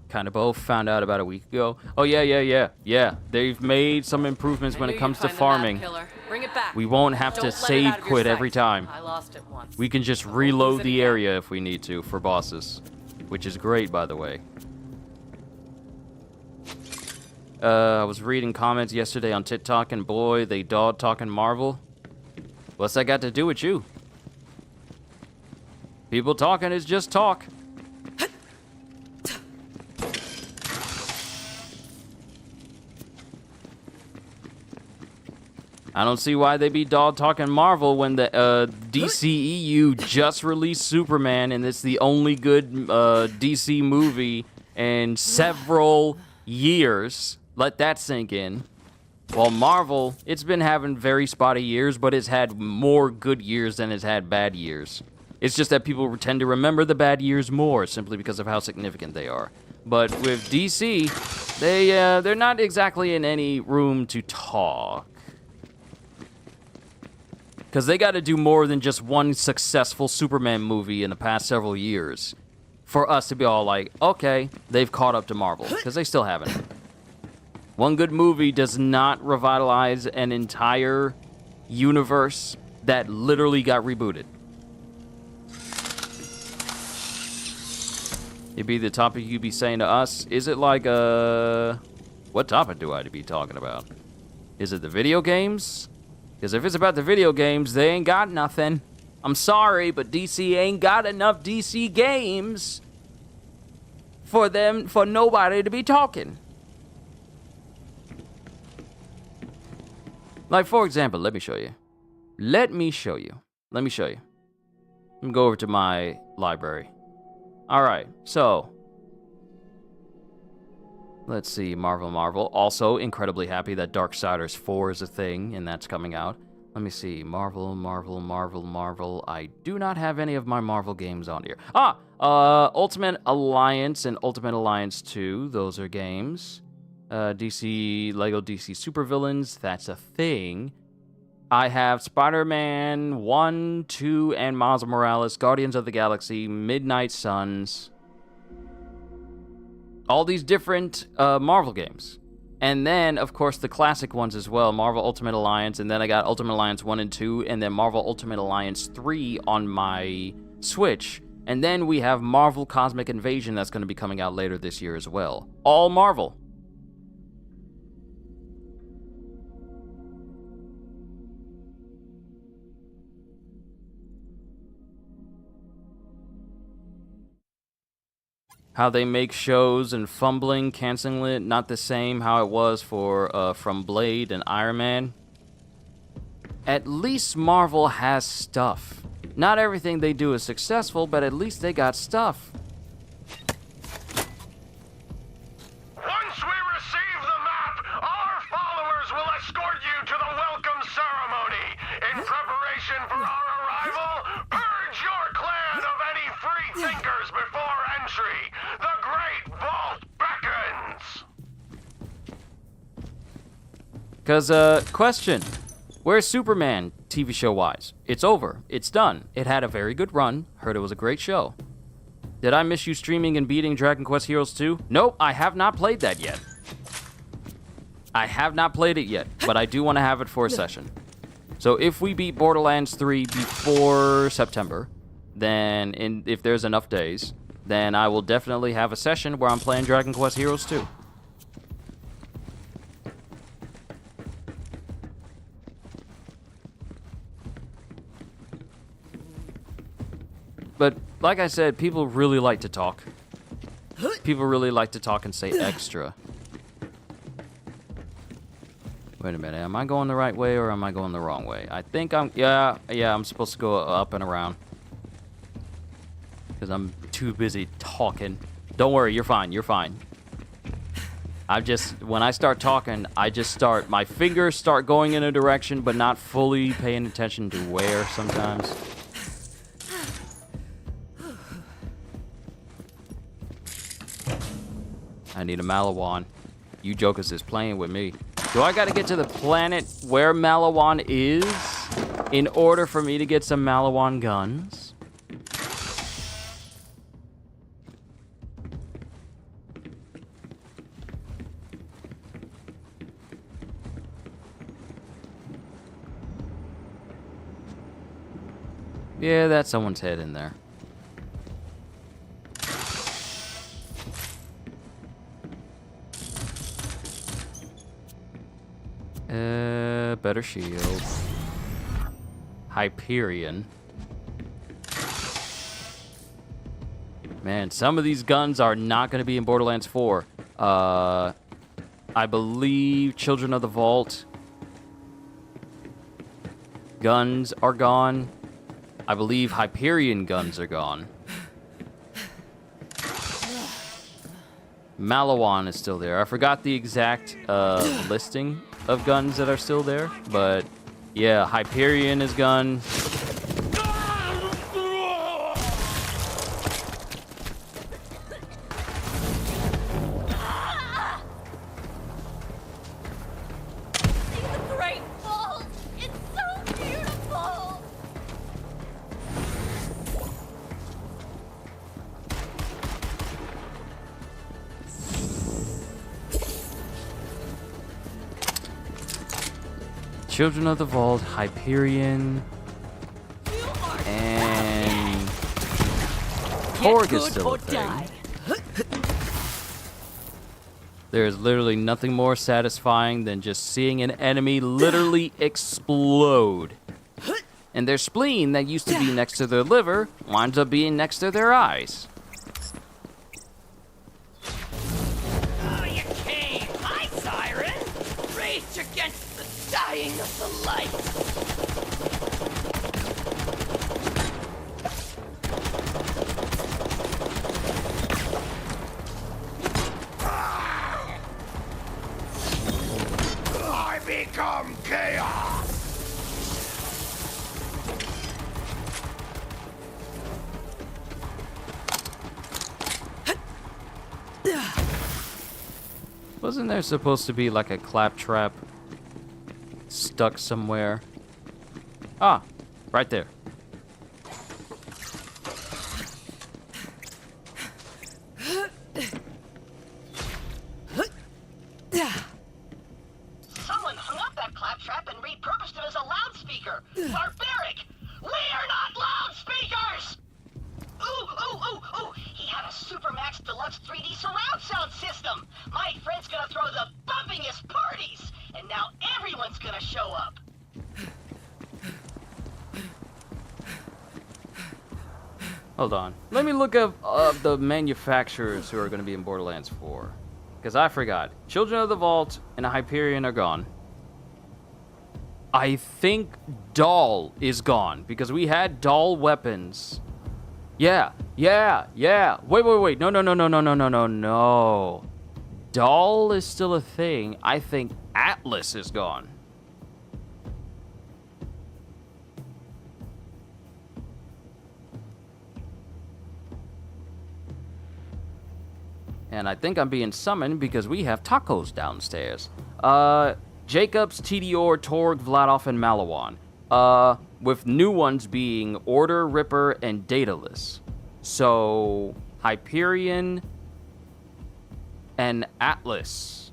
Kind of both found out about a week ago. Oh, yeah. They've made some improvements when it comes to farming. Bring it back. We won't have to save quit every time. I lost it once. We can just reload the area if we need to for bosses, which is great, by the way. I was reading comments yesterday on TikTok, and boy, they dog talking Marvel. What's that got to do with you? People talking is just talk. I don't see why they be dog talking Marvel when the DCEU just released Superman, and it's the only good DC movie in several years. Let that sink in. While Marvel, it's been having very spotty years, but it's had more good years than it's had bad years. It's just that people tend to remember the bad years more, simply because of how significant they are. But with DC, they're not exactly in any room to talk. Because they got to do more than just one successful Superman movie in the past several years for us to be all like, okay, they've caught up to Marvel, because they still haven't. One good movie does not revitalize an entire universe that literally got rebooted. It'd be the topic you'd be saying to us. Is it like what topic do I be talking about? Is it the video games? Because if it's about the video games, they ain't got nothing. I'm sorry, but DC ain't got enough DC games for nobody to be talking. Like, for example, let me show you. Let me show you. Let me go over to my library. All right, so let's see, Marvel. Also, incredibly happy that Darksiders 4 is a thing, and that's coming out. Let me see, Marvel. I do not have any of my Marvel games on here. Ultimate Alliance and Ultimate Alliance 2, those are games. Lego DC Supervillains, that's a thing. I have Spider-Man 1, 2, and Miles Morales, Guardians of the Galaxy, Midnight Suns. All these different Marvel games. And then, of course, the classic ones as well, Marvel Ultimate Alliance, and then I got Ultimate Alliance 1 and 2, and then Marvel Ultimate Alliance 3 on my Switch. And then we have Marvel Cosmic Invasion that's going to be coming out later this year as well. All Marvel. How they make shows and fumbling, canceling it, not the same how it was for from Blade and Iron Man. At least Marvel has stuff. Not everything they do is successful, but at least they got stuff. Once we receive the map, our followers will escort you to the welcome ceremony. In preparation for our arrival, purge your clan of any free thinkers before entry. The Great Vault beckons. Question. Where's Superman, TV show-wise? It's over. It's done. It had a very good run. Heard it was a great show. Did I miss you streaming and beating Dragon Quest Heroes 2? Nope, I have not played that yet. I have not played it yet, but I do want to have it for a session. So if we beat Borderlands 3 before September, then if there's enough days, then I will definitely have a session where I'm playing Dragon Quest Heroes 2. But like I said, people really like to talk. People really like to talk and say extra. Wait a minute, am I going the right way or am I going the wrong way? I think yeah, I'm supposed to go up and around. Because I'm too busy talking. Don't worry, you're fine, you're fine. When I start talking, my fingers start going in a direction, but not fully paying attention to where sometimes. I need a Malawan. You jokers is playing with me. Do I gotta get to the planet where Malawan is in order for me to get some Malawan guns? Yeah, that's someone's head in there. Better shield. Hyperion. Man, some of these guns are not going to be in Borderlands 4. I believe Children of the Vault guns are gone. I believe Hyperion guns are gone. Malawan is still there. I forgot the exact listing of guns that are still there, but yeah, Hyperion is gone. Children of the Vault, Hyperion, and Torg is still a thing. There is literally nothing more satisfying than just seeing an enemy literally explode. And their spleen that used to be next to their liver winds up being next to their eyes. Oh, you came! Hi, Siren! Rage against the dying of the light! I become chaos! Wasn't there supposed to be like a claptrap stuck somewhere? Ah, right there. Someone hung up that claptrap and repurposed it as a loudspeaker. Barbaric! We are not loudspeakers! Ooh, ooh, ooh, ooh! He had a Supermax Deluxe 3D surround sound system! My friend's gonna throw the bumpingest parties! And now everyone's gonna show up! Hold on. Let me look up the manufacturers who are going to be in Borderlands 4. Because I forgot. Children of the Vault and Hyperion are gone. I think Doll is gone. Because we had Doll weapons. Yeah. Wait. No. Doll is still a thing. I think Atlas is gone. And I think I'm being summoned because we have tacos downstairs. Jacobs, Tediore, Torg, Vladoff, and Malawan. With new ones being Order, Ripper, and Daedalus. So, Hyperion and Atlas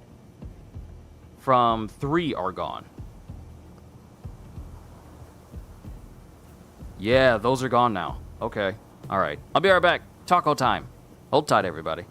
from 3 are gone. Yeah, those are gone now. Okay, alright. I'll be right back. Taco time. Hold tight, everybody.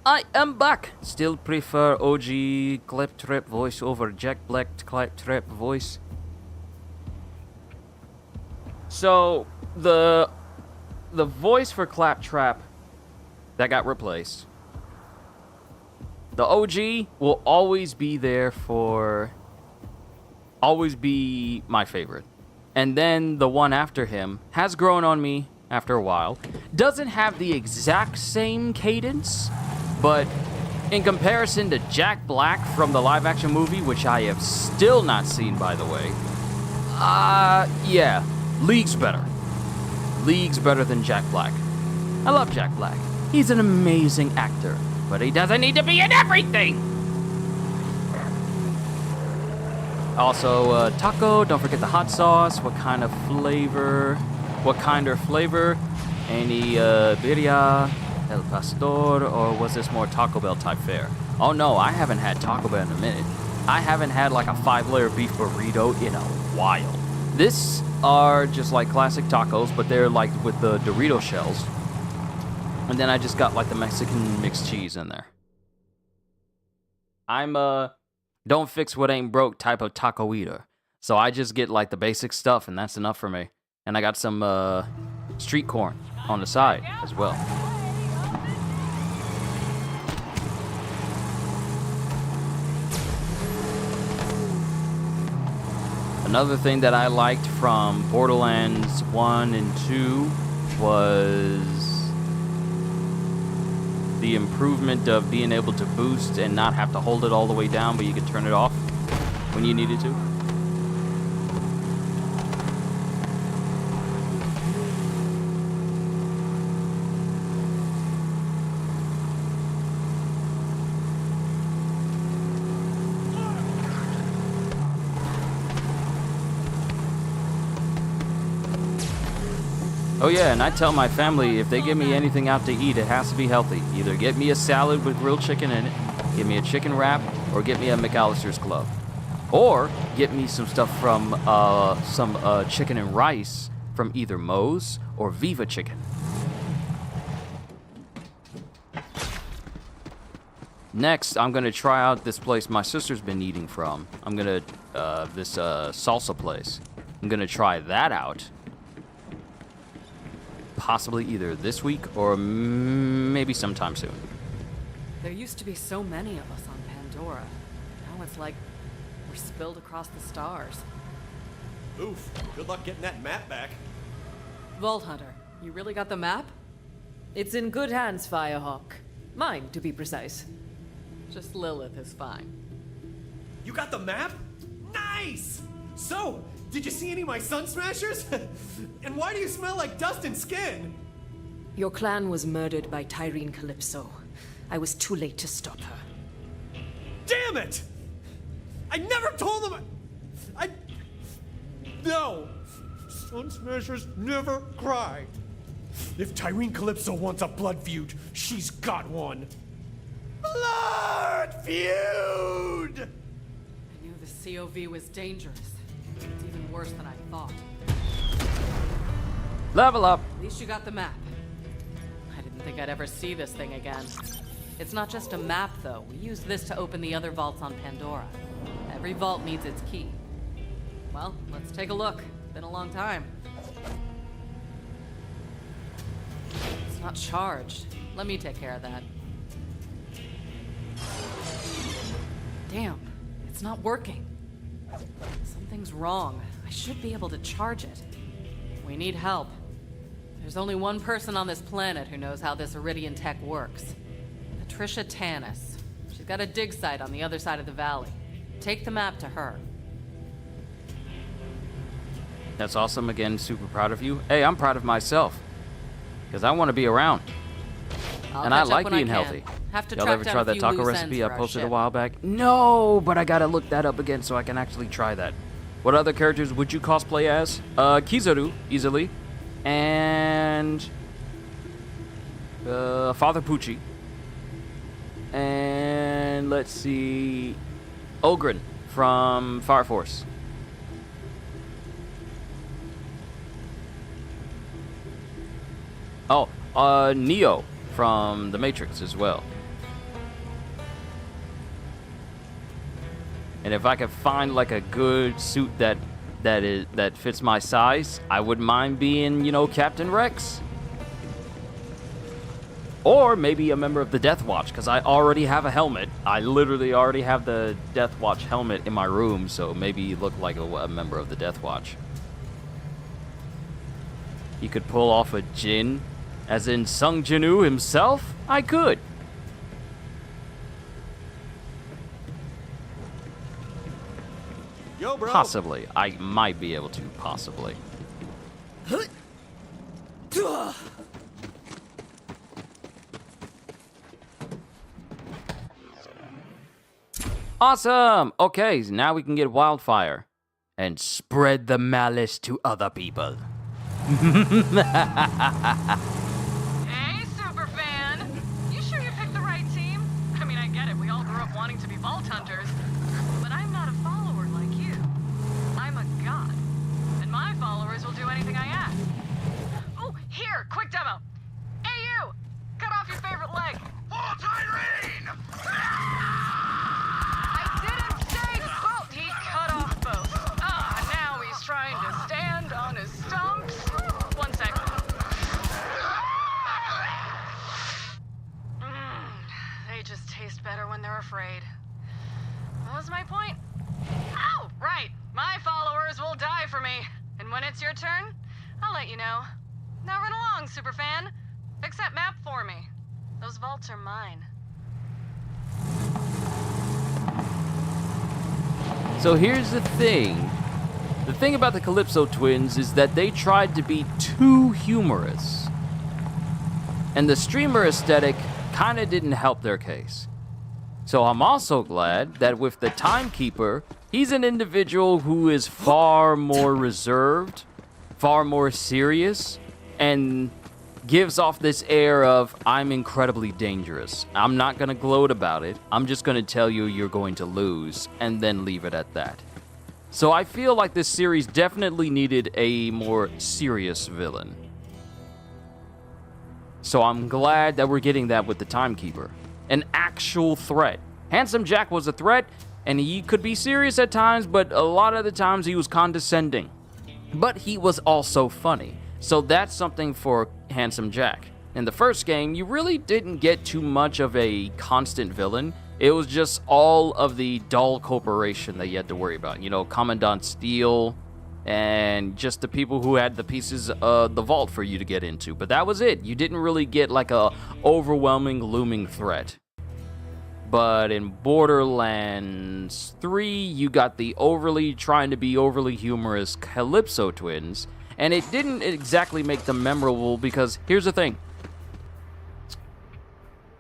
I am back. Still prefer OG Claptrap voice over Jack Black Claptrap voice. So the voice for Claptrap that got replaced. The OG will always be there for, always be my favorite. And then the one after him has grown on me after a while. Doesn't have the exact same cadence, but in comparison to Jack Black from the live action movie, which I have still not seen, by the way, yeah, leagues better. Leagues better than Jack Black. I love Jack Black. He's an amazing actor, but he doesn't need to be in everything. Also, taco, don't forget the hot sauce. What kind of flavor? What kind of flavor? Any birria, el pastor, or was this more Taco Bell type fare? Oh no, I haven't had Taco Bell in a minute. I haven't had like a 5-layer beef burrito in a while. This are just like classic tacos, but they're like with the Dorito shells. And then I just got like the Mexican mixed cheese in there. I'm don't fix what ain't broke type of taco eater. So I just get like the basic stuff and that's enough for me. And I got some street corn on the side as well. Another thing that I liked from Borderlands 1 and 2 was the improvement of being able to boost and not have to hold it all the way down, but you could turn it off when you needed to. Oh yeah, and I tell my family if they give me anything out to eat, it has to be healthy. Either get me a salad with grilled chicken in it, get me a chicken wrap, or get me a McAllister's Club. Or get me some stuff from some chicken and rice from either Moe's or Viva Chicken. Next, I'm gonna try out this place my sister's been eating from. I'm gonna, this salsa place. I'm gonna try that out. Possibly either this week or maybe sometime soon. There used to be so many of us on Pandora. Now it's like we're spilled across the stars. Oof, good luck getting that map back. Vault Hunter, you really got the map? It's in good hands, Firehawk. Mine, to be precise. Just Lilith is fine. You got the map? Nice! So, did you see any of my Sun Smashers? And why do you smell like dust and skin? Your clan was murdered by Tyrene Calypso. I was too late to stop her. Damn it! I never told them. No! Sun Smashers never cried. If Tyrene Calypso wants a blood feud, she's got one. Blood feud! I knew the COV was dangerous. It's even worse than I thought. Level up! At least you got the map. I didn't think I'd ever see this thing again. It's not just a map, though. We used this to open the other vaults on Pandora. Every vault needs its key. Well, let's take a look. Been a long time. It's not charged. Let me take care of that. Damn, it's not working. Something's wrong. I should be able to charge it. We need help. There's only one person on this planet who knows how this Iridian tech works. Patricia Tanis. She's got a dig site on the other side of the valley. Take the map to her. That's awesome. Again, super proud of you. Hey, I'm proud of myself. Because I want to be around. And I like being healthy. Have to Y'all track ever down try a that few taco loose recipe I ends for our posted a ship. while back? No, but I gotta look that up again so I can actually try that. What other characters would you cosplay as? Kizaru, easily. And... Father Pucci. And let's see... Ogren from Fire Force. Oh, Neo from The Matrix as well. And if I could find like a good suit that fits my size, I wouldn't mind being, you know, Captain Rex. Or maybe a member of the Death Watch, because I already have a helmet. I literally already have the Death Watch helmet in my room, so maybe you look like a member of the Death Watch. You could pull off a Jin, as in Sung Jin-woo himself? I could. Yo, bro. Possibly. I might be able to, possibly. Awesome! Okay, so now we can get Wildfire. And spread the malice to other people. Hey, superfan! You sure you picked the right team? I mean, I get it. We all grew up wanting to be Vault Hunters. But I'm not a follower like you. I'm a god. And my followers will do anything I ask. Oh, here! Quick demo! Hey, you! Cut off your favorite leg! Vault Irene! I didn't say both! He cut off both. Now he's trying to stand on his stumps. 1 sec. They just taste better when they're afraid. What was my point? Oh, right. My followers will die for me. And when it's your turn, I'll let you know. Now run along, superfan. Fix that map for me. Those vaults are mine. So here's the thing. The thing about the Calypso twins is that they tried to be too humorous. And the streamer aesthetic kinda didn't help their case. So I'm also glad that with the Timekeeper, he's an individual who is far more reserved, far more serious, and gives off this air of, I'm incredibly dangerous. I'm not gonna gloat about it. I'm just gonna tell you you're going to lose, and then leave it at that. So I feel like this series definitely needed a more serious villain. So I'm glad that we're getting that with the Timekeeper. An actual threat. Handsome Jack was a threat, and he could be serious at times, but a lot of the times he was condescending. But he was also funny. So that's something for Handsome Jack. In the first game, you really didn't get too much of a constant villain. It was just all of the dull corporation that you had to worry about. You know, Commandant Steele, and just the people who had the pieces of the vault for you to get into. But that was it. You didn't really get like a overwhelming, looming threat. But in Borderlands 3, you got the trying to be overly humorous Calypso twins, and it didn't exactly make them memorable because here's the thing.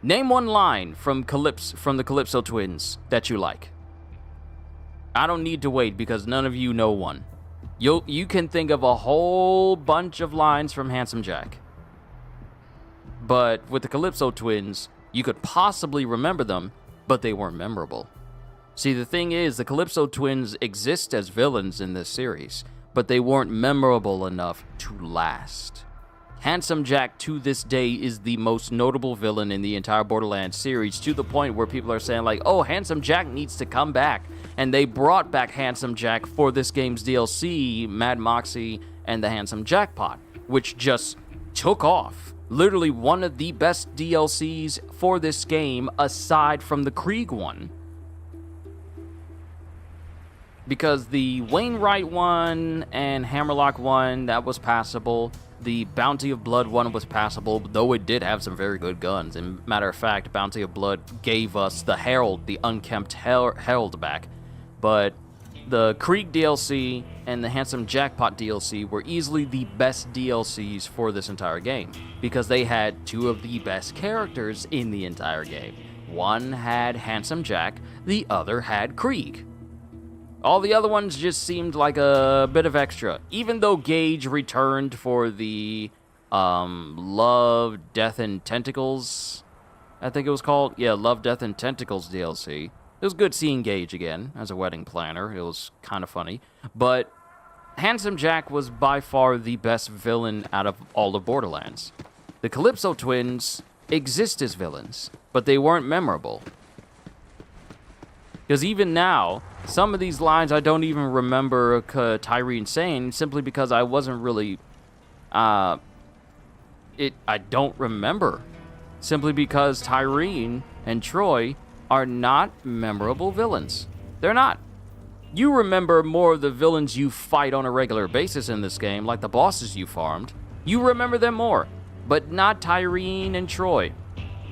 Name one line from the Calypso twins that you like. I don't need to wait because none of you know one. You can think of a whole bunch of lines from Handsome Jack. But with the Calypso twins, you could possibly remember them, but they weren't memorable. See, the thing is, the Calypso twins exist as villains in this series, but they weren't memorable enough to last. Handsome Jack, to this day, is the most notable villain in the entire Borderlands series, to the point where people are saying, like, oh, Handsome Jack needs to come back. And they brought back Handsome Jack for this game's DLC, Mad Moxie and the Handsome Jackpot, which just took off. Literally one of the best DLCs for this game, aside from the Krieg one. Because the Wainwright one and Hammerlock one, that was passable. The Bounty of Blood one was passable, though it did have some very good guns. And matter of fact, Bounty of Blood gave us the Herald, the unkempt Herald back. But the Krieg DLC and the Handsome Jackpot DLC were easily the best DLCs for this entire game, because they had two of the best characters in the entire game. One had Handsome Jack, the other had Krieg. All the other ones just seemed like a bit of extra. Even though Gage returned for the Love, Death, and Tentacles, I think it was called. Yeah, Love, Death, and Tentacles DLC. It was good seeing Gage again as a wedding planner. It was kind of funny. But Handsome Jack was by far the best villain out of all of Borderlands. The Calypso twins exist as villains, but they weren't memorable. Because even now, some of these lines I don't even remember Tyreen saying, simply because I wasn't really, I don't remember. Simply because Tyreen and Troy are not memorable villains. They're not. You remember more of the villains you fight on a regular basis in this game, like the bosses you farmed. You remember them more, but not Tyreen and Troy.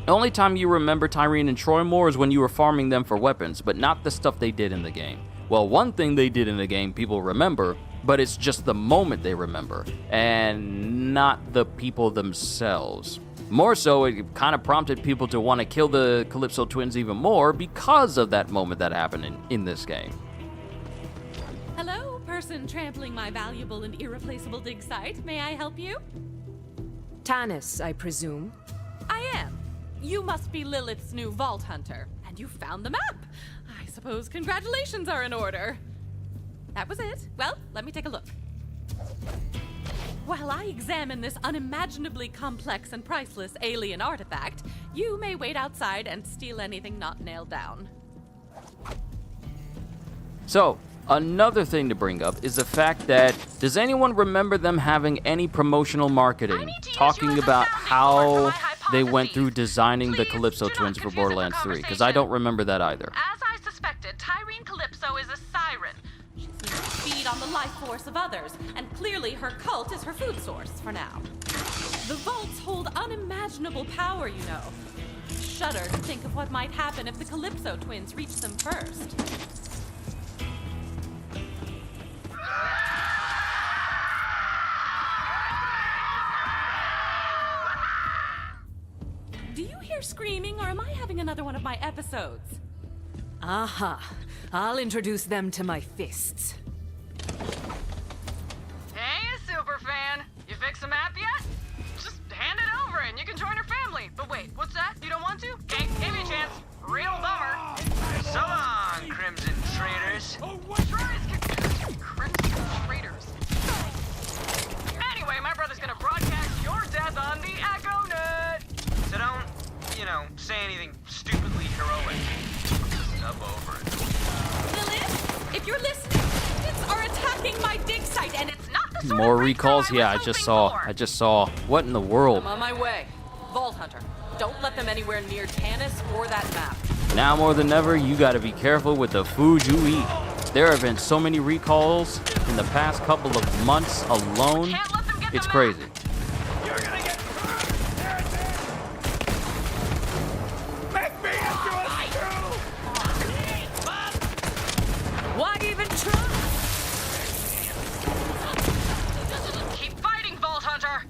The only time you remember Tyreen and Troy more is when you were farming them for weapons, but not the stuff they did in the game. Well, one thing they did in the game people remember, but it's just the moment they remember, and not the people themselves. More so, it kind of prompted people to want to kill the Calypso twins even more because of that moment that happened in this game. Hello, person trampling my valuable and irreplaceable dig site. May I help you? Tanis, I presume. I am. You must be Lilith's new Vault Hunter, and you found the map. I suppose congratulations are in order. That was it. Well, let me take a look. While I examine this unimaginably complex and priceless alien artifact, you may wait outside and steal anything not nailed down. So, another thing to bring up is the fact that, does anyone remember them having any promotional marketing talking about how they went through designing the Calypso twins for Borderlands 3? Because I don't remember that either. As I suspected, Tyreen Calypso is a siren. She seems to feed on the life force of others, and clearly her cult is her food source for now. The vaults hold unimaginable power, you know. Shudder to think of what might happen if the Calypso twins reach them first. Do you hear screaming, or am I having another one of my episodes? Aha. I'll introduce them to my fists. Hey, superfan. You fix the map yet? Just hand it over and you can join her family. But wait, what's that? You don't want to? Okay, give me a chance. Real bummer. So long, Crimson Traitors. Crimson Traitors. Anyway, my brother's gonna broadcast your death on the Echo Net. So don't, say anything stupidly heroic. Stub over it. Lilith, if you're listening, bandits are attacking my dig site, and it's not the sort More of recalls? Yeah, I just saw. What in the world? I'm on my way. Vault Hunter. Don't let them anywhere near Tanis or that map. Now more than ever, you gotta be careful with the food you eat. There have been so many recalls in the past couple of months alone. It's crazy. Why even try? Keep fighting, Vault Hunter!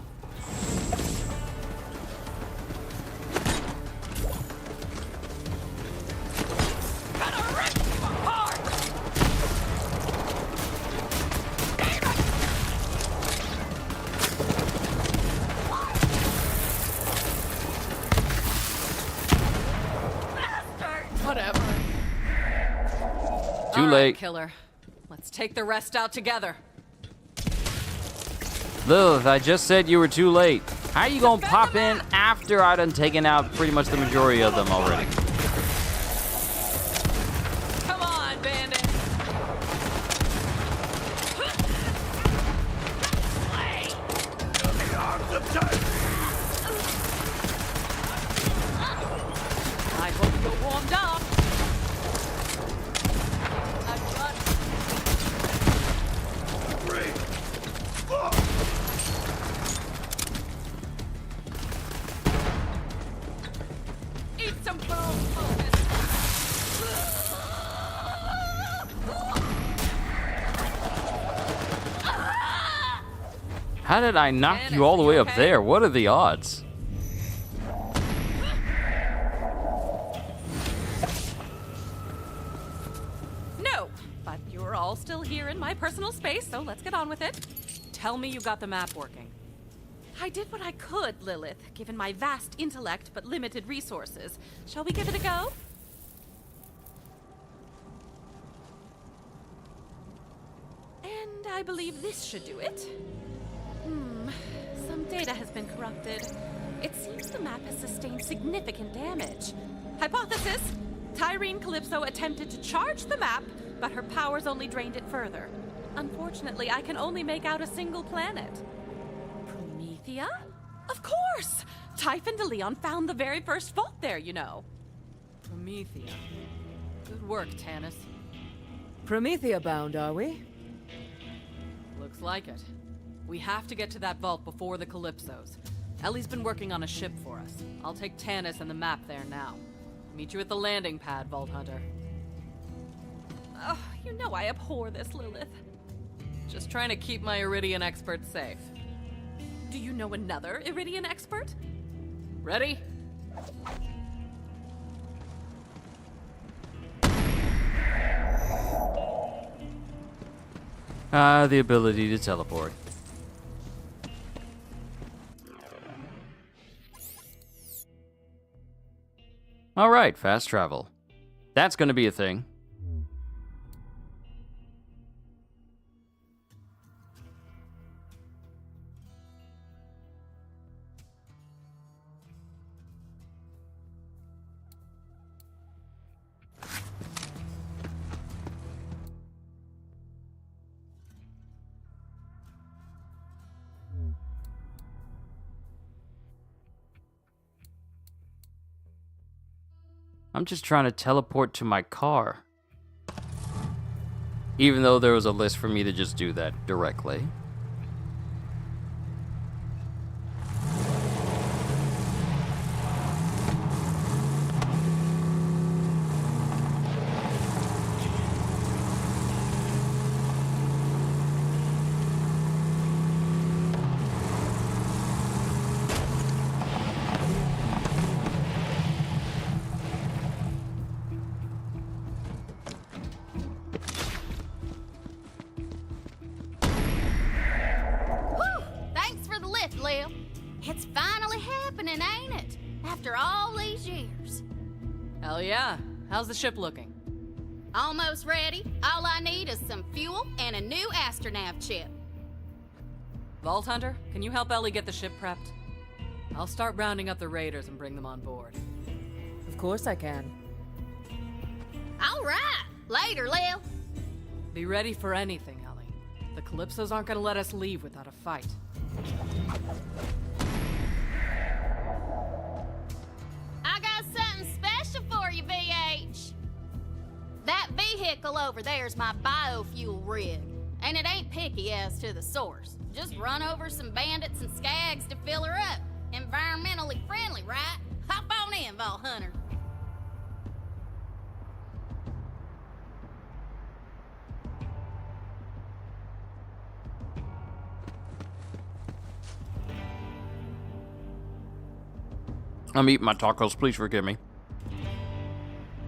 Gonna rip you apart! Whatever. Too All right, late. killer. Let's take the rest out together. Lilith, I just said you were too late. How you gonna pop in after I done taken out pretty much the majority of them already? Come on, bandit. I hope you're warmed up. Eat some food. How did I knock you all the way up there? What are the odds? No, but you're all still here in my personal space, so let's get on with it. Tell me you got the map working. I did what I could, Lilith, given my vast intellect but limited resources. Shall we give it a go? And I believe this should do it. Some data has been corrupted. It seems the map has sustained significant damage. Hypothesis, Tyrene Calypso attempted to charge the map, but her powers only drained it further. Unfortunately, I can only make out a single planet. Promethea? Of course! Typhon de Leon found the very first vault there, you know. Promethea. Good work, Tanis. Promethea bound, are we? Looks like it. We have to get to that vault before the Calypsos. Ellie's been working on a ship for us. I'll take Tanis and the map there now. Meet you at the landing pad, Vault Hunter. Oh, you know I abhor this, Lilith. Just trying to keep my Iridian expert safe. Do you know another Iridian expert? Ready? The ability to teleport. Alright, fast travel. That's gonna be a thing. I'm just trying to teleport to my car. Even though there was a list for me to just do that directly. It's finally happening, ain't it? After all these years. Hell yeah. How's the ship looking? Almost ready. All I need is some fuel and a new astronav chip. Vault Hunter, can you help Ellie get the ship prepped? I'll start rounding up the raiders and bring them on board. Of course I can. All right. Later, Lil. Be ready for anything, Ellie. The Calypsos aren't gonna let us leave without a fight. I got something special for you, VH. That vehicle over there's my biofuel rig. And it ain't picky as to the source. Just run over some bandits and skags to fill her up. Environmentally friendly, right? Hop on in, Vault Hunter. I'm eating my tacos, please forgive me.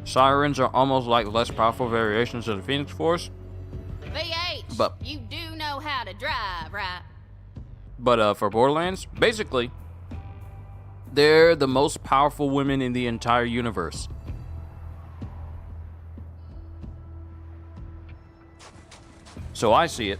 Sirens are almost like less powerful variations of the Phoenix Force. VH, But you do know how to drive, right? for Borderlands, basically, they're the most powerful women in the entire universe. So I see it.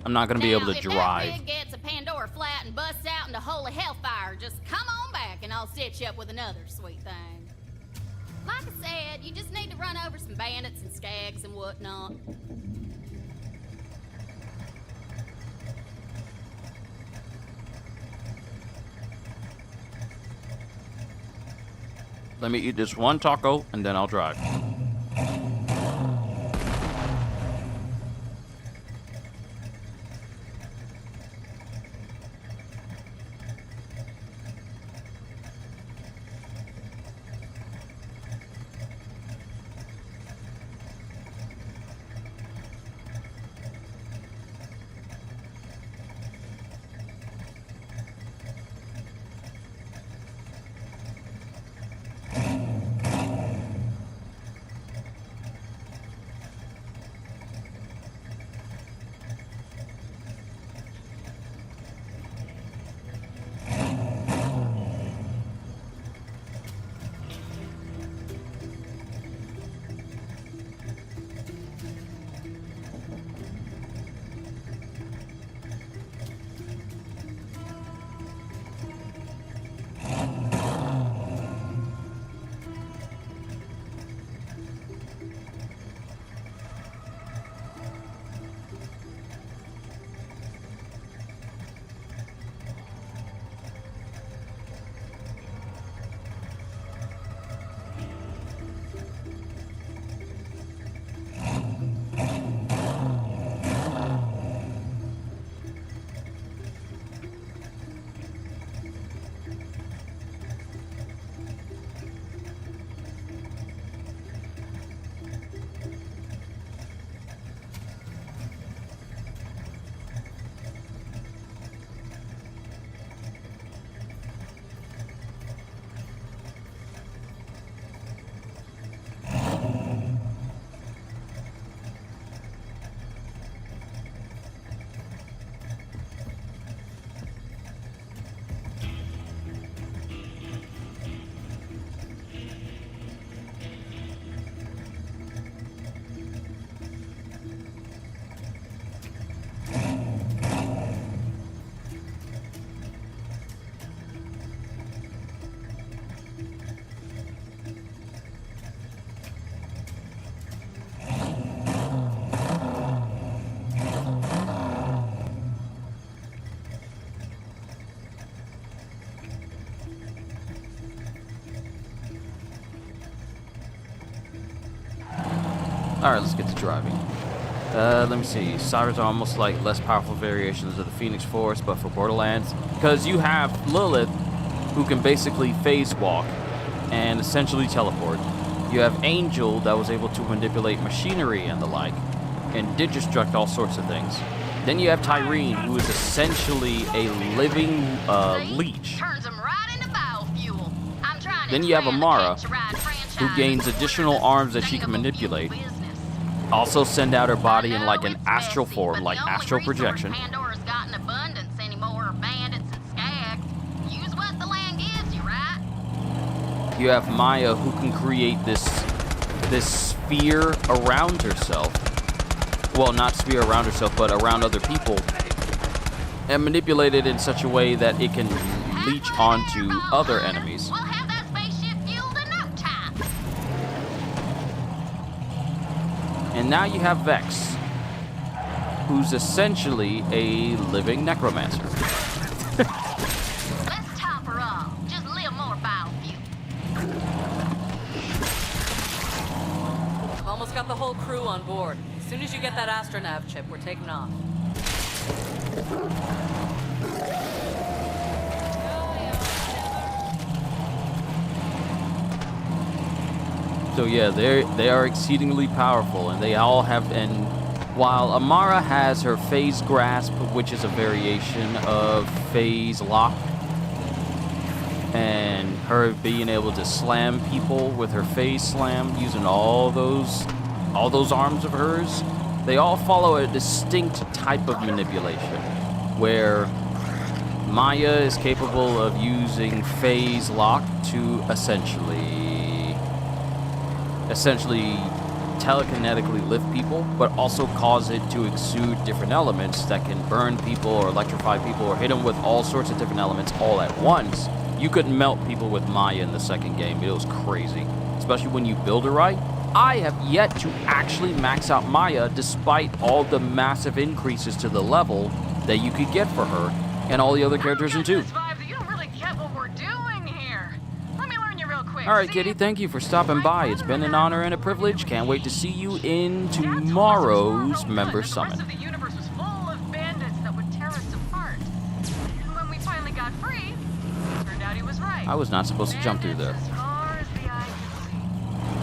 I'm not gonna be able to If drive. that rig gets a Pandora flat and busts out into holy hellfire, just come on back and I'll set you up with another sweet thing. Like I said, you just need to run over some bandits and skags and whatnot. Let me eat this one taco and then I'll drive. Alright, let's get to driving. Let me see. Sirens are almost like less powerful variations of the Phoenix Force, but for Borderlands. Because you have Lilith, who can basically phase walk and essentially teleport. You have Angel, that was able to manipulate machinery and the like, and digistruct all sorts of things. Then you have Tyreen, who is essentially a living leech. Turns 'em right into biofuel. I'm trying to Then you have expand the Amara, Catch-A-Ride franchise who gains additional arms that she can manipulate. Also send out her body in like an astral form, like astral projection. Pandora's got in abundance anymore are bandits and skags. Use what the land gives you, right? You have Maya, who can create this sphere around herself. Well, not sphere around herself, but around other people, and manipulate it in such a way that it can leech onto other enemies. We'll have that spaceship fueled in no time. And now you have Vex, who's essentially a living necromancer. Let's top her off. Just a little more biofuel. Almost got the whole crew on board. As soon as you get that astronav chip, we're taking off. So yeah, they are exceedingly powerful, and they all have. And while Amara has her phase grasp, which is a variation of phase lock, and her being able to slam people with her phase slam using all those arms of hers, they all follow a distinct type of manipulation, where Maya is capable of using phase lock to essentially telekinetically lift people, but also cause it to exude different elements that can burn people or electrify people or hit them with all sorts of different elements all at once. You could melt people with Maya in the second game. It was crazy, especially when you build her right. I have yet to actually max out Maya despite all the massive increases to the level that you could get for her and all the other characters in 2. You don't really get what we're doing here. Let me learn you real quick. Alright, Kitty, thank you for stopping by. It's been an honor and a privilege. Can't wait to see you in tomorrow's Member Summit. The universe was full of bandits that would tear us apart. And when we finally got free, it turned out he was right. I was not supposed to jump through there. As far as the eye can see.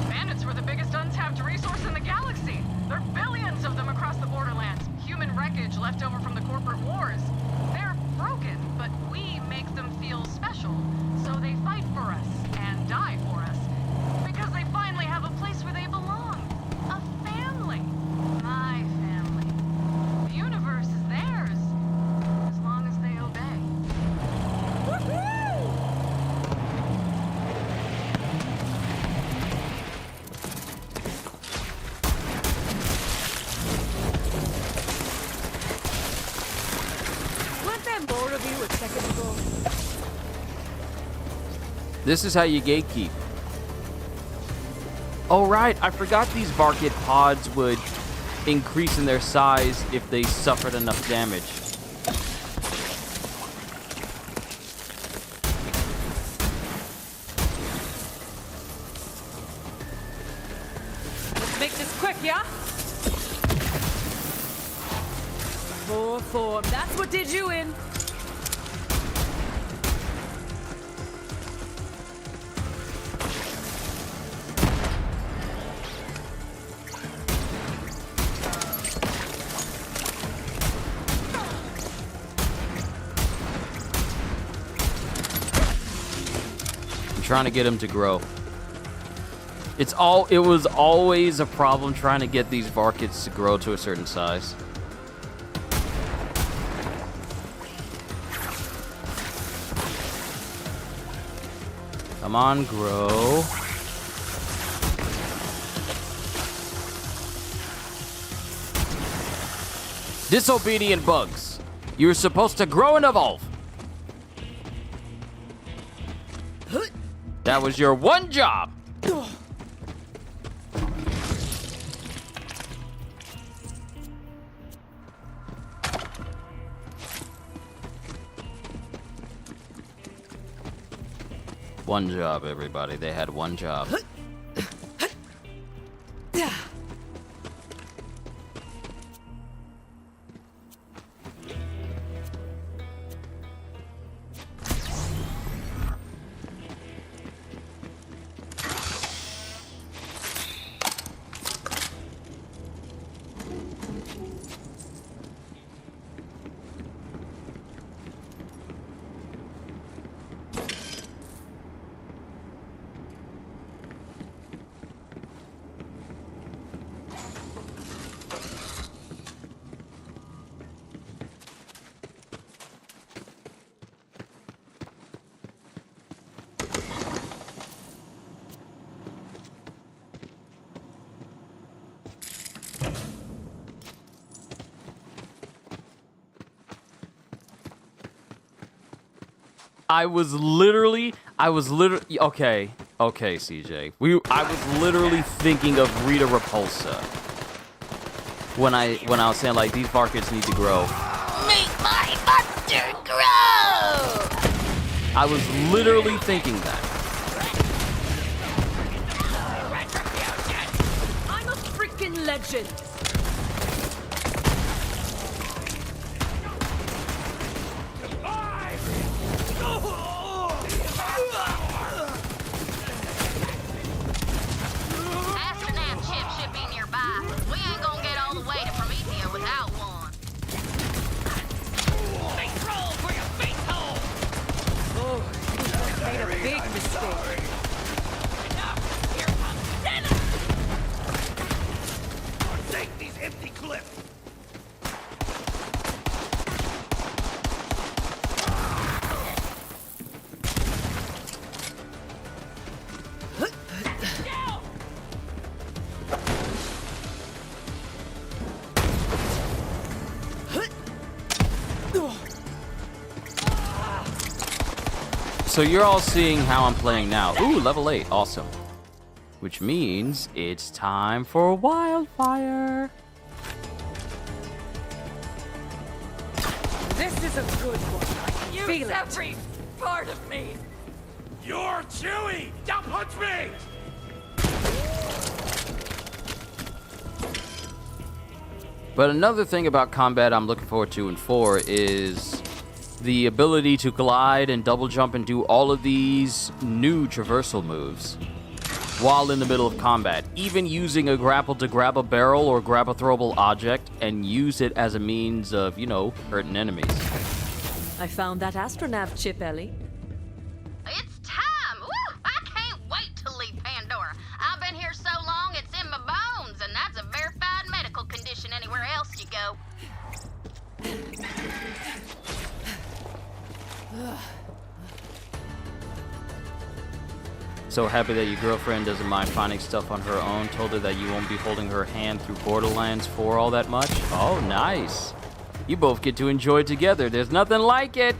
Bandits were the biggest untapped resource in the galaxy. There are billions of them across the Borderlands. Human wreckage left over from the corporate wars. They're broken, but we make them feel special. So they fight for us and die for us. Because they finally have a place where they belong. A family. My family. The universe is theirs. As long as they obey. Woohoo! Weren't there more of you a second ago? This is how you gatekeep. Oh right, I forgot these Varkid pods would increase in their size if they suffered enough damage. Let's make this quick, yeah? 4-4. That's what did you in. I'm trying to get him to grow. It was always a problem trying to get these Varkids to grow to a certain size. Come on, grow. Disobedient bugs. You're supposed to grow and evolve. That was your one job. One job, everybody. They had one job. I was literally, okay, CJ. I was literally thinking of Rita Repulsa when I was saying like these markets need to grow. Make my monster grow! I was literally thinking that. I'm a freaking legend. Astronaut ship should be nearby. We ain't gonna get all the way to Promethea without one. Face roll for your face hole! Oh, you made a big mistake. Enough! Here comes dinner! Take these empty clips! So you're all seeing how I'm playing now. Ooh, level 8, awesome. Which means it's time for Wildfire. This is a good one. Use Feel it. every part of me! You're Chewy! Don't punch me! But another thing about combat I'm looking forward to in 4 is the ability to glide and double jump and do all of these new traversal moves while in the middle of combat. Even using a grapple to grab a barrel or grab a throwable object and use it as a means of, you know, hurting enemies. I found that astronav chip, Ellie. It's time! Woo! I can't wait to leave Pandora. I've been here so long it's in my bones, and that's a verified medical condition anywhere else you go. So happy that your girlfriend doesn't mind finding stuff on her own. Told her that you won't be holding her hand through Borderlands 4 all that much. Oh, nice. You both get to enjoy together. There's nothing like it.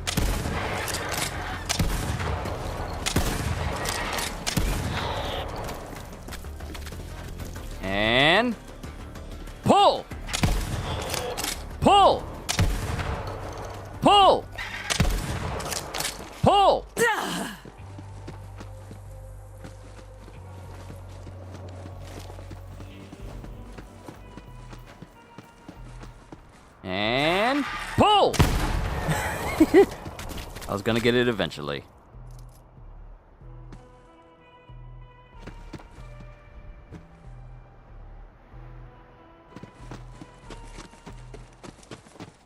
And pull. Pull. Pull. Pull. And pull! I was gonna get it eventually.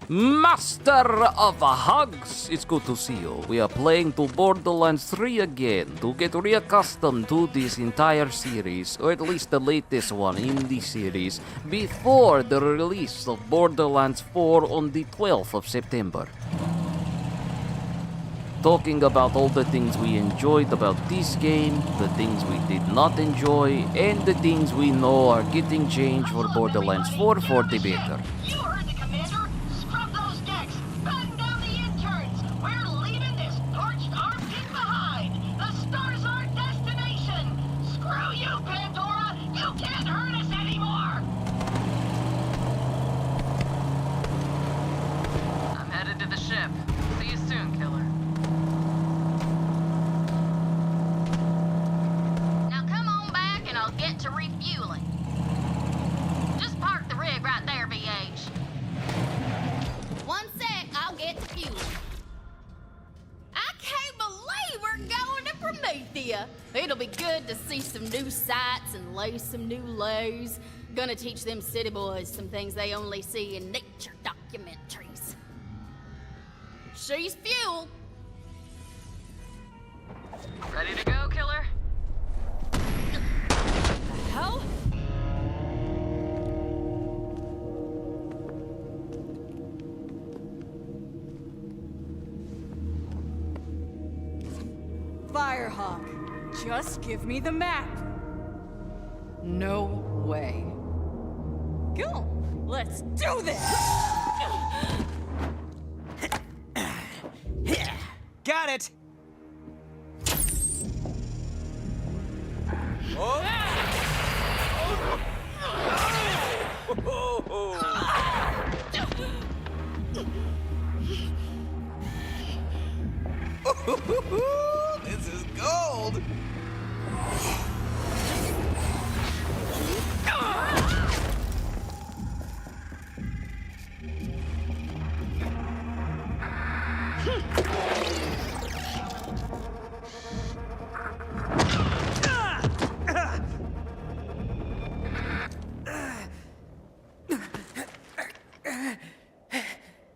Master of Hugs, it's good to see you. We are playing to Borderlands 3 again to get reaccustomed to this entire series, or at least the latest one in the series, before the release of Borderlands 4 on the 12th of September. Talking about all the things we enjoyed about this game, the things we did not enjoy, and the things we know are getting changed for Borderlands 4 for the better. You heard the commander. Scrub those decks. Batten down the interns. We're leaving this parched armpit behind. The stars are our destination. Screw you, Pandora. You can't hurt us anymore. I'm headed to the ship. See you soon, killer. Now come on back and I'll get to refueling. Just park the rig right there, BH. One sec, I'll get to fueling. I can't believe we're going to Promethea. It'll be good to see some new sights and lay some new lows. Gonna teach them city boys some things they only see in nature documentaries. She's fuel. Ready to go, killer? The hell? Firehawk, just give me the map. No way. Go, let's do this! Got it!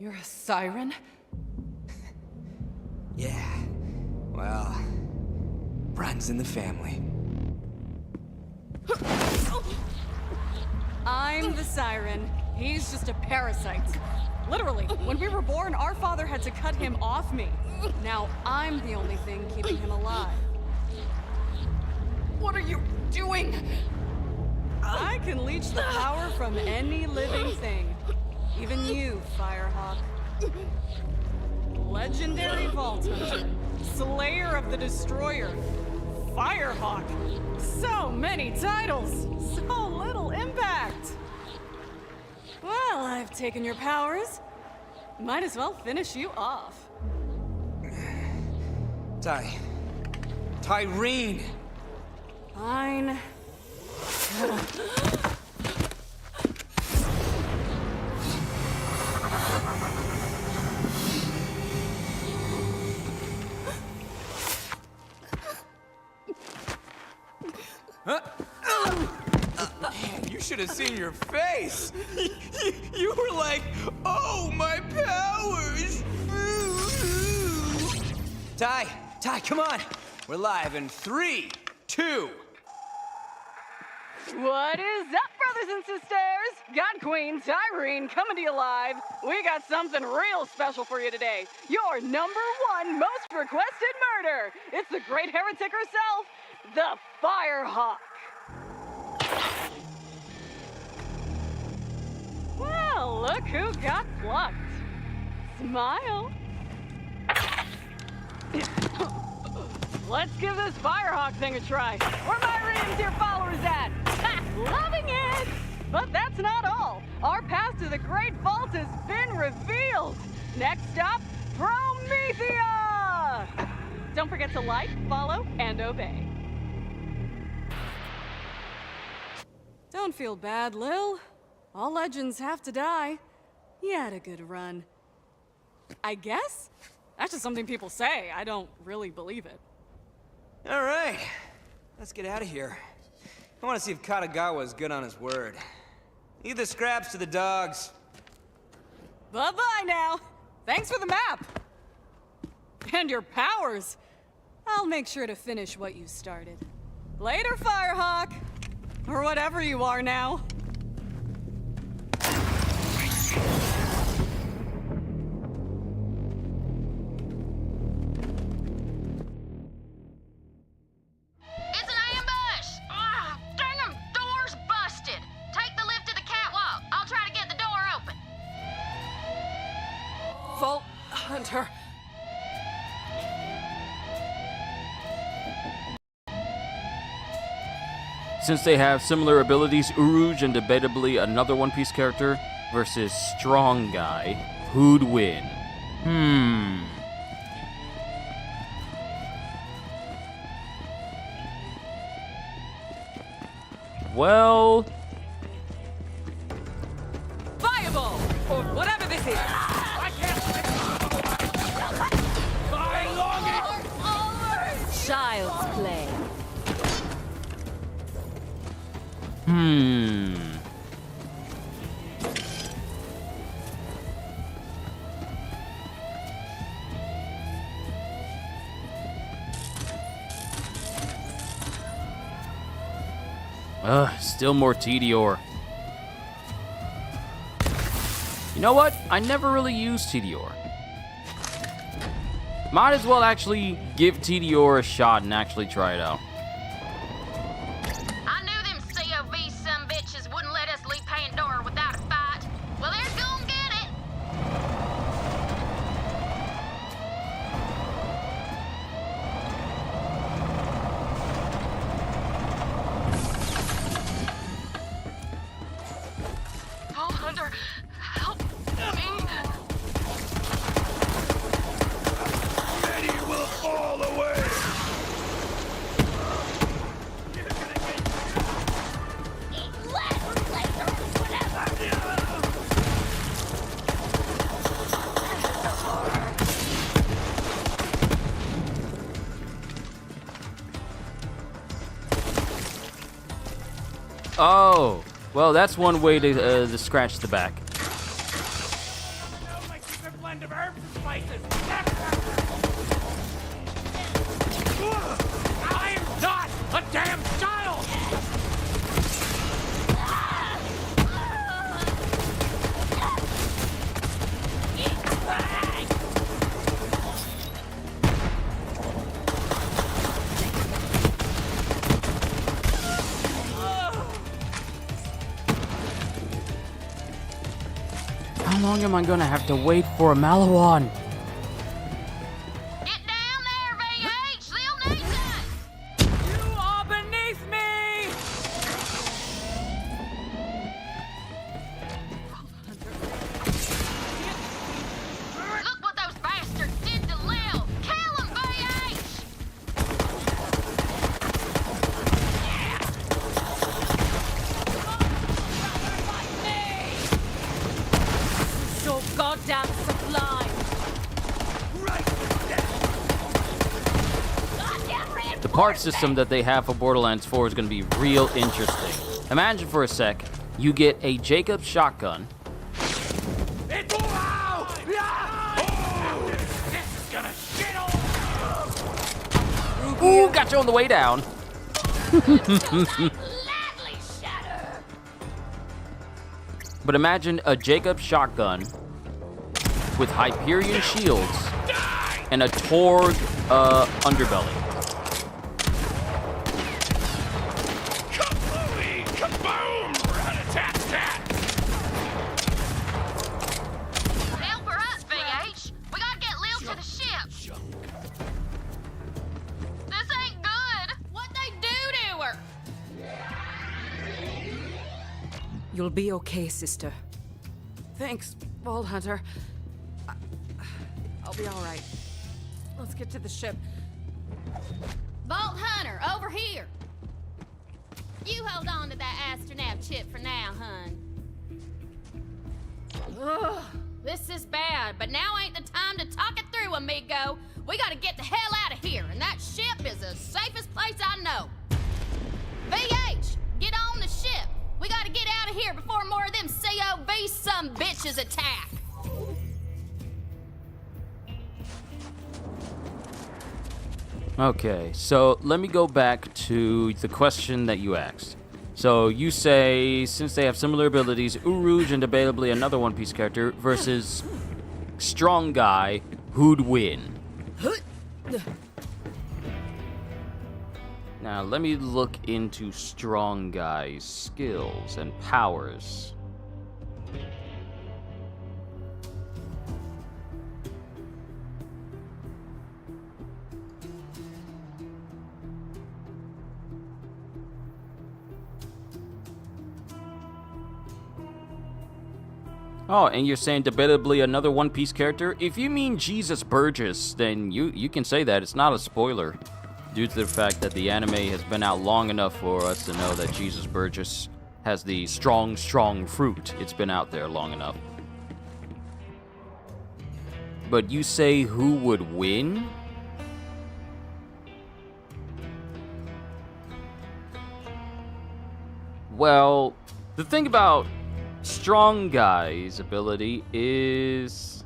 You're a siren? Yeah. Well, runs in the family. I'm the siren. He's just a parasite. Literally, when we were born, our father had to cut him off me. Now I'm the only thing keeping him alive. What are you doing? I can leech the power from any living thing. Even you, Firehawk. Legendary Vault Hunter. Slayer of the Destroyer. Firehawk. So many titles. So little impact. Well, I've taken your powers. Might as well finish you off. Tyreen! Fine. Man, you should have seen your face! You were like, oh, my powers! Ty, come on! We're live in 3, 2... What is up, brothers and sisters? God Queen Tyreen coming to you live. We got something real special for you today. Your #1 most requested murder. It's the great heretic herself, the Firehawk. Well, look who got plucked. Smile. Let's give this Firehawk thing a try. Where my reindeer followers at? Ha! Loving it! But that's not all. Our path to the Great Vault has been revealed. Next stop, Promethea! Don't forget to like, follow, and obey. Don't feel bad, Lil. All legends have to die. You had a good run. I guess? That's just something people say. I don't really believe it. All right, let's get out of here. I want to see if Katagawa is good on his word. Leave the scraps to the dogs. Bye-bye now. Thanks for the map. And your powers. I'll make sure to finish what you started. Later, Firehawk. Or whatever you are now. Vault Hunter. Since they have similar abilities, Uruj and debatably another One Piece character versus Strong Guy, who'd win? Well... Fireball! Or whatever this is! I can't... Child's play. Still more Tediore. You know what? I never really used Tediore. Might as well actually give Tediore a shot and actually try it out. I knew them COV sumbitches wouldn't let us leave Pandora without a fight. Well, they're gonna get it. Vault Hunter, help me! Many will fall away! Oh, well, that's one way to scratch the back. How long am I gonna have to wait for a Malawan? Get down there, VH! They'll need us! You are beneath me! Look what those bastards did to Lil! Kill him, VH! So goddamn sublime. The part system that they have for Borderlands 4 is going to be real interesting. Imagine for a sec, you get a Jacobs shotgun. This is gonna shit all. Ooh, got you on the way down. But imagine a Jacobs shotgun with Hyperion shields and a Torg underbelly. Kablooey! Kaboom! Rat-a-tat-tat! Help her up, VH! We gotta get Lil to the ship! This ain't good! What'd they do to her? You'll be okay, sister. Thanks, Vault Hunter. I'll be all right. Let's get to the ship. Vault Hunter, over here. You hold on to that astronaut chip for now, hun. Ugh, this is bad, but now ain't the time to talk it through, amigo. We gotta get the hell out of here, and that ship is the safest place I know. VH, get on the ship. We gotta get out of here before more of them COV some bitches attack. Okay, so let me go back to the question that you asked. So you say, since they have similar abilities, Uruj and debatably another One Piece character versus Strong Guy, who'd win? Now, let me look into Strong Guy's skills and powers. Oh, and you're saying debatably another One Piece character? If you mean Jesus Burgess, then you can say that. It's not a spoiler, due to the fact that the anime has been out long enough for us to know that Jesus Burgess has the strong, strong fruit. It's been out there long enough. But you say who would win? Well, the thing about Strong Guy's ability is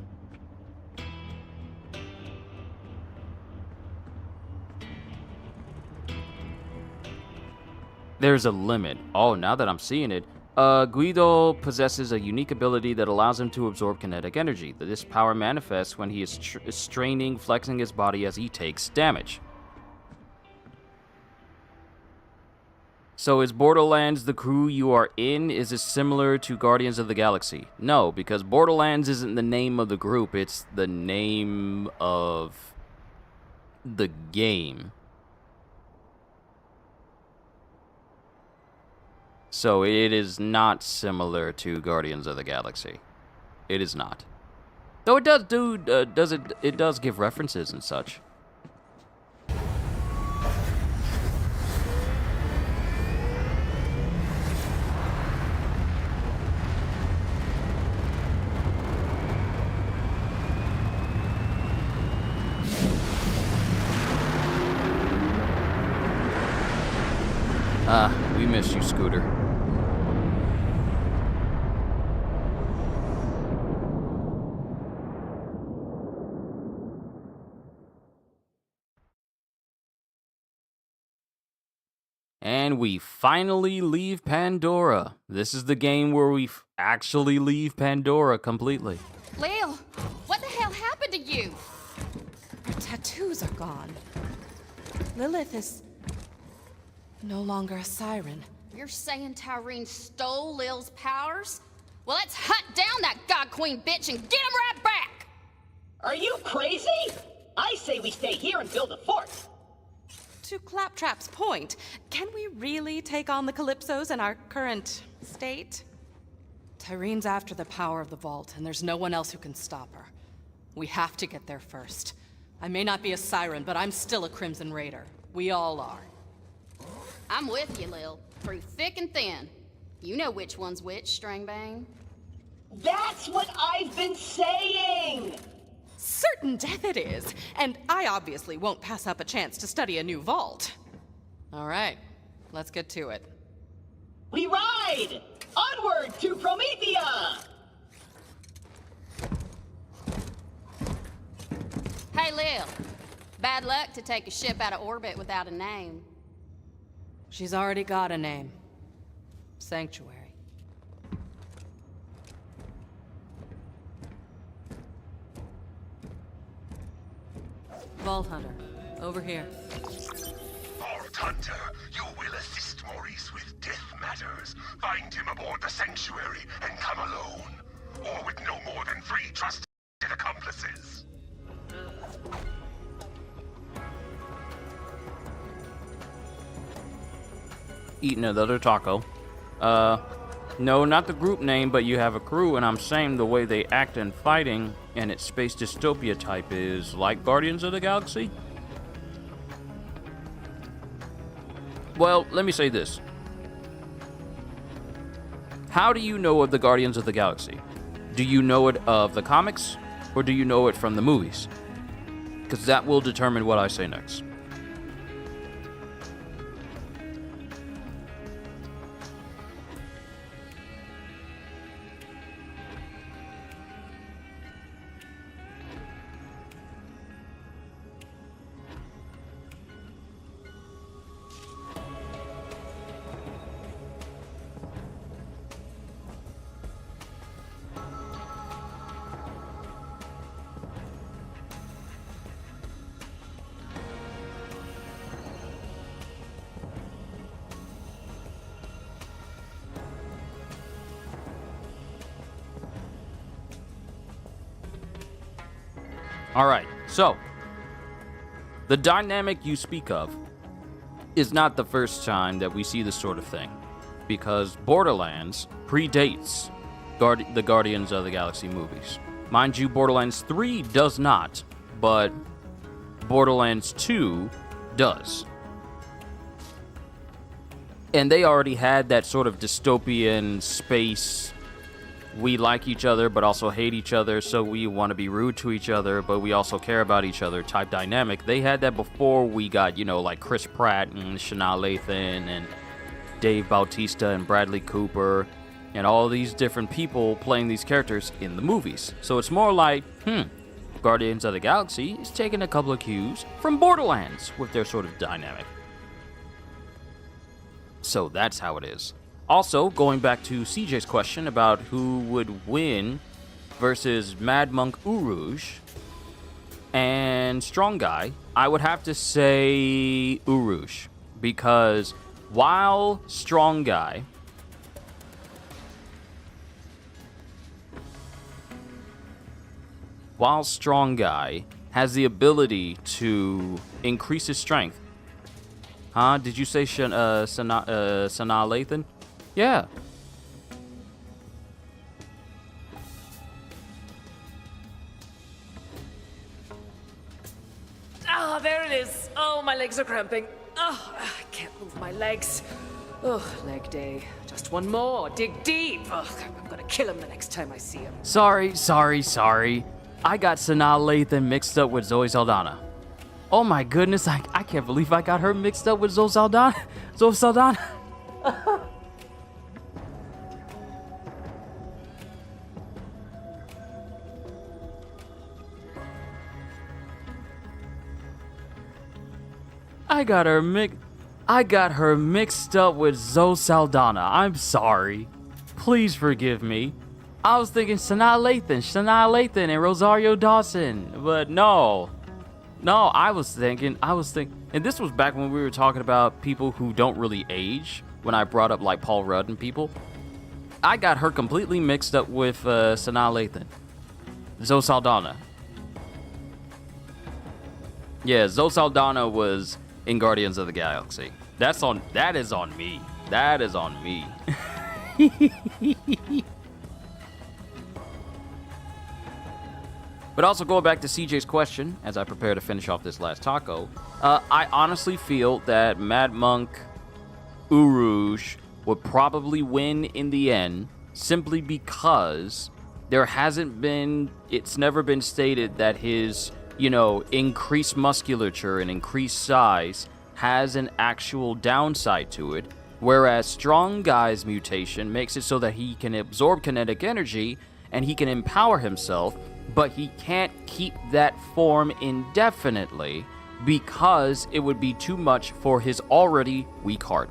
there's a limit. Oh, now that I'm seeing it, Guido possesses a unique ability that allows him to absorb kinetic energy. This power manifests when he is straining, flexing his body as he takes damage. So is Borderlands the crew you are in? Is it similar to Guardians of the Galaxy? No, because Borderlands isn't the name of the group, it's the name of the game. So it is not similar to Guardians of the Galaxy. It is not. Though it it does give references and such. We missed you, Scooter. And we finally leave Pandora. This is the game where we actually leave Pandora completely. Lil, what the hell happened to you? Her tattoos are gone. Lilith is no longer a siren. You're saying Tyreen stole Lil's powers? Well, let's hunt down that God Queen bitch and get him right back! Are you crazy? I say we stay here and build a fort. To Claptrap's point, can we really take on the Calypsos in our current state? Tyrene's after the power of the vault, and there's no one else who can stop her. We have to get there first. I may not be a siren, but I'm still a Crimson Raider. We all are. I'm with you, Lil. Through thick and thin. You know which one's which, Strangbane. That's what I've been saying! Certain death it is, and I obviously won't pass up a chance to study a new vault. All right, let's get to it. We ride! Onward to Promethea! Hey, Lil. Bad luck to take a ship out of orbit without a name. She's already got a name. Sanctuary. Vault Hunter, over here. Vault Hunter, you will assist Maurice with death matters. Find him aboard the Sanctuary and come alone. Or with no more than 3 trusted accomplices. Eating another taco. No, not the group name, but you have a crew, and I'm saying the way they act in fighting and its space dystopia type is like Guardians of the Galaxy? Well, let me say this. How do you know of the Guardians of the Galaxy? Do you know it of the comics, or do you know it from the movies? Because that will determine what I say next. All right, so the dynamic you speak of is not the first time that we see this sort of thing, because Borderlands predates the Guardians of the Galaxy movies. Mind you, Borderlands 3 does not, but Borderlands 2 does. And they already had that sort of dystopian space. We like each other, but also hate each other, so we want to be rude to each other, but we also care about each other type dynamic. They had that before we got, like Chris Pratt and Shana Lathan and Dave Bautista and Bradley Cooper and all these different people playing these characters in the movies. So it's more like, Guardians of the Galaxy is taking a couple of cues from Borderlands with their sort of dynamic. So that's how it is. Also, going back to CJ's question about who would win versus Mad Monk Uruj and Strong Guy, I would have to say Uruj, because while Strong Guy has the ability to increase his strength. Huh? Did you say Sanaa Lathan? Yeah. Ah, there it is. Oh, my legs are cramping. Oh, I can't move my legs. Oh, leg day. Just one more. Dig deep. Oh, I'm gonna kill him the next time I see him. Sorry. I got Sanaa Lathan mixed up with Zoe Saldana. Oh my goodness, I can't believe I got her mixed up with Zoe Saldana. I got her mixed up with Zoe Saldana. I'm sorry. Please forgive me. I was thinking Sanaa Lathan and Rosario Dawson, but no, I was thinking, and this was back when we were talking about people who don't really age, when I brought up like Paul Rudd and people. I got her completely mixed up with Sanaa Lathan. Zoe Saldana. Yeah, Zoe Saldana was in Guardians of the Galaxy. That is on me. That is on me. But also going back to CJ's question, as I prepare to finish off this last taco, I honestly feel that Mad Monk Uruj would probably win in the end, simply because it's never been stated that his, increased musculature and increased size has an actual downside to it, whereas Strong Guy's mutation makes it so that he can absorb kinetic energy and he can empower himself, but he can't keep that form indefinitely because it would be too much for his already weak heart.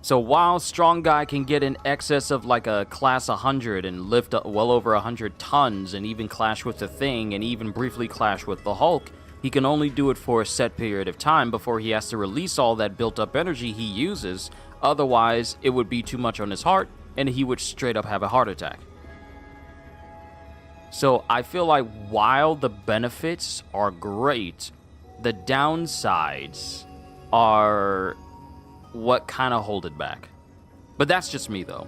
So while Strong Guy can get in excess of like a class 100 and lift up well over 100 tons and even clash with the Thing and even briefly clash with the Hulk, he can only do it for a set period of time before he has to release all that built up energy he uses. Otherwise, it would be too much on his heart and he would straight up have a heart attack. So I feel like while the benefits are great, the downsides are what kind of hold it back. But that's just me, though.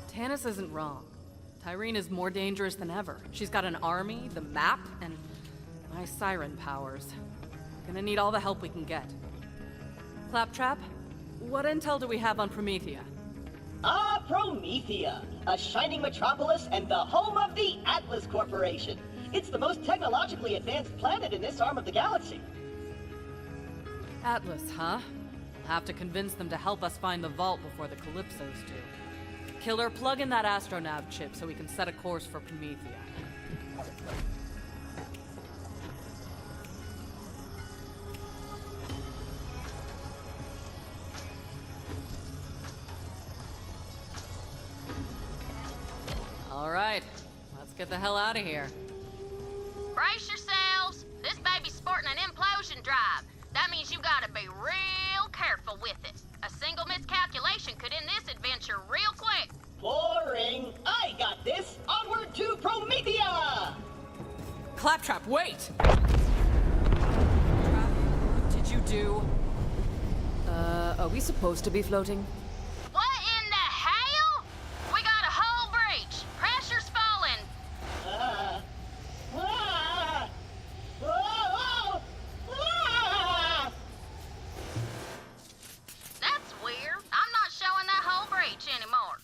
Tannis isn't wrong. Tyreen is more dangerous than ever. She's got an army, the map, and my siren powers. Gonna need all the help we can get. Claptrap, what intel do we have on Promethea? Promethea, a shining metropolis and the home of the Atlas Corporation. It's the most technologically advanced planet in this arm of the galaxy. Atlas, huh? We'll have to convince them to help us find the vault before the Calypsos do. Killer, plug in that astronav chip so we can set a course for Promethea. All right, let's get the hell out of here. Brace yourselves. This baby's sporting an implosion drive. That means you gotta be real careful with it. A single miscalculation could end this adventure real quick. Boring. I got this. Onward to Promethea! Claptrap, wait! What did you do? Are we supposed to be floating? What in the hell? We got a hull breach. Pressure's falling. That's weird. I'm not showing that hull breach anymore.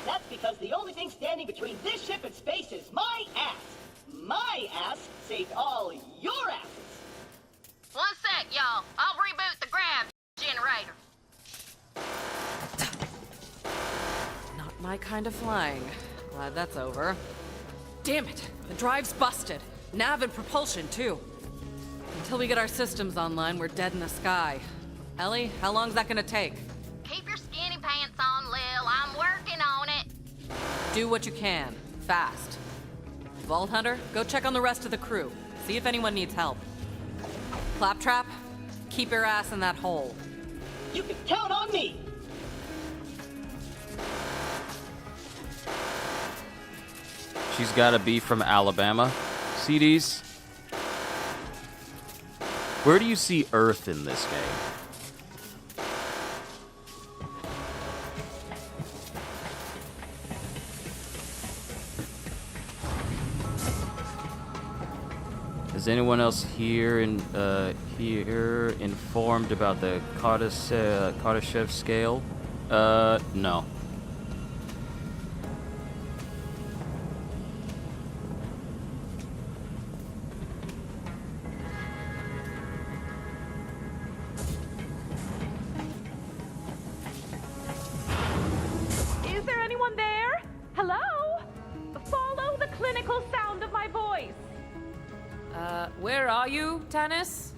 That's because the only thing standing between this ship and space is my ass. My ass saved all your asses. One sec, y'all. I'll reboot the grav generator. Not my kind of flying. Glad that's over. Damn it! The drive's busted. Nav and propulsion, too. Until we get our systems online, we're dead in the sky. Ellie, how long's that gonna take? Keep your skinny pants on, Lil. I'm working on it. Do what you can. Fast. Vault Hunter, go check on the rest of the crew. See if anyone needs help. Claptrap, keep your ass in that hole. You can count on me. She's gotta be from Alabama. CDs? Where do you see Earth in this game? Is anyone else here informed about the Kardashev scale? No. Is there anyone there? Hello? Follow the clinical sound of my voice. Where are you, Tannis?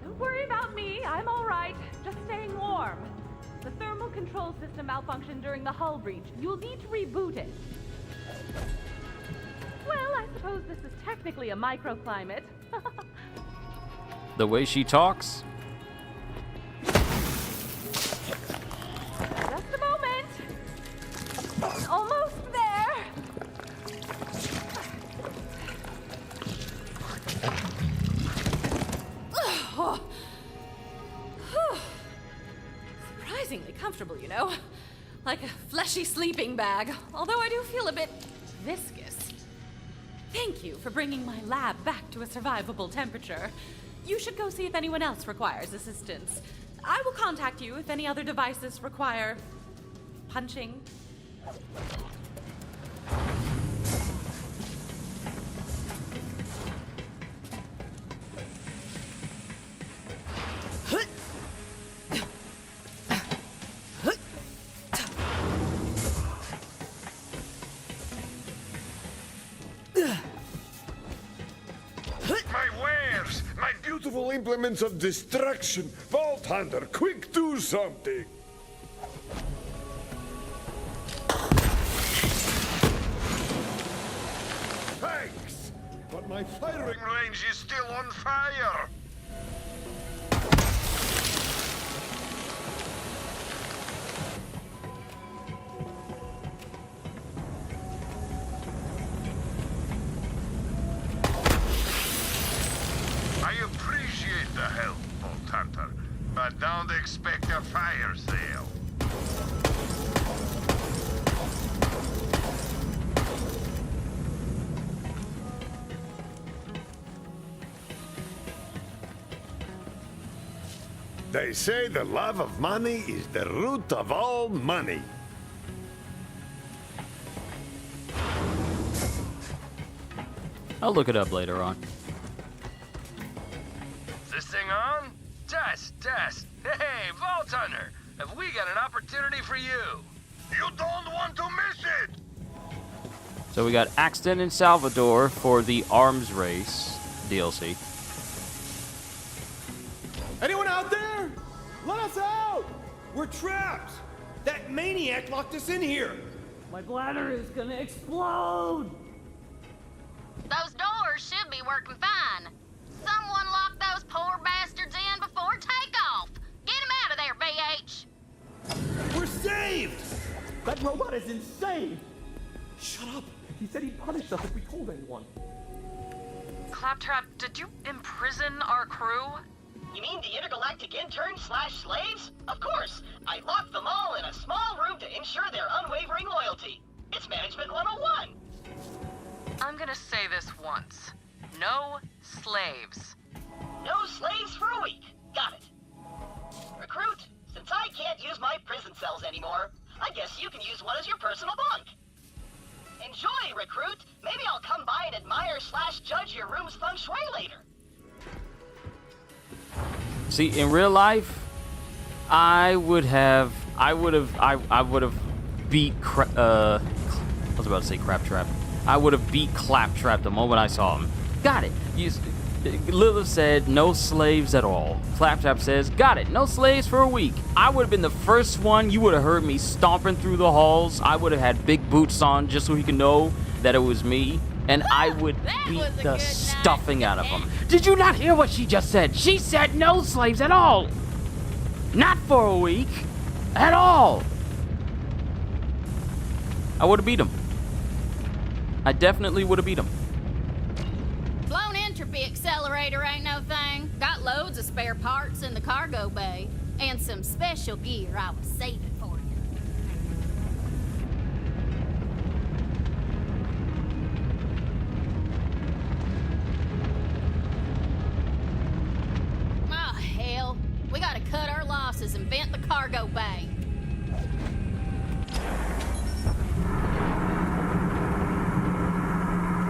Don't worry about me. I'm all right. Just staying warm. The thermal control system malfunctioned during the hull breach. You'll need to reboot it. Well, I suppose this is technically a microclimate. The way she talks. Just a moment. Almost there. Surprisingly comfortable, you know. Like a fleshy sleeping bag, although I do feel a bit viscous. Thank you for bringing my lab back to a survivable temperature. You should go see if anyone else requires assistance. I will contact you if any other devices require punching. My wares! My beautiful implements of destruction! Vault Hunter, quick, do something! Thanks! But my firing range is still on fire! I appreciate the help, Vault Hunter, but don't expect a fire sale. They say the love of money is the root of all money. I'll look it up later on. Is this thing on? Test. Hey, Vault Hunter, have we got an opportunity for you? You don't want to miss it! So we got Axton and Salvador for the Arms Race DLC. Anyone out there? Let us out! We're trapped! That maniac locked us in here! My bladder is gonna explode! Those doors should be working fine. Someone locked those poor bastards in before takeoff. Get them out of there, VH. We're saved! That robot is insane! Shut up! He said he'd punish us if we told anyone. Claptrap, did you imprison our crew? You mean the intergalactic interns/slaves? Of course! I locked them all in a small room to ensure their unwavering loyalty. It's Management 101. I'm gonna say this once. No slaves. No slaves for a week. Got it. Recruit, since I can't use my prison cells anymore, I guess you can use one as your personal bunk. Enjoy, Recruit. Maybe I'll come by and admire/judge your room's feng shui later. See, in real life, I would have beat I was about to say Claptrap. I would have beat Claptrap the moment I saw him. Got it. Lilith said no slaves at all. Claptrap says, got it, no slaves for a week. I would have been the first one. You would have heard me stomping through the halls. I would have had big boots on just so he could know that it was me. And I would beat the stuffing out of him. Did you not hear what she just said? She said no slaves at all. Not for a week. At all. I would have beat him. I definitely would have beat him. Blown entropy accelerator ain't no thing. Got loads of spare parts in the cargo bay. And some special gear I was saving for you. Oh, hell. We gotta cut our losses and vent the cargo bay.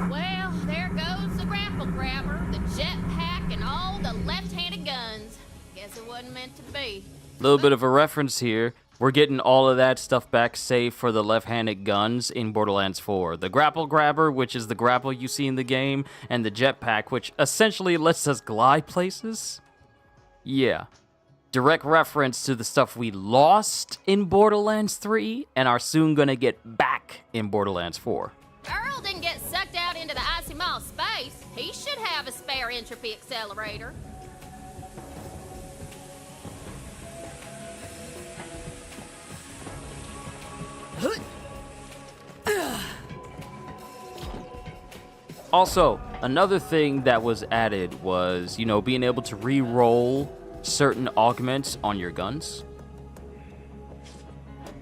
Well, there goes the grapple grabber, the jetpack, and all the left-handed guns. Guess it wasn't meant to be. A little bit of a reference here. We're getting all of that stuff back, save for the left-handed guns in Borderlands 4. The grapple grabber, which is the grapple you see in the game, and the jetpack, which essentially lets us glide places. Yeah. Direct reference to the stuff we lost in Borderlands 3 and are soon gonna get back in Borderlands 4. Earl didn't get sucked out into the icy maw of space. He should have a spare entropy accelerator. Also, another thing that was added was, you know, being able to re-roll certain augments on your guns.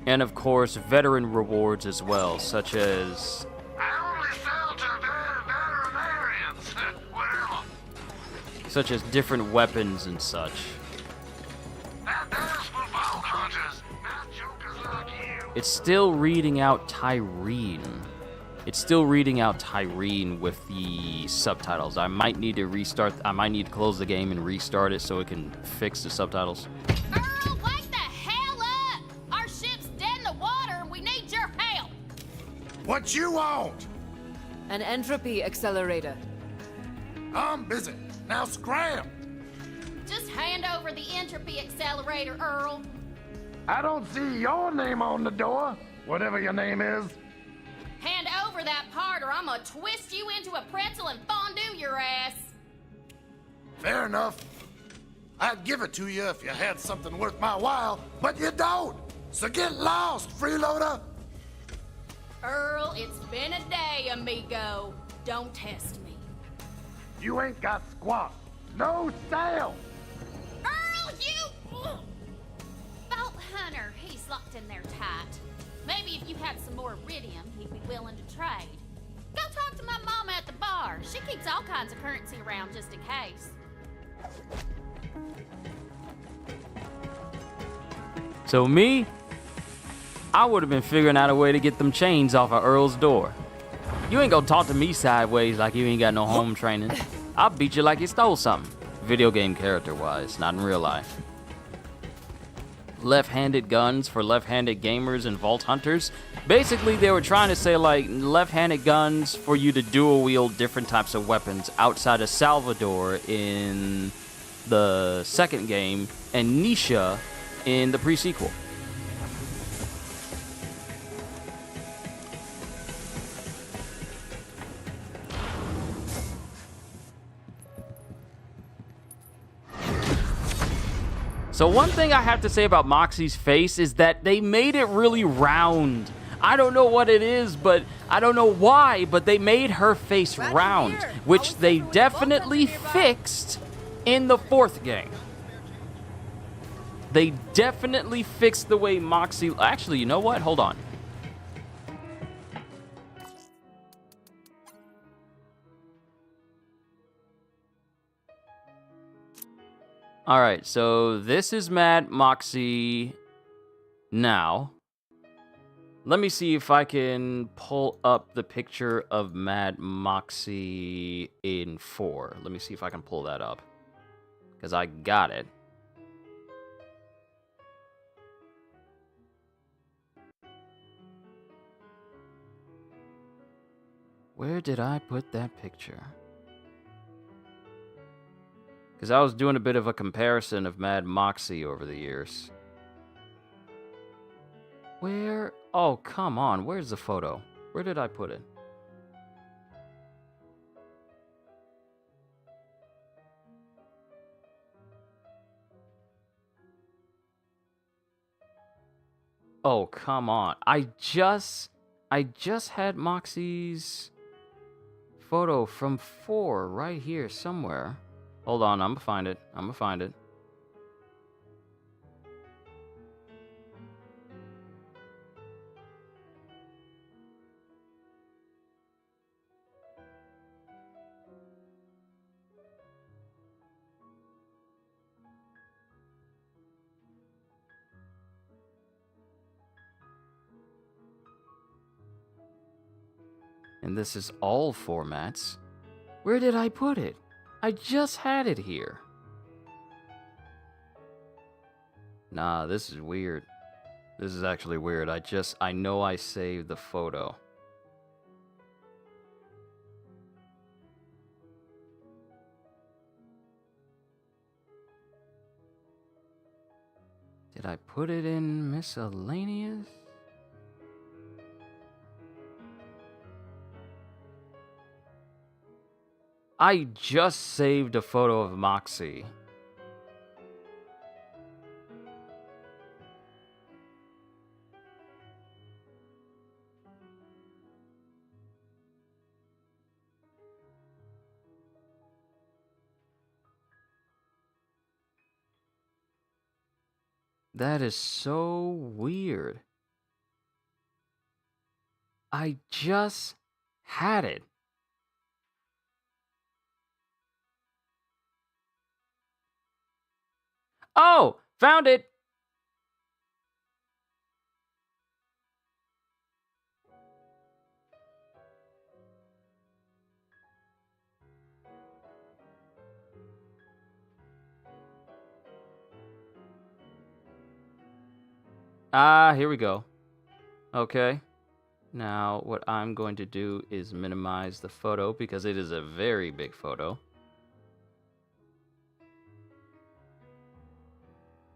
And of course, veteran rewards as well, such as... such as different weapons and such. It's still reading out Tyreen. It's still reading out Tyreen with the subtitles. I might need to restart. I might need to close the game and restart it so it can fix the subtitles. Earl, wake the hell up! Our ship's dead in the water and we need your help! What you want? An entropy accelerator. I'm busy. Now scram! Just hand over the entropy accelerator, Earl. I don't see your name on the door, whatever your name is. Hand over that part or I'm gonna twist you into a pretzel and fondue your ass. Fair enough. I'd give it to you if you had something worth my while, but you don't. So get lost, freeloader. Earl, it's been a day, amigo. Don't test me. You ain't got squat. No sail. Earl, you... Vault Hunter, he's locked in there tight. Maybe if you had some more iridium, he'd be willing to trade. Go talk to my mama at the bar. She keeps all kinds of currency around just in case. So me, I would have been figuring out a way to get them chains off of Earl's door. You ain't gonna talk to me sideways like you ain't got no home training. I'll beat you like you stole something. Video game character-wise, not in real life. Left-handed guns for left-handed gamers and vault hunters. Basically, they were trying to say, like, left-handed guns for you to dual-wield different types of weapons outside of Salvador in the second game and Nisha in the pre-sequel. So one thing I have to say about Moxie's face is that they made it really round. I don't know what it is, but I don't know why, but they made her face round, which they definitely fixed in the fourth game. They definitely fixed the way Moxie... Actually, you know what? Hold on. All right, so this is Mad Moxie now. Let me see if I can pull up the picture of Mad Moxie in 4. Let me see if I can pull that up, because I got it. Where did I put that picture? Because I was doing a bit of a comparison of Mad Moxie over the years. Where? Oh, come on. Where's the photo? Where did I put it? Oh, come on. I just had Moxie's photo from 4 right here somewhere. Hold on, I'm gonna find it. And this is all formats. Where did I put it? I just had it here. Nah, this is weird. This is actually weird. I know I saved the photo. Did I put it in miscellaneous? I just saved a photo of Moxie. That is so weird. I just had it. Oh, found it. Here we go. Okay. Now, what I'm going to do is minimize the photo because it is a very big photo.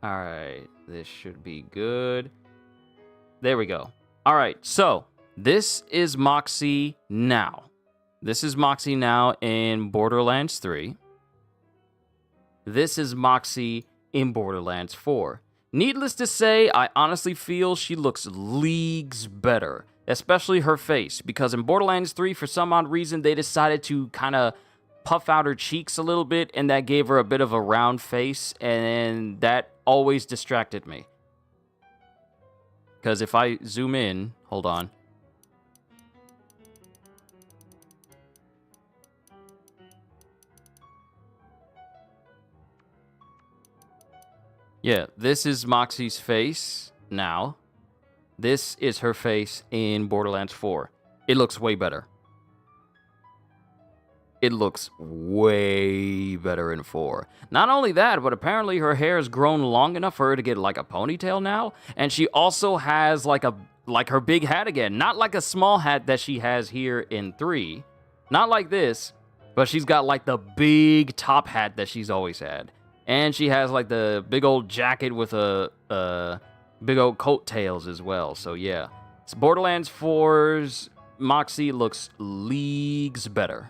Alright, this should be good. There we go. Alright, so this is Moxie now. This is Moxie now in Borderlands 3. This is Moxie in Borderlands 4. Needless to say, I honestly feel she looks leagues better, especially her face, because in Borderlands 3, for some odd reason, they decided to kind of puff out her cheeks a little bit, and that gave her a bit of a round face, and that always distracted me. Because if I zoom in, hold on. Yeah, this is Moxie's face now. This is her face in Borderlands 4. It looks way better. It looks way better in 4. Not only that, but apparently her hair has grown long enough for her to get like a ponytail now. And she also has like her big hat again. Not like a small hat that she has here in 3. Not like this, but she's got like the big top hat that she's always had. And she has like the big old jacket with a big old coattails as well. So yeah, it's Borderlands 4's Moxie looks leagues better.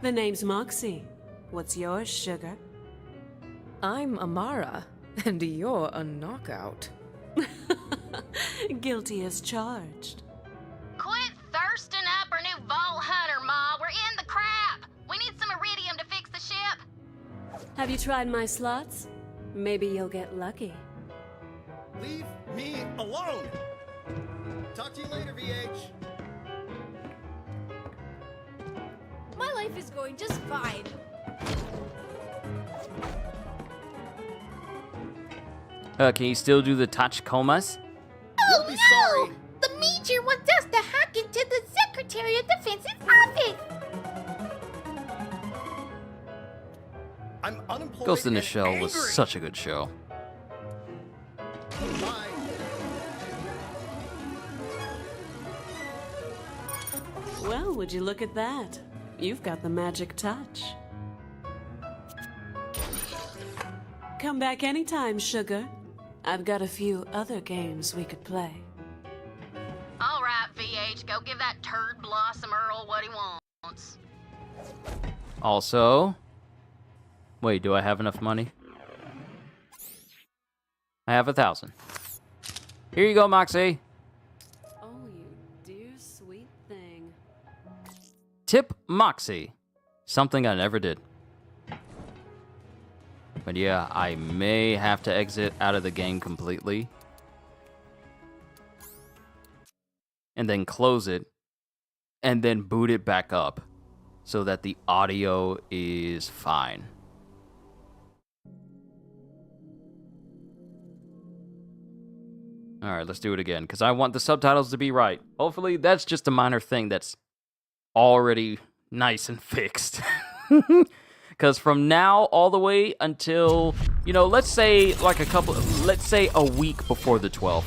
The name's Moxie. What's yours, sugar? I'm Amara, and you're a knockout. Guilty as charged. Quit thirsting up our new Vault Hunter, Ma. We're in the crap. We need some iridium to fix the ship. Have you tried my slots? Maybe you'll get lucky. Leave me alone! Talk to you later, VH. My life is going just fine. Can you still do the Tachikomas? Oh no! Sorry. The Major wants us to hack into the Secretary of Defense's office! I'm unemployed. Ghost in the and Shell angry. was such a good show. Bye. Well, would you look at that? You've got the magic touch. Come back anytime, sugar. I've got a few other games we could play. All right, VH, go give that turd Blossom Earl what he wants. Also, wait, do I have enough money? I have 1,000. Here you go, Moxie. Oh, you dear sweet thing. Tip Moxie. Something I never did. But yeah, I may have to exit out of the game completely. And then close it. And then boot it back up. So that the audio is fine. Alright, let's do it again. Because I want the subtitles to be right. Hopefully that's just a minor thing that's already nice and fixed. Because from now all the way until, you know, let's say like let's say a week before the 12th.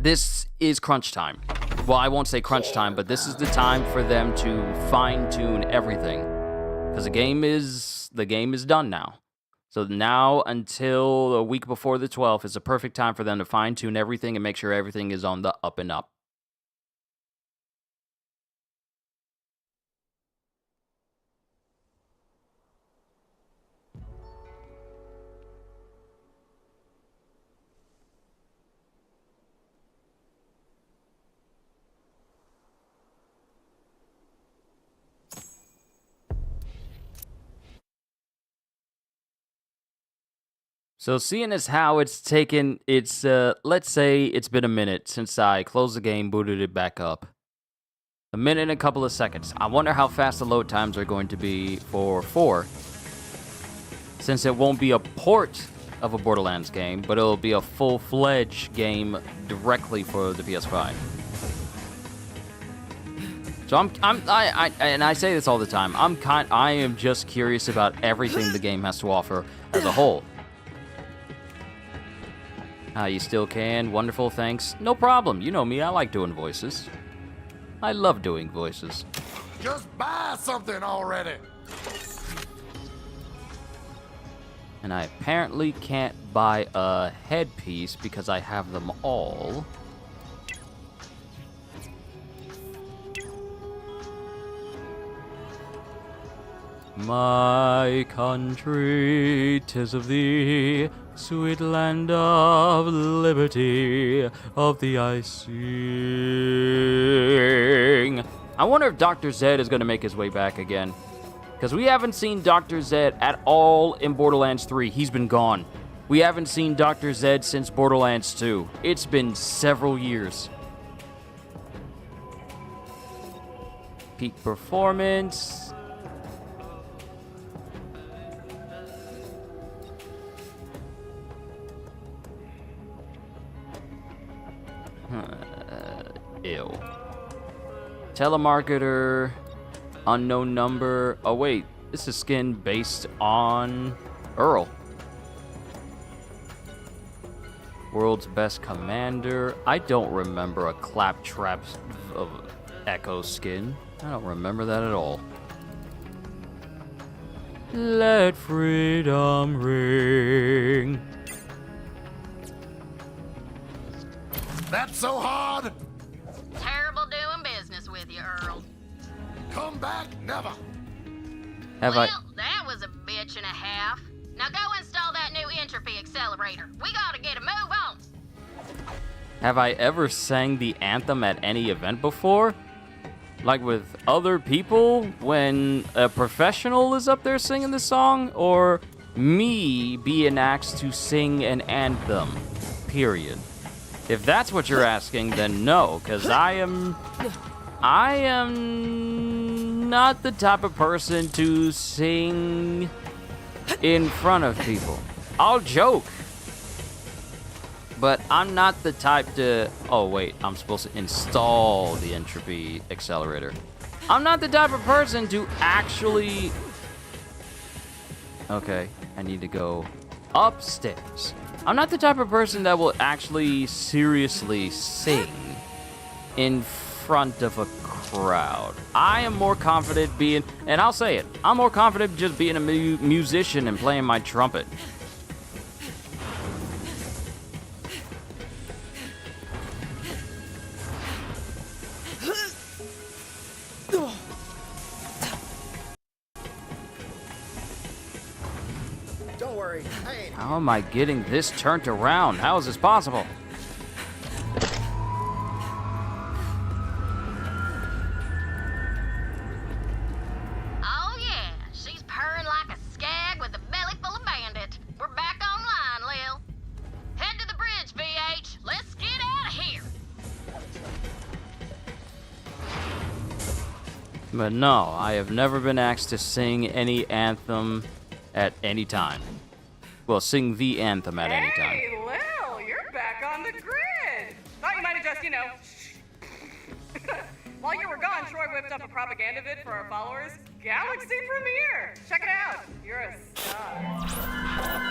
This is crunch time. Well, I won't say crunch time, but this is the time for them to fine-tune everything. Because the game is done now. So now until a week before the 12th is a perfect time for them to fine-tune everything and make sure everything is on the up and up. So seeing as how it's taken, let's say it's been a minute since I closed the game, booted it back up. A minute and a couple of seconds. I wonder how fast the load times are going to be for 4. Since it won't be a port of a Borderlands game, but it'll be a full-fledged game directly for the PS5. So I say this all the time. I am just curious about everything the game has to offer as a whole. You still can. Wonderful, thanks. No problem. You know me, I like doing voices. I love doing voices. Just buy something already. And I apparently can't buy a headpiece because I have them all. My country, 'tis of thee, sweet land of liberty, of thee I sing. I wonder if Dr. Zed is going to make his way back again. Because we haven't seen Dr. Zed at all in Borderlands 3. He's been gone. We haven't seen Dr. Zed since Borderlands 2. It's been several years. Peak performance. Ew. Telemarketer. Unknown number. Oh, wait. This is skin based on Earl. World's best commander. I don't remember a claptrap of Echo skin. I don't remember that at all. Let freedom ring. That's so hard. Terrible doing business with you, Earl. Come back, never. That was a bitch and a half. Now go install that new entropy accelerator. We gotta get a move on. Have I ever sang the anthem at any event before? Like with other people when a professional is up there singing the song? Or me being asked to sing an anthem? Period. If that's what you're asking, then no, because I am not the type of person to sing in front of people. I'll joke, but I'm not the type to... Oh, wait, I'm supposed to install the entropy accelerator. I'm not the type of person to actually... Okay, I need to go upstairs. I'm not the type of person that will actually seriously sing in front of a crowd. I am more confident being, and I'll say it, I'm more confident just being a musician and playing my trumpet. Don't worry. How am I getting this turned around? How is this possible? Oh yeah, she's purring like a skag with a belly full of bandit. We're back online, Lil. Head to the bridge, VH. Let's get out of here. But no, I have never been asked to sing any anthem at any time. Well, sing the anthem at any time. Hey, Lil, you're back on the grid. Thought you might have just, While you were gone, Troy whipped up a propaganda vid for our followers. Galaxy premiere. Check it out. You're a star.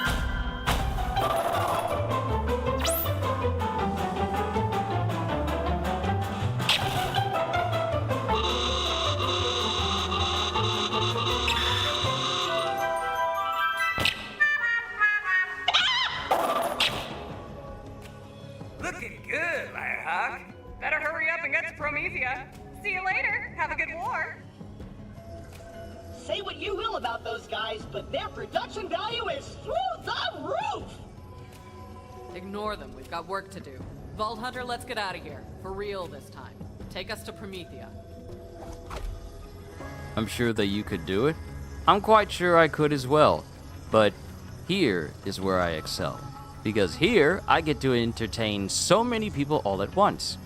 Looking good, Firehawk. Better hurry up and get to Promethea. See you later. Have a good war. Say what you will about those guys, but their production value is through the roof! Ignore them. We've got work to do. Vault Hunter, let's get out of here. For real this time. Take us to Promethea. I'm sure that you could do it. I'm quite sure I could as well. But here is where I excel. Because here, I get to entertain so many people all at once.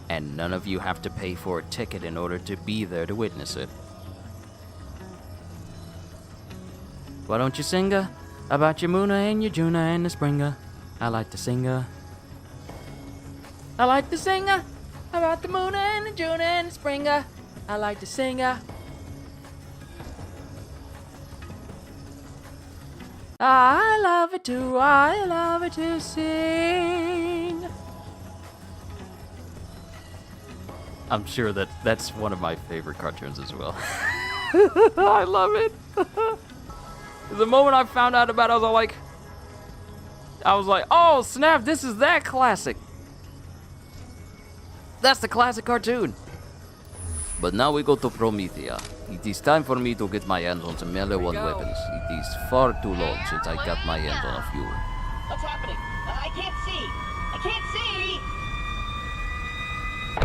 And none of you have to pay for a ticket in order to be there to witness it. Why don't you sing about your Moona and your Juna and the Springer? I like to sing I like to sing about the Moona and the Juna and the Springer. I like to sing I love it to sing. I'm sure that that's one of my favorite cartoons as well. I love it. The moment I found out about it, I was like, oh snap, this is that classic. That's the classic cartoon. But now we go to Promethea. It is time for me to get my hands on some melee one weapons. It is far too long since I got my hands on a few. What's happening? I can't see! I can't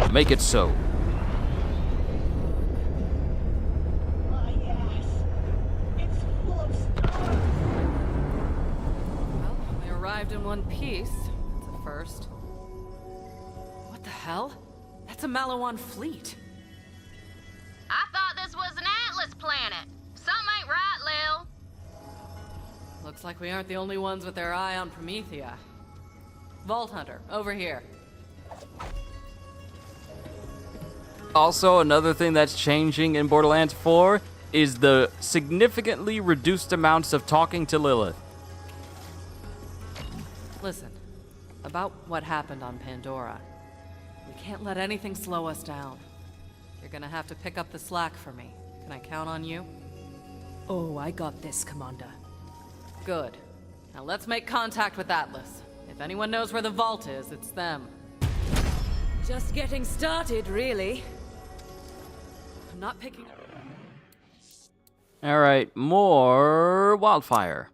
see! Make it so. My ass. It's full of stuff. Well, we arrived in one piece. That's a first. What the hell? That's a Malawan fleet. I thought this was an Atlas planet. Something ain't right, Lil. Looks like we aren't the only ones with their eye on Promethea. Vault Hunter, over here. Also, another thing that's changing in Borderlands 4 is the significantly reduced amounts of talking to Lilith. Listen, about what happened on Pandora. We can't let anything slow us down. You're gonna have to pick up the slack for me. Can I count on you? Oh, I got this, Commander. Good. Now let's make contact with Atlas. If anyone knows where the vault is, it's them. Just getting started, really. I'm not picking up. Alright, more wildfire.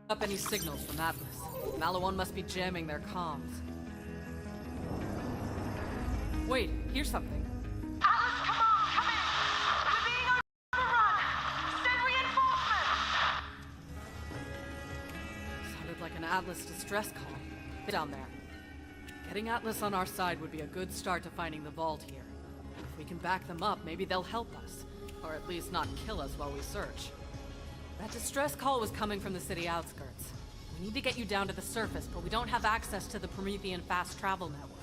Up any signals from Atlas. Malawan must be jamming their comms. Wait, here's something. Atlas, come on, come in! We're being overrun! Send reinforcements! Sounded like an Atlas distress call. Down there. Getting Atlas on our side would be a good start to finding the vault here. If we can back them up, maybe they'll help us. Or at least not kill us while we search. That distress call was coming from the city outskirts. We need to get you down to the surface, but we don't have access to the Promethean fast travel network.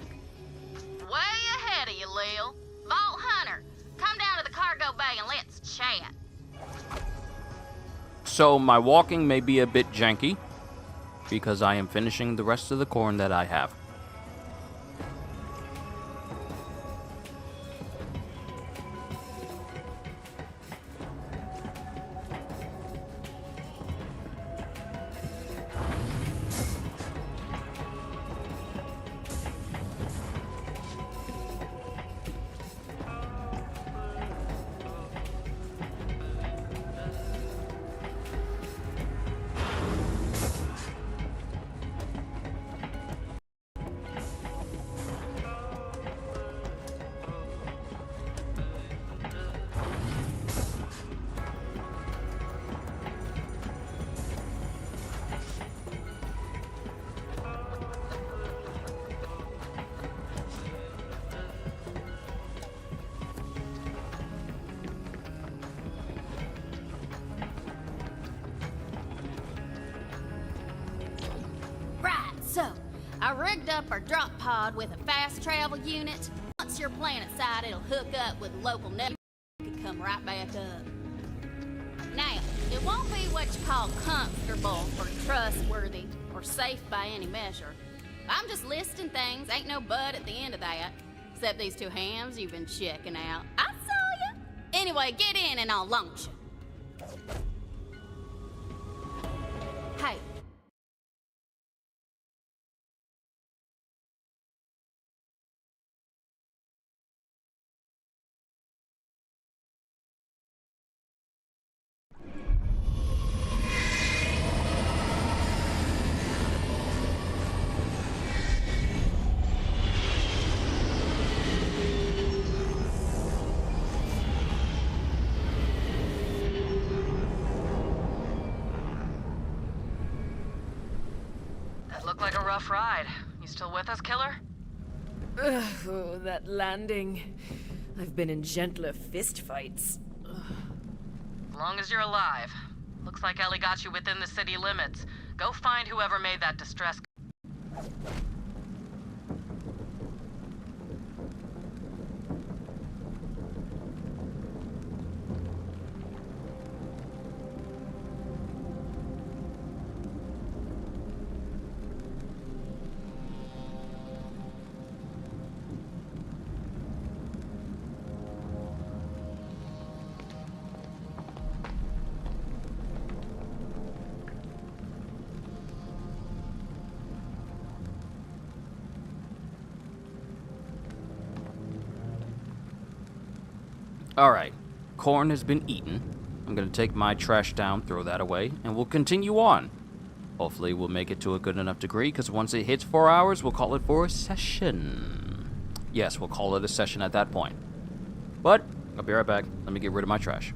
Way ahead of you, Lil. Vault Hunter, come down to the cargo bay and let's chat. So my walking may be a bit janky, because I am finishing the rest of the corn that I have. I rigged up our drop pod with a fast travel unit. Once you're planet-side, it'll hook up with local network and come right back up. Now, it won't be what you call comfortable or trustworthy or safe by any measure. I'm just listing things, ain't no but at the end of that. Except these two hams you've been checking out. I saw ya! Anyway, get in and I'll launch you. Hey. Looked like a rough ride. You still with us, killer? Oh, that landing. I've been in gentler fistfights. As long as you're alive. Looks like Ellie got you within the city limits. Go find whoever made that distress. Alright, corn has been eaten. I'm gonna take my trash down, throw that away, and we'll continue on. Hopefully we'll make it to a good enough degree, because once it hits 4 hours, we'll call it for a session. Yes, we'll call it a session at that point. But, I'll be right back. Let me get rid of my trash.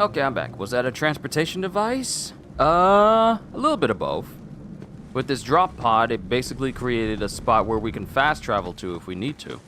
Okay, I'm back. Was that a transportation device? A little bit of both. With this drop pod, it basically created a spot where we can fast travel to if we need to.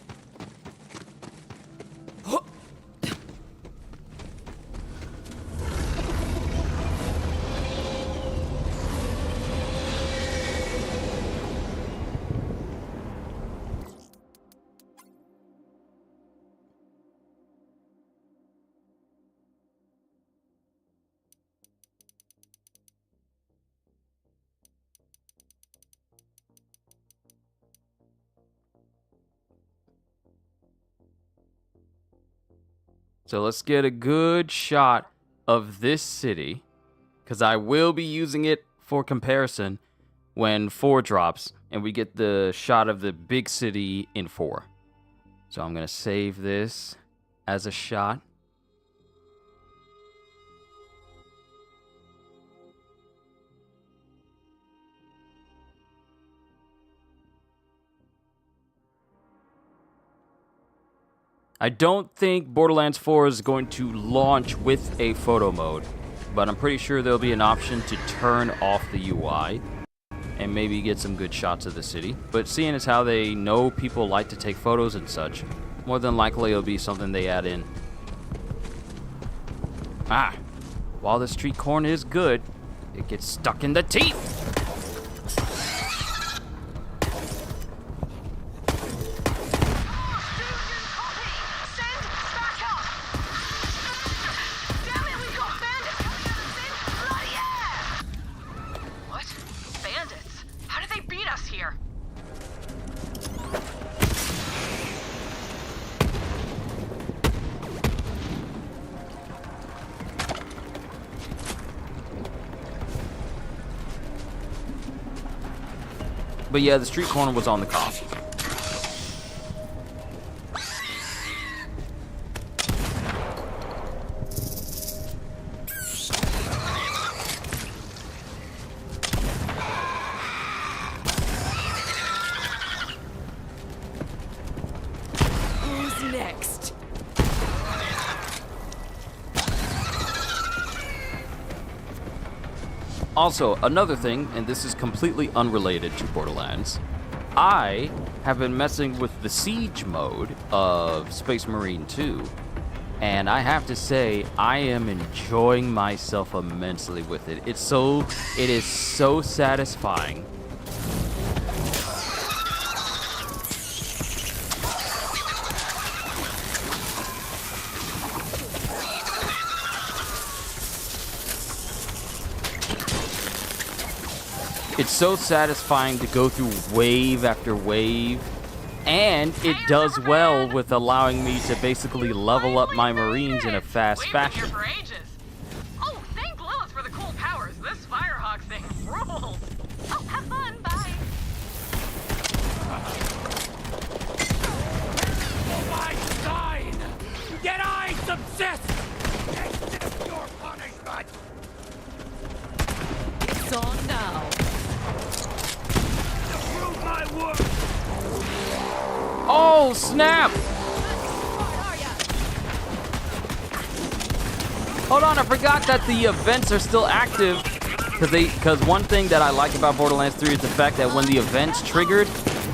So let's get a good shot of this city, because I will be using it for comparison when 4 drops, and we get the shot of the big city in 4. So I'm going to save this as a shot. I don't think Borderlands 4 is going to launch with a photo mode, but I'm pretty sure there'll be an option to turn off the UI and maybe get some good shots of the city. But seeing as how they know people like to take photos and such, more than likely it'll be something they add in. While the street corn is good, it gets stuck in the teeth! But yeah, the street corner was on the cop. Who's next? Also, another thing, and this is completely unrelated to Borderlands, I have been messing with the Siege mode of Space Marine 2, and I have to say, I am enjoying myself immensely with it. It is so satisfying. It's so satisfying to go through wave after wave, and it does well with allowing me to basically level up my Marines in a fast fashion. Oh, thank Lilith for the cool powers. This Firehawk thing rules. Oh, have fun. Bye. My sign! Yet I subsist! Accept your punishment! It's on now. Oh, snap! Hold on, I forgot that the events are still active. Because one thing that I like about Borderlands 3 is the fact that when the events triggered,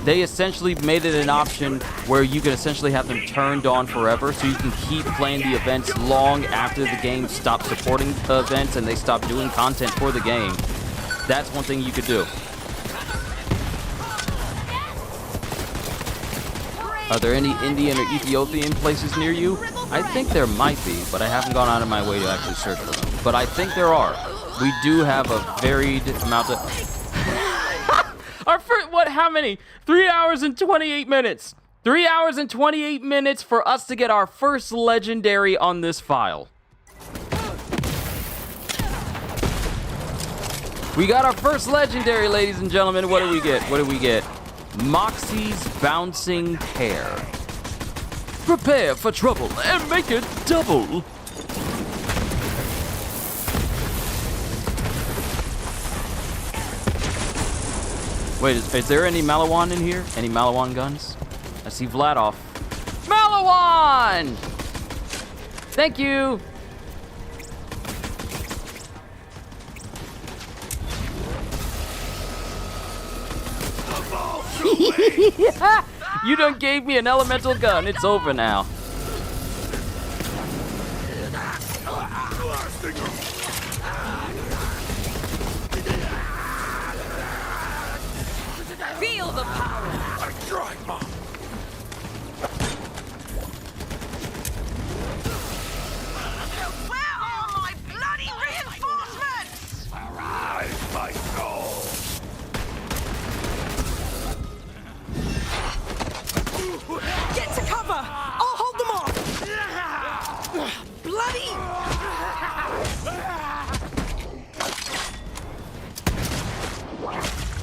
they essentially made it an option where you can essentially have them turned on forever, so you can keep playing the events long after the game stops supporting the events and they stop doing content for the game. That's one thing you could do. Are there any Indian or Ethiopian places near you? I think there might be, but I haven't gone out of my way to actually search for them. But I think there are. We do have a varied amount of... Our first, what, how many? 3 hours and 28 minutes. 3 hours and 28 minutes for us to get our first legendary on this file. We got our first legendary, ladies and gentlemen. What do we get? What do we get? Moxie's Bouncing Hair. Prepare for trouble and make it double. Wait, is there any Malawan in here? Any Malawan guns? I see Vladoff. Malawan! Thank you! You done gave me an elemental gun. It's over now. Feel the power. I tried, Mom. Where are my bloody reinforcements? Arise, my soul. Get to cover! I'll hold them off! Bloody!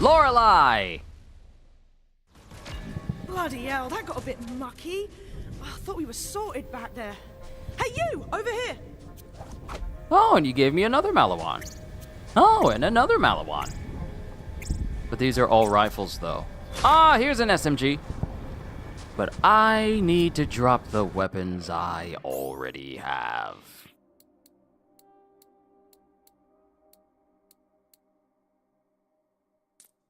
Lorelei! Bloody hell, that got a bit mucky. I thought we were sorted back there. Hey, you! Over here! Oh, and you gave me another Malawan. Oh, and another Malawan. But these are all rifles, though. Ah, here's an SMG. But I need to drop the weapons I already have.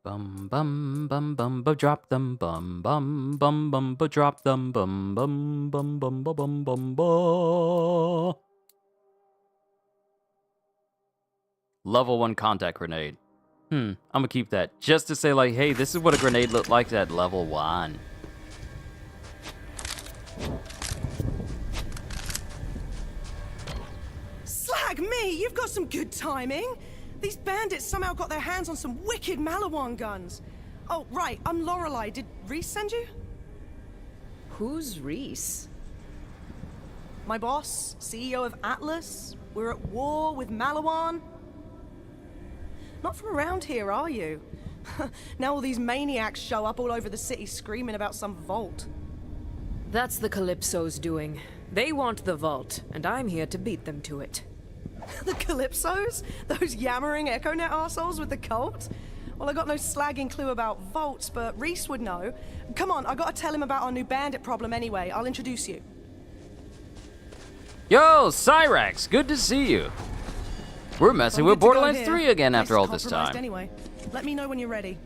Bum bum bum bum ba drop them bum bum bum bum ba drop them bum bum bum bum ba bum bum ba. Level 1 contact grenade. I'm gonna keep that just to say, like, hey, this is what a grenade looked like at level 1. Slag me! You've got some good timing! These bandits somehow got their hands on some wicked Malawan guns. Oh, right, I'm Lorelei. Did Reese send you? Who's Reese? My boss, CEO of Atlas. We're at war with Malawan. Not from around here, are you? Now all these maniacs show up all over the city screaming about some vault. That's the Calypso's doing. They want the vault, and I'm here to beat them to it. The Calypsos? Those yammering EchoNet arseholes with the cult? Well, I got no slagging clue about vaults, but Reese would know. Come on, I gotta tell him about our new bandit problem anyway. I'll introduce you. Yo, Cyrax, good to see you. We're messing with Borderlands 3 again after all this Compromised time. Anyway, let me know when you're ready.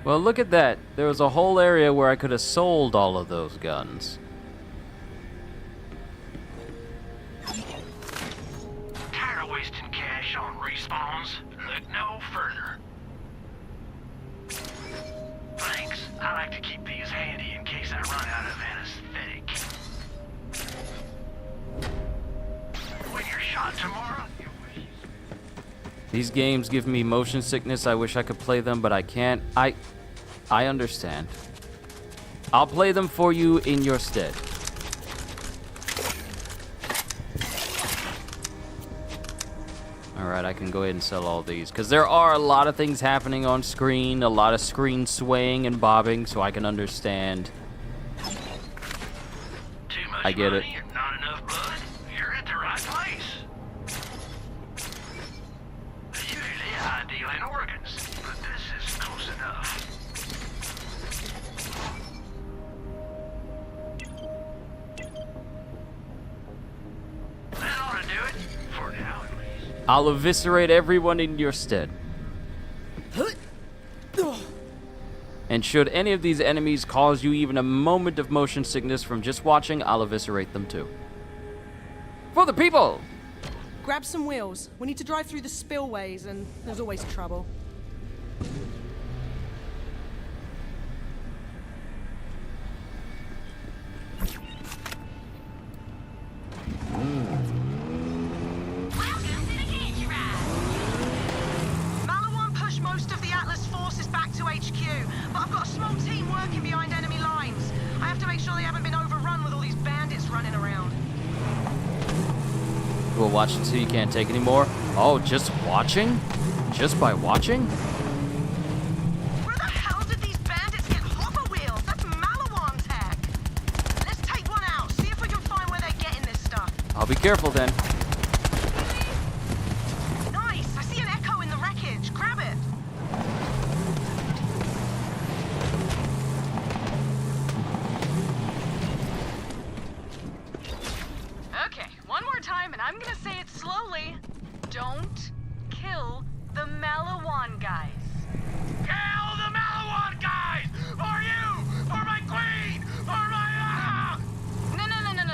Well, look at that. There was a whole area where I could have sold all of those guns. Tired of wasting cash on respawns? Look no further. Thanks. I like to keep these handy in case I run out of anesthetic. When you're shot tomorrow, These games give me motion sickness. I wish I could play them, but I can't. I understand. I'll play them for you in your stead. Alright, I can go ahead and sell all these, because there are a lot of things happening on screen, a lot of screen swaying and bobbing, so I can understand. too much I get it. money or not enough blood, you're at the right place. Usually I deal in organs, but this is close enough. That ought to do it, for now at least. I'll eviscerate everyone in your stead. And should any of these enemies cause you even a moment of motion sickness from just watching, I'll eviscerate them too. For the people! Grab some wheels. We need to drive through the spillways, and there's always trouble. Malawan pushed most of the Atlas forces back to HQ, but I've got a small team working behind enemy lines. I have to make sure they haven't been overrun with all these bandits running around. We'll watch until you can't take anymore. Oh, just watching? Just by watching? Where the hell did these bandits get hopper wheels? That's Malawan tech. Let's take one out, see if we can find where they're getting this stuff. I'll be careful then. Nice, I see an echo in the wreckage. time, and I'm gonna say it slowly. Don't kill the Malawan guys. Kill the Malawan guys! Or you! Or my queen! Or my...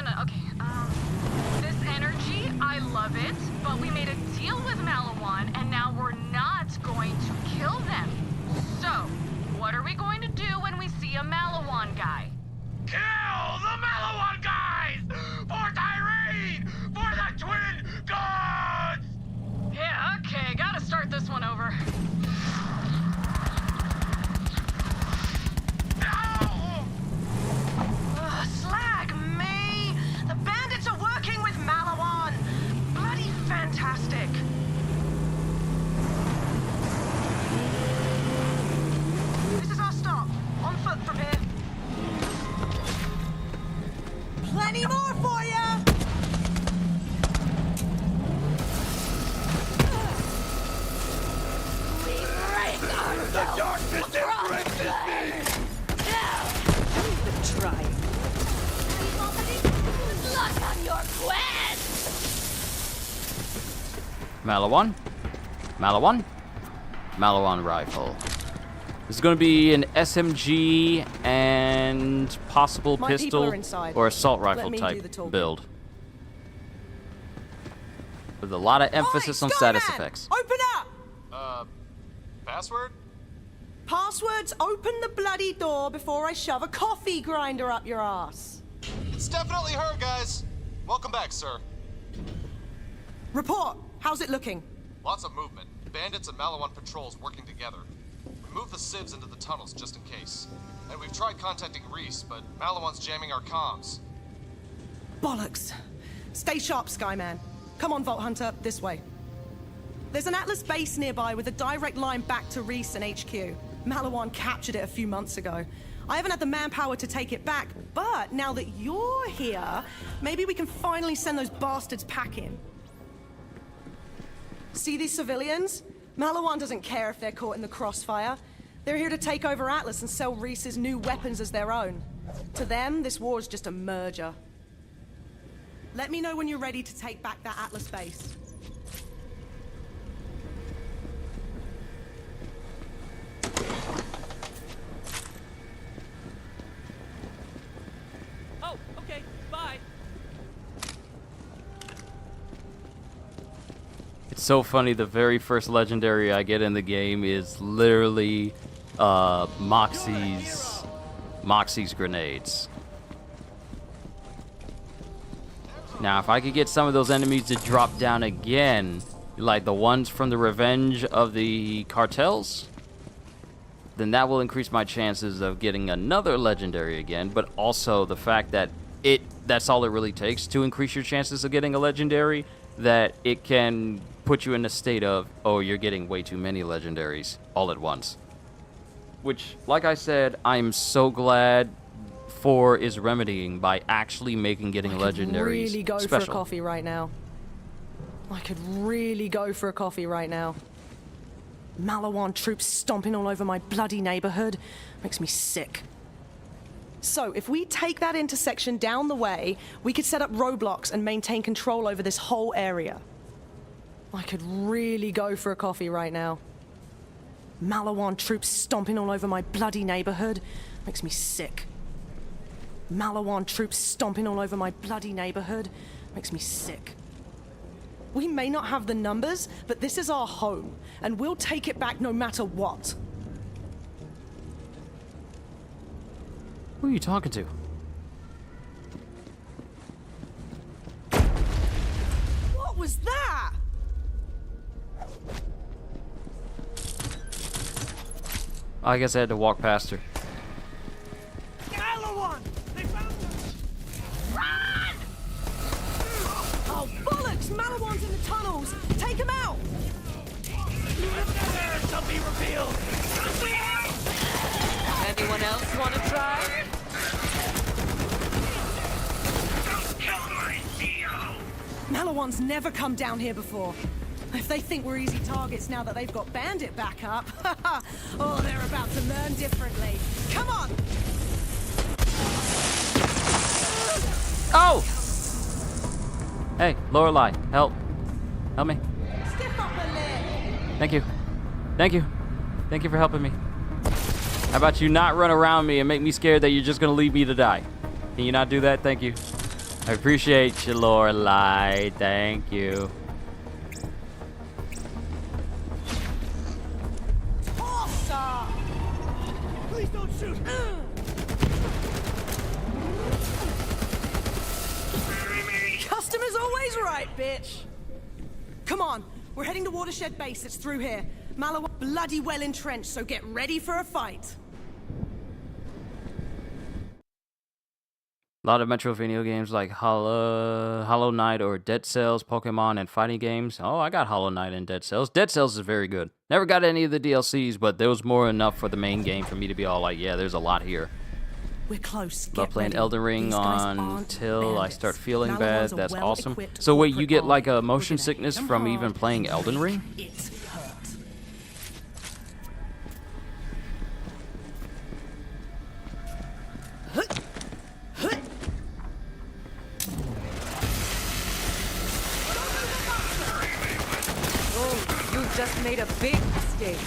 No. Okay, this energy, I love it, but we made a deal with Malawan, and now we're not going to kill them. So, what are we going to do when we see a Malawan guy? Kill the Malawan guys! For Tyrene! For the twin gods! Yeah, okay, gotta start this one over. Slag me! The bandits are working with Malawan! Bloody fantastic! This is our stop. On foot from here. Plenty more for ya! The darkness embraces me! Try. Luck on your quest! Malawan rifle. This is going to be an SMG and possible My people pistol are inside. or assault Let rifle me do the type talking. build. With a lot of emphasis on status Skyman! effects. Open up! Password? Passwords, open the bloody door before I shove a coffee grinder up your ass. It's definitely her, guys. Welcome back, sir. Report. How's it looking? Lots of movement. Bandits and Malawan patrols working together. We moved the civs into the tunnels just in case. And we've tried contacting Reese, but Malawan's jamming our comms. Bollocks. Stay sharp, Skyman. Come on, Vault Hunter, this way. There's an Atlas base nearby with a direct line back to Reese and HQ. Malawan captured it a few months ago. I haven't had the manpower to take it back, but now that you're here, maybe we can finally send those bastards packing. See these civilians? Malawan doesn't care if they're caught in the crossfire. They're here to take over Atlas and sell Reese's new weapons as their own. To them, this war is just a merger. Let me know when you're ready to take back that Atlas base. Oh, okay, bye. It's so funny, the very first legendary I get in the game is literally Moxie's grenades. Now, if I could get some of those enemies to drop down again, like the ones from the Revenge of the Cartels, then that will increase my chances of getting another legendary again, but also the fact that that's all it really takes to increase your chances of getting a legendary, that it can put you in a state of, oh, you're getting way too many legendaries all at once. Which, like I said, I'm so glad 4 is remedying by actually making getting legendaries really go special. for a coffee right now. I could really go for a coffee right now. Malawan troops stomping all over my bloody neighborhood makes me sick. So, if we take that intersection down the way, we could set up roadblocks and maintain control over this whole area. I could really go for a coffee right now. Malawan troops stomping all over my bloody neighborhood makes me sick. Malawan troops stomping all over my bloody neighborhood makes me sick. We may not have the numbers, but this is our home, and we'll take it back no matter what. Who are you talking to? What was that? I guess I had to walk past her. Malawan! They found us! Run! Oh, bollocks! Malawan's in the tunnels! Take him out! Another shall be revealed! Anyone else want to try? Malawan's never come down here before. If they think we're easy targets now that they've got Bandit back up, oh, they're about to learn differently. Come on! Oh! Hey, Lorelei, help. Help me. Thank you. Thank you. Thank you for helping me. How about you not run around me and make me scared that you're just gonna leave me to die? Can you not do that? Thank you. I appreciate you, Lorelei. Thank you. Please don't shoot. Customer's always right, bitch. Come on, we're heading to Watershed Base. It's through here. Malawan bloody well entrenched, so get ready for a fight. A lot of Metroidvania games like Hollow Knight or Dead Cells, Pokemon, and fighting games. Oh, I got Hollow Knight and Dead Cells. Dead Cells is very good. Never got any of the DLCs, but there was more enough for the main game for me to be all like, yeah, there's a lot here. We're close. Love playing Elden Ring until I start feeling bad. Malawan's are That's well awesome. equipped So wait, you get corporate like a army. motion We're gonna sickness hit 'em from hard. even playing Elden Ring? It's hurt. Oh, you just made a big mistake.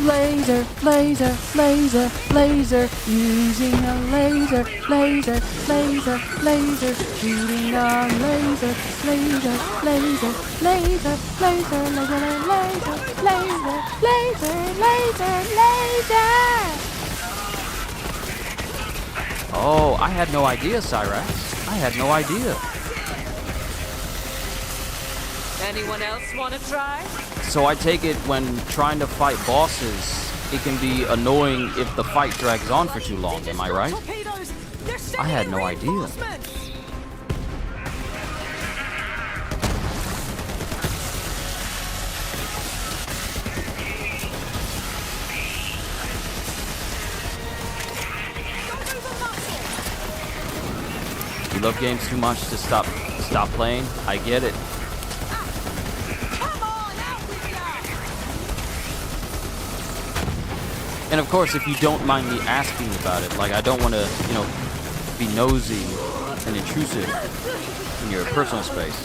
Laser, laser, laser, laser, using a laser, laser, laser, laser, shooting on laser, laser, laser, laser, laser, laser, laser, laser, laser, laser. Oh, I had no idea, Cyrax. I had no idea. Anyone else want to try? So I take it when trying to fight bosses, it can be annoying if the fight drags on for too long, am I right? I had no idea. You love games too much to stop playing? I get it. And of course, if you don't mind me asking about it, like I don't want to, you know, be nosy and intrusive in your personal space.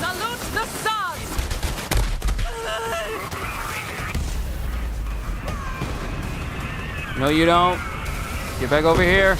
Salute the sun! No, you don't. Get back over here.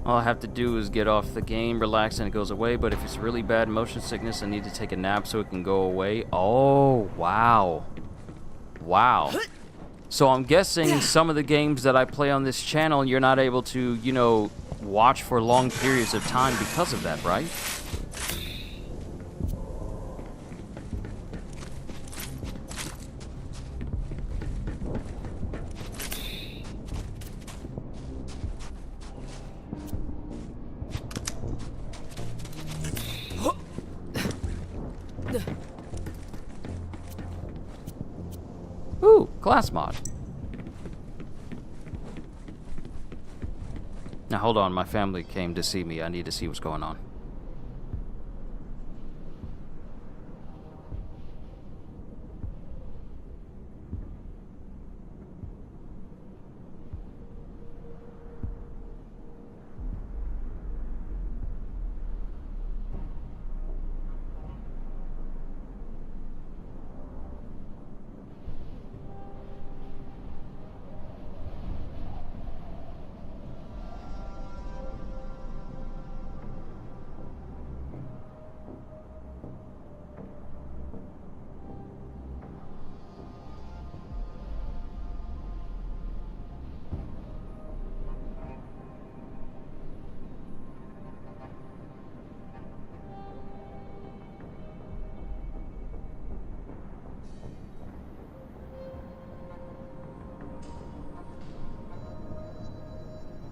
All I have to do is get off the game, relax, and it goes away. But if it's really bad motion sickness, I need to take a nap so it can go away. Oh, wow. Wow. So I'm guessing some of the games that I play on this channel, you're not able to, you know, watch for long periods of time because of that, right? Ooh, class mod. Now hold on, my family came to see me. I need to see what's going on.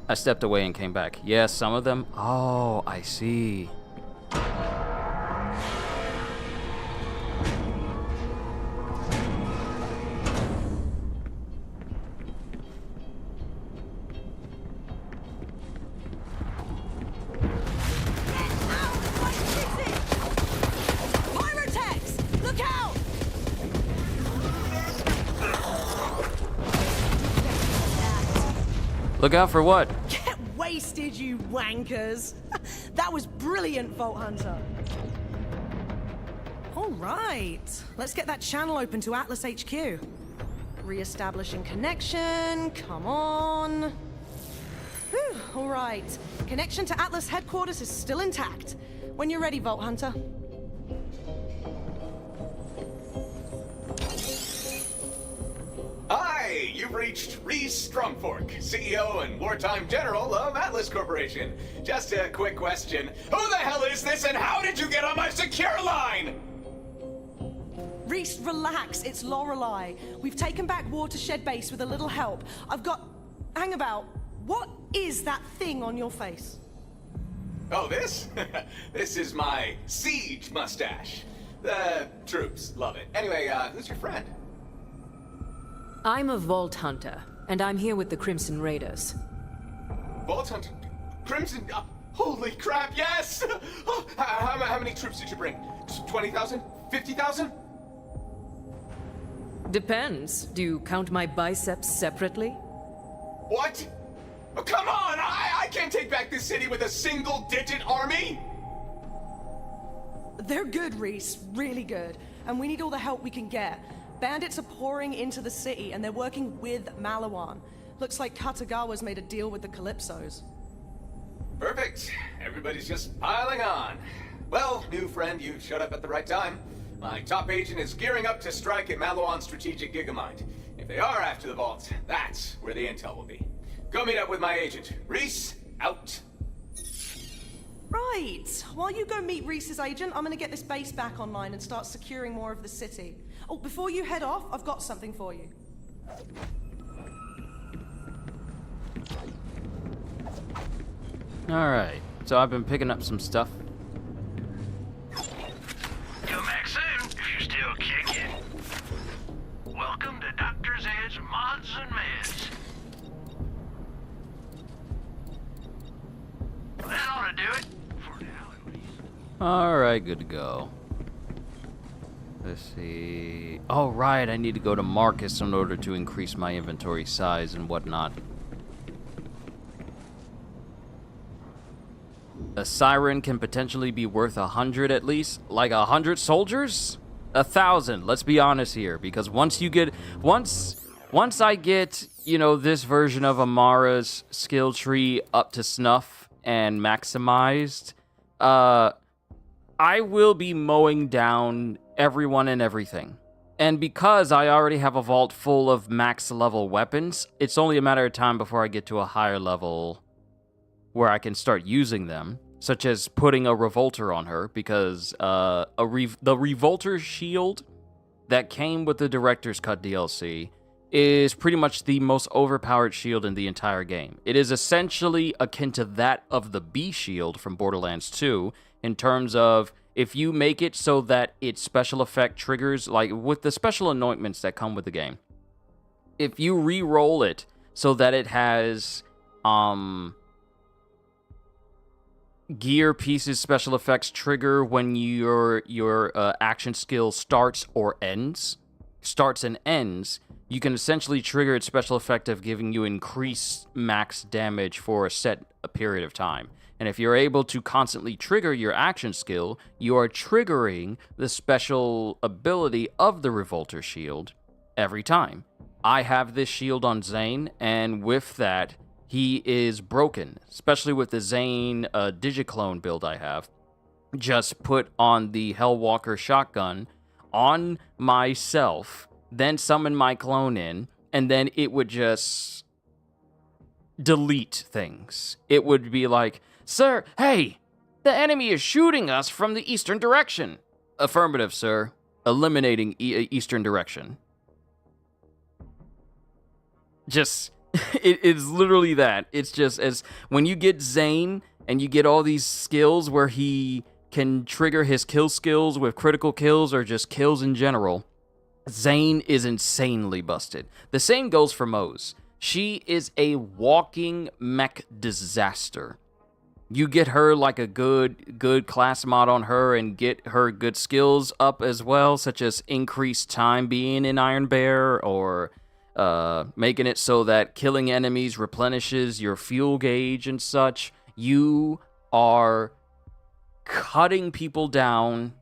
I stepped away and came back. Yes, some of them. Oh, I see. Pyrotex! Look out! Look out for what? Get wasted, you wankers! That was brilliant, Vault Hunter. All right, let's get that channel open to Atlas HQ. Re-establishing connection, come on. Whew, all right, connection to Atlas headquarters is still intact. When you're ready, Vault Hunter. Hi, you've reached Reese Strongfork, CEO and wartime general of Atlas Corporation. Just a quick question. Who the hell is this and how did you get on my secure line? Reese, relax, it's Lorelei. We've taken back Watershed Base with a little help. I've got... Hang about. What is that thing on your face? Oh, this? This is my siege mustache. The troops love it. Anyway, who's your friend? I'm a Vault Hunter, and I'm here with the Crimson Raiders. Vault Hunter? Crimson? Holy crap, yes! Oh, how many troops did you bring? 20,000? 50,000? Depends. Do you count my biceps separately? What? Oh, come on! I can't take back this city with a single-digit army! They're good, Reese. Really good. And we need all the help we can get. Bandits are pouring into the city, and they're working with Malawan. Looks like Katagawa's made a deal with the Calypsos. Perfect. Everybody's just piling on. Well, new friend, you showed up at the right time. My top agent is gearing up to strike at Malawan's strategic gigamind. If they are after the vault, that's where the intel will be. Go meet up with my agent. Reese, out. Right. While you go meet Reese's agent, I'm gonna get this base back online and start securing more of the city. Oh, before you head off, I've got something for you. Alright, so I've been picking up some stuff. Come back soon if you're still kicking. Welcome to Doctor's Edge Mods and Meds. That ought to do it. For now, at least. Alright, good to go. Let's see. Oh, right, I need to go to Marcus in order to increase my inventory size and whatnot. A siren can potentially be worth 100 at least. Like 100 soldiers? 1,000, let's be honest here. Because once you get... Once I get, you know, this version of Amara's skill tree up to snuff, and maximized, I will be mowing down everyone and everything. And because I already have a vault full of max level weapons, it's only a matter of time before I get to a higher level where I can start using them, such as putting a revolter on her, because the revolter shield that came with the Director's Cut DLC is pretty much the most overpowered shield in the entire game. It is essentially akin to that of the B shield from Borderlands 2 in terms of if you make it so that its special effect triggers, like with the special anointments that come with the game, if you re-roll it so that it has gear pieces special effects trigger when your action skill starts and ends, you can essentially trigger its special effect of giving you increased max damage for a period of time. And if you're able to constantly trigger your action skill, you are triggering the special ability of the Revolter Shield every time. I have this shield on Zane, and with that, he is broken, especially with the Zane Digiclone build I have. Just put on the Hellwalker shotgun on myself, then summon my clone in, and then it would just delete things. It would be like, "Sir, hey, the enemy is shooting us from the eastern direction." Affirmative, sir. Eliminating eastern direction. Just, it is literally that. It's just as when you get Zane and you get all these skills where he can trigger his kill skills with critical kills or just kills in general, Zane is insanely busted. The same goes for Mose. She is a walking mech disaster. You get her like a good class mod on her and get her good skills up as well, such as increased time being in Iron Bear or making it so that killing enemies replenishes your fuel gauge and such. You are cutting people down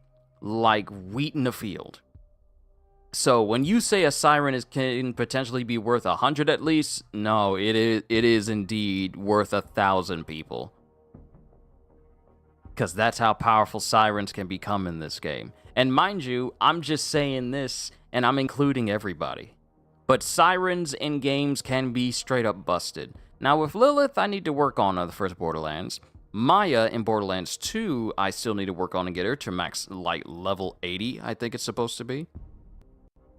like wheat in a field. So when you say a Siren can potentially be worth 100 at least, no, it is indeed worth 1,000 people. Because that's how powerful Sirens can become in this game. And mind you, I'm just saying this, and I'm including everybody. But Sirens in games can be straight up busted. Now with Lilith, I need to work on the first Borderlands. Maya in Borderlands 2, I still need to work on and get her to max, like, level 80, I think it's supposed to be.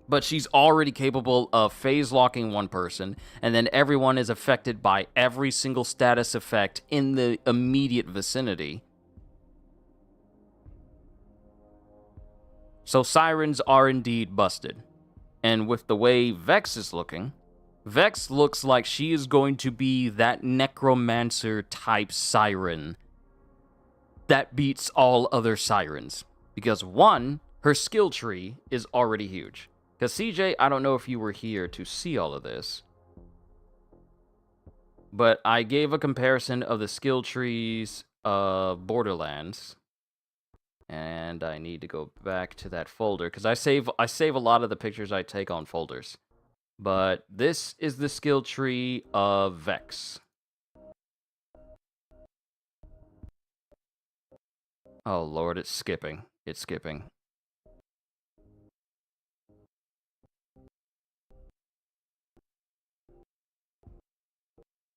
But she's already capable of phase locking one person, and then everyone is affected by every single status effect in the immediate vicinity. So Sirens are indeed busted. And with the way Vex is looking, Vex looks like she is going to be that Necromancer type Siren that beats all other Sirens. Because one, her skill tree is already huge. Because CJ, I don't know if you were here to see all of this, but I gave a comparison of the skill trees of Borderlands. And I need to go back to that folder because I save a lot of the pictures I take on folders. But this is the skill tree of Vex. Oh lord, it's skipping. It's skipping.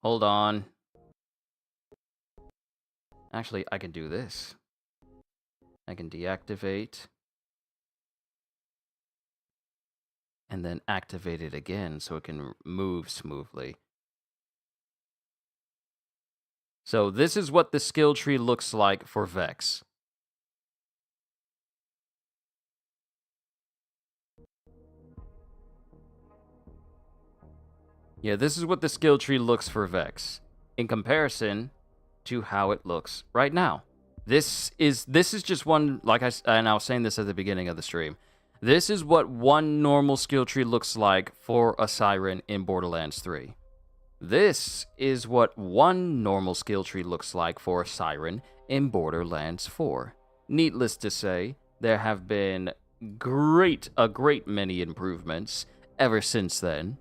Hold on. Actually, I can do this. I can deactivate. And then activate it again so it can move smoothly. So this is what the skill tree looks like for Vex. Yeah, this is what the skill tree looks for Vex in comparison to how it looks right now. This is just one, like and I was saying this at the beginning of the stream. This is what one normal skill tree looks like for a Siren in Borderlands 3. This is what one normal skill tree looks like for a Siren in Borderlands 4. Needless to say, there have been a great many improvements ever since then.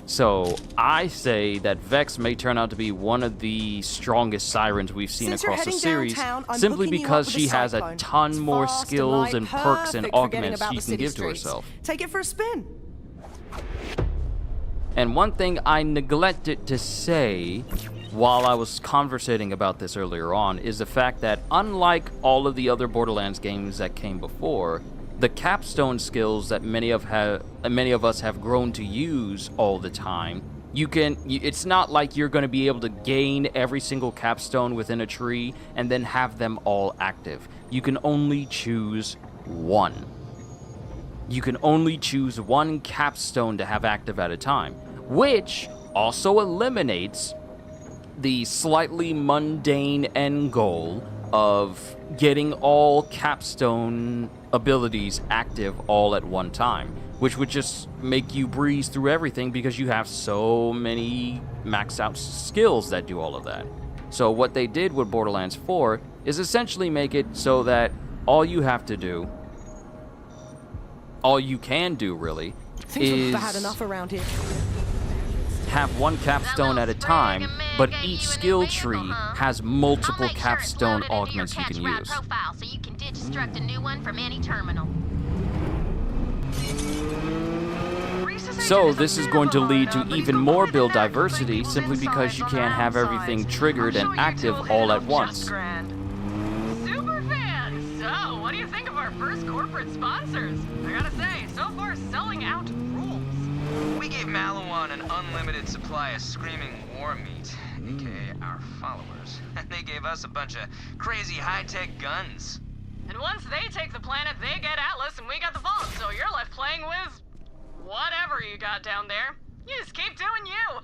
So I say that Vex may turn out to be one of the strongest sirens we've seen Since you're across the heading series, downtown, I'm simply hooking you because up with she a has a cyclone. ton It's more fast skills and and perks and perfect for getting augments about she the can city give to streets. herself. Take it for a spin. And one thing I neglected to say while I was conversating about this earlier on is the fact that unlike all of the other Borderlands games that came before, the capstone skills that many of us have grown to use all the time, it's not like you're going to be able to gain every single capstone within a tree and then have them all active. You can only choose one. You can only choose one capstone to have active at a time, which also eliminates the slightly mundane end goal of getting all capstone abilities active all at one time, which would just make you breeze through everything because you have so many maxed out skills that do all of that. So what they did with Borderlands 4 is essentially make it so that all you have to do, all you can do really, Things is are bad enough around here. have one capstone at a time, but each skill tree has multiple capstone augments you can use. Profile so you can destruct a new one from any terminal. So this is going to lead to even more build diversity simply because you can't have everything triggered and active all at once. Super fan! So, what do you think of our first corporate sponsors? I gotta say, so far selling out rules. We gave Malawan an unlimited supply of screaming war meat, aka our followers. And they gave us a bunch of crazy high-tech guns. And once they take the planet, they get Atlas and we got the vault, so you're left playing with whatever you got down there. You just keep doing you.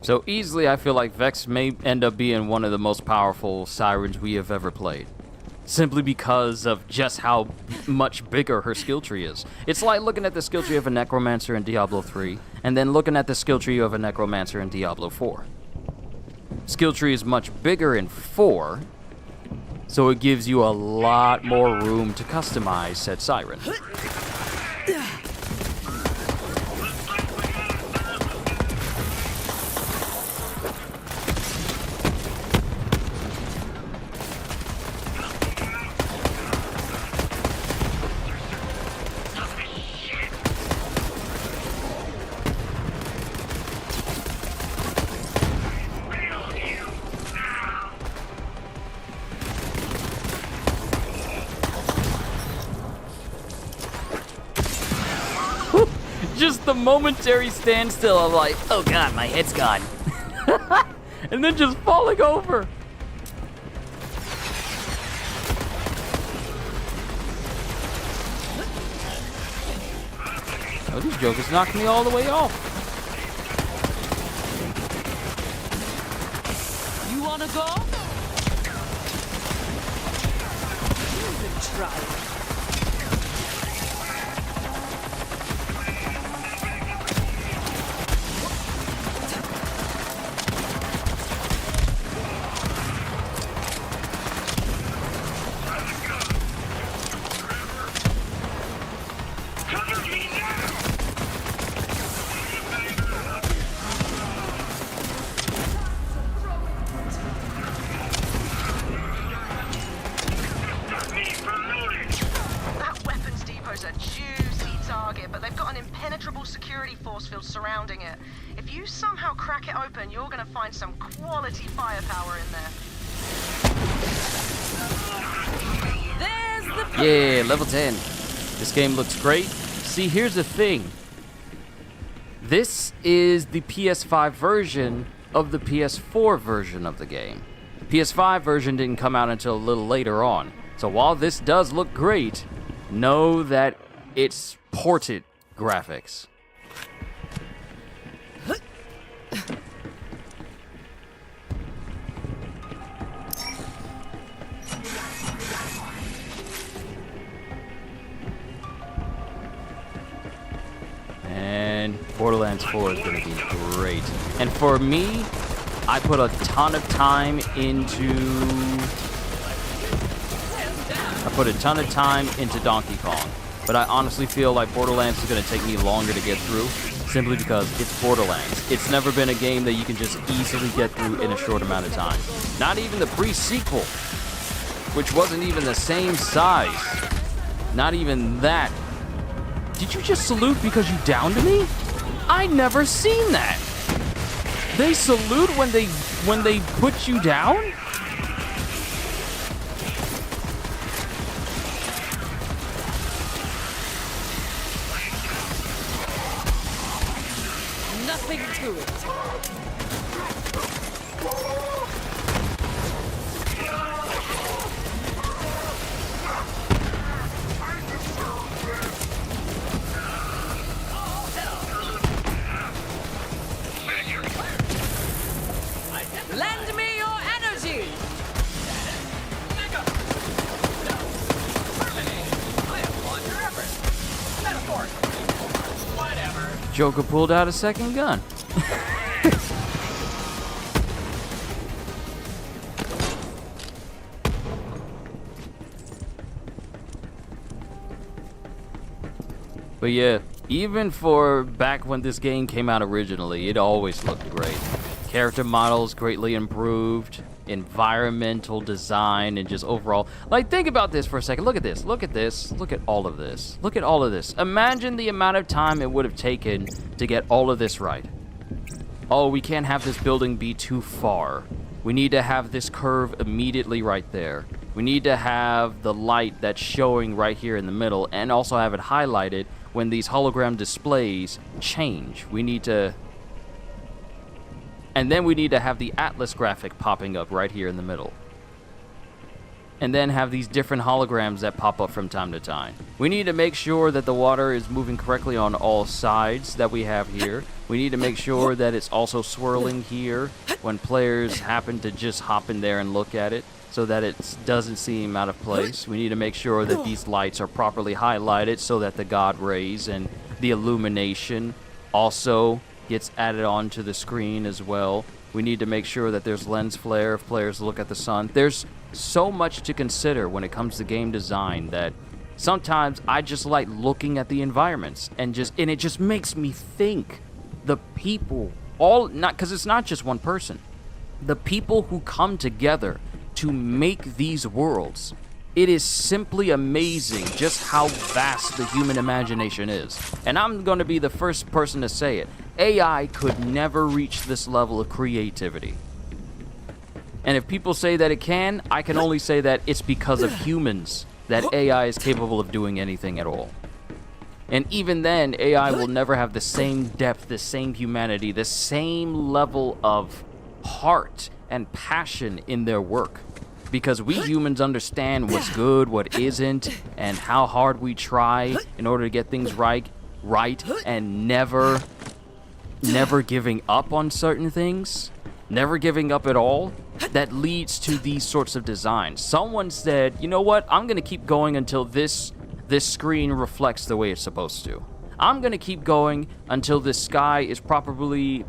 So easily I feel like Vex may end up being one of the most powerful sirens we have ever played. Simply because of just how much bigger her skill tree is. It's like looking at the skill tree of a Necromancer in Diablo 3, and then looking at the skill tree of a Necromancer in Diablo 4. Skill tree is much bigger in 4, so it gives you a lot more room to customize said siren. Just the momentary standstill of like, oh god, my head's gone. And then just falling over. Oh, these jokers knocked me all the way off. You wanna go? Even try. Surrounding it. If you somehow crack it open, you're gonna find some quality firepower in there. Yeah, level 10. This game looks great. See, here's the thing. This is the PS5 version of the PS4 version of the game. The PS5 version didn't come out until a little later on. So while this does look great, know that it's ported graphics. And Borderlands 4 is going to be great. And for me, I put a ton of time into Donkey Kong. but I honestly feel like Borderlands is going to take me longer to get through, simply because it's Borderlands. It's never been a game that you can just easily get through in a short amount of time. Not even the pre-sequel, which wasn't even the same size. Not even that. Did you just salute because you downed me? I never seen that. They salute when they put you down? Nothing to it. Lend me your energy! Joker pulled out a second gun. But yeah, even for back when this game came out originally, it always looked great. Character models greatly improved, environmental design, and just overall. Like, think about this for a second. Look at this. Look at this. Look at all of this. Look at all of this. Imagine the amount of time it would have taken to get all of this right. Oh, we can't have this building be too far. We need to have this curve immediately right there. We need to have the light that's showing right here in the middle, and also have it highlighted when these hologram displays change. We need to... And then we need to have the Atlas graphic popping up right here in the middle. And then have these different holograms that pop up from time to time. We need to make sure that the water is moving correctly on all sides that we have here. We need to make sure that it's also swirling here when players happen to just hop in there and look at it, so that it doesn't seem out of place. We need to make sure that these lights are properly highlighted so that the God rays and the illumination also gets added onto the screen as well. We need to make sure that there's lens flare if players look at the sun. There's so much to consider when it comes to game design that sometimes I just like looking at the environments and it just makes me think. The people, because it's not just one person. The people who come together to make these worlds, it is simply amazing just how vast the human imagination is. And I'm going to be the first person to say it. AI could never reach this level of creativity. And if people say that it can, I can only say that it's because of humans that AI is capable of doing anything at all. And even then, AI will never have the same depth, the same humanity, the same level of heart and passion in their work. Because we humans understand what's good, what isn't, and how hard we try in order to get things right, and never giving up on certain things, never giving up at all. That leads to these sorts of designs. Someone said, you know what, I'm gonna keep going until this screen reflects the way it's supposed to. I'm gonna keep going until the sky is properly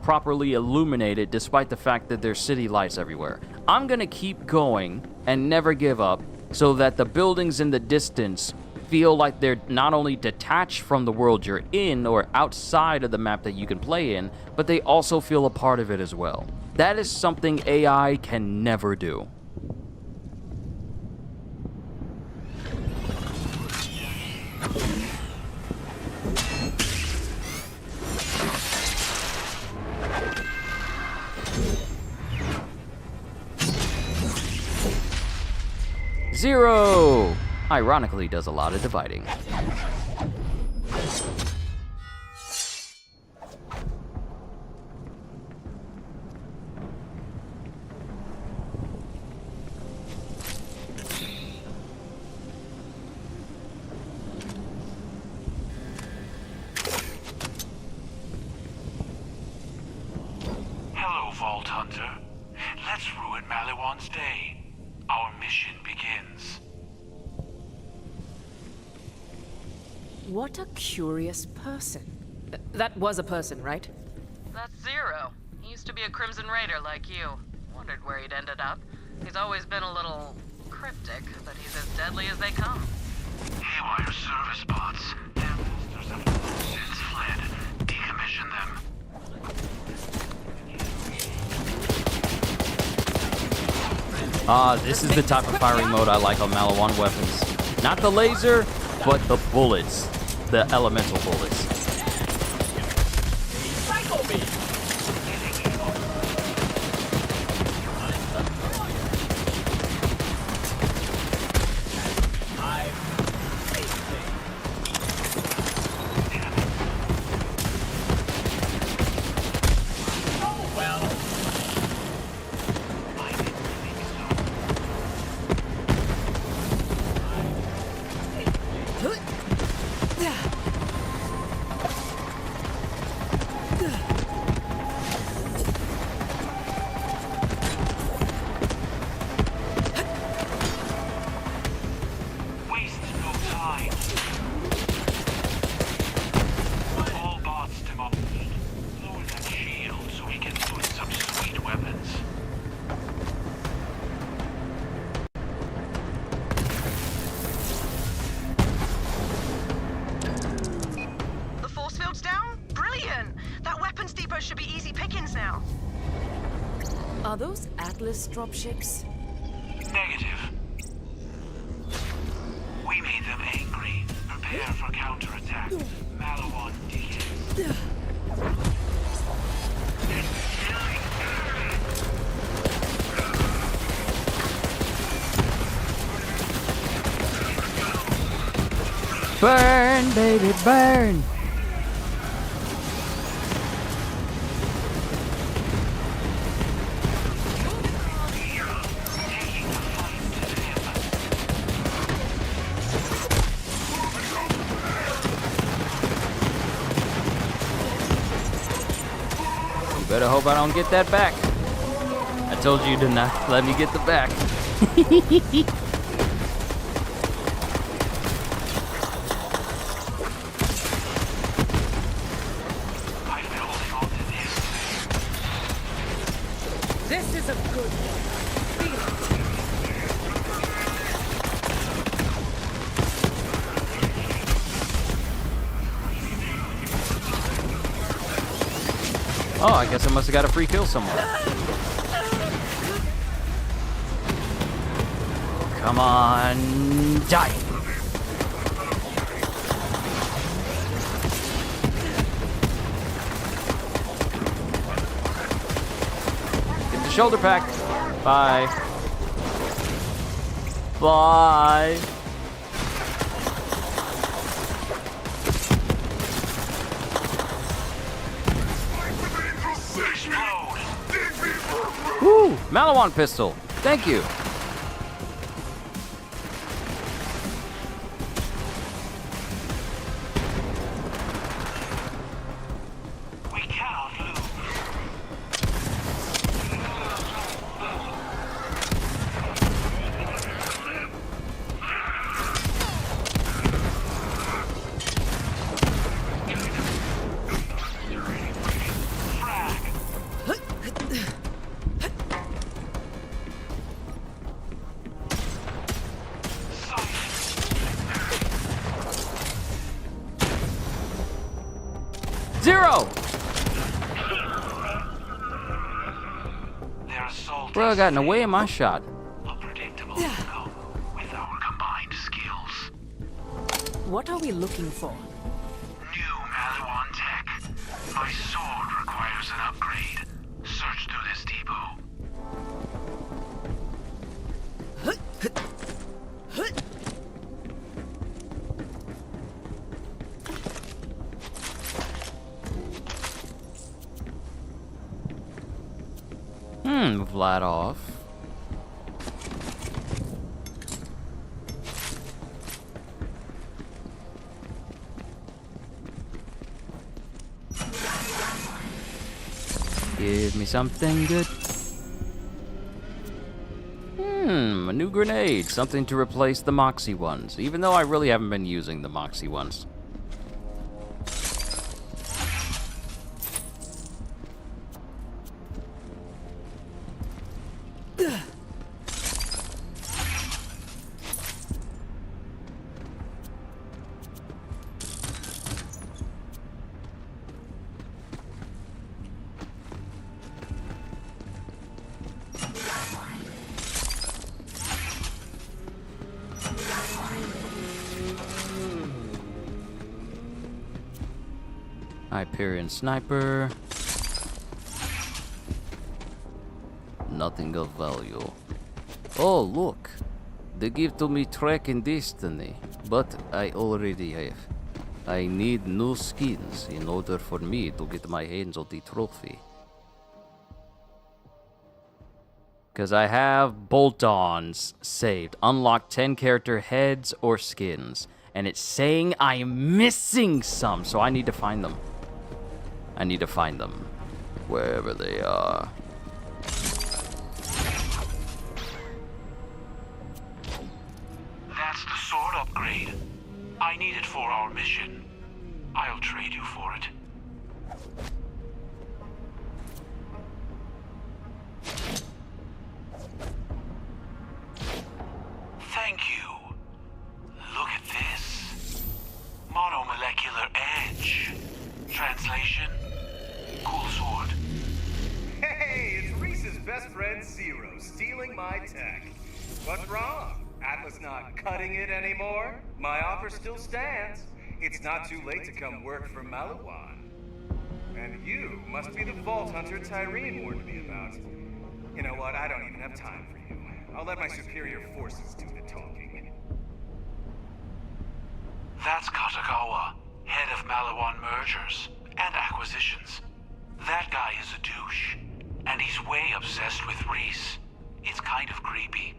illuminated, despite the fact that there's city lights everywhere. I'm gonna keep going and never give up, so that the buildings in the distance feel like they're not only detached from the world you're in or outside of the map that you can play in, but they also feel a part of it as well. That is something AI can never do. Zero, ironically, does a lot of dividing. Hello, Vault Hunter. Let's ruin Maliwan's day. Our mission begins. What a curious person. That was a person, right? That's Zero. He used to be a Crimson Raider like you. Wondered where he'd ended up. He's always been a little cryptic, but he's as deadly as they come. haywire service bots. Their masters have since fled. Decommission them. Ah, this is the type of firing mode I like on Malawan weapons. Not the laser, but the bullets. The elemental bullets. Psycho me! should be easy pickings now. Are those Atlas dropships? Negative. We made them angry. Prepare for counterattack. Malawan dickheads. Burn, baby, burn! You better hope I don't get that back. I told you to not let me get the back. This is a good one. Feel it. Oh, I guess I must have got a free kill somewhere. Come on, die! Get the shoulder pack. Bye. Bye. Woo! Malawan pistol. Thank you. We cannot lose. Zero! Their assault Bro, I got in the way of my shot. unpredictable outcome with our combined skills. What are we looking for? New Malawan tech. My sword requires an upgrade. Search through this depot. Vladov. Give me something good. A new grenade. Something to replace the Moxie ones, even though I really haven't been using the Moxie ones. Hyperion Sniper. Nothing of value. Oh, look. They give to me track and destiny, but I already have. I need new skins in order for me to get my hands on the trophy. Because I have bolt-ons saved. Unlock 10 character heads or skins. And it's saying I'm missing some, so I need to find them. I need to find them. Wherever they are. That's the sword upgrade. I need it for our mission. I'll trade you for it. Thank you. Look at this. Monomolecular edge. Translation? Cool sword. Hey, it's Reese's best friend Zero stealing my tech. What's wrong? Atlas not cutting it anymore? My offer still stands. It's not too late to come work for Malawan. And you must be the Vault Hunter Tyreen warned me about. You know what? I don't even have time for you. I'll let my superior forces do the talking. That's Katagawa, head of Malawan mergers and acquisitions. That guy is a douche, and he's way obsessed with Reese. It's kind of creepy.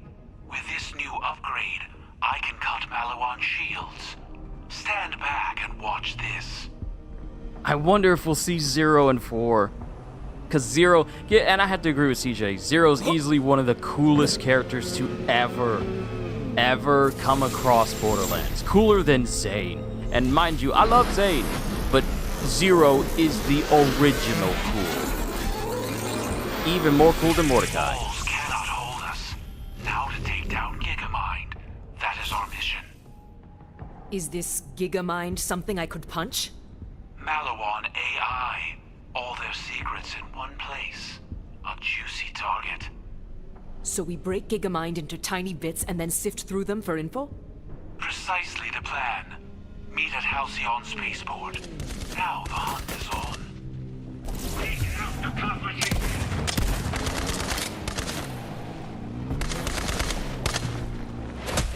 With this new upgrade, I can cut Malawan shields. Stand back and watch this. I wonder if we'll see 0 and 4. Because 0, yeah, and I have to agree with CJ, 0's easily one of the coolest characters to ever come across Borderlands. Cooler than Zane. And mind you, I love Zane, but 0 is the original cool. Even more cool than Mordecai. Walls cannot hold us. Now to take down Gigamind. That is our mission. Is this Gigamind something I could punch? Malawan AI. All their secrets in one place. A juicy target. So we break Gigamind into tiny bits and then sift through them for info? Precisely the plan. Meet at Halcyon Spaceport. Now the hunt is on.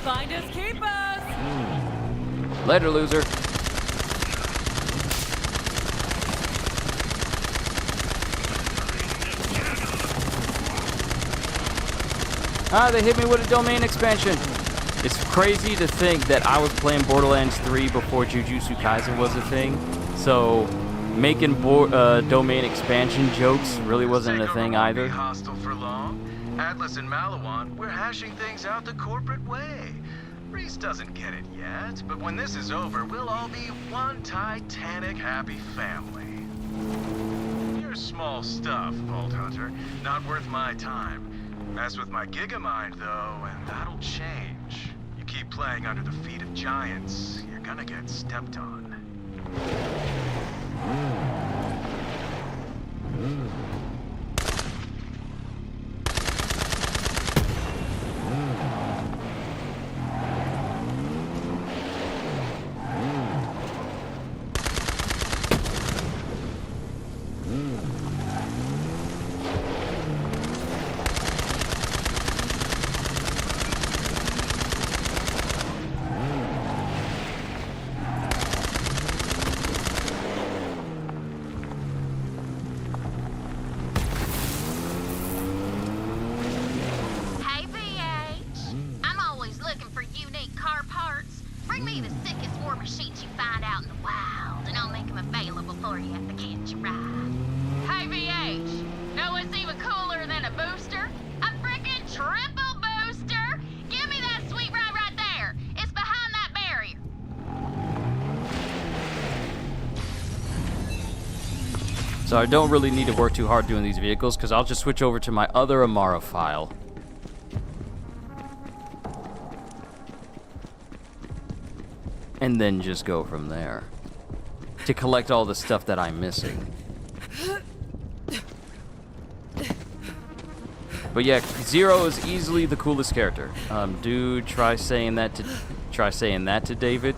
Find us, keep us! Later, loser. Ah, they hit me with a domain expansion. It's crazy to think that I was playing Borderlands 3 before Jujutsu Kaisen was a thing. So, making domain expansion jokes really wasn't a thing either. Won't be hostile for long. Atlas and Malawan, we're hashing things out the corporate way. Reese doesn't get it yet, but when this is over, we'll all be one titanic happy family. You're small stuff, Vault Hunter. Not worth my time. Mess with my Gigamind, though, and that'll change. You keep playing under the feet of giants, you're gonna get stepped on. So I don't really need to work too hard doing these vehicles, because I'll just switch over to my other Amara file. And then just go from there. To collect all the stuff that I'm missing. But yeah, 0 is easily the coolest character. Do try saying that to David.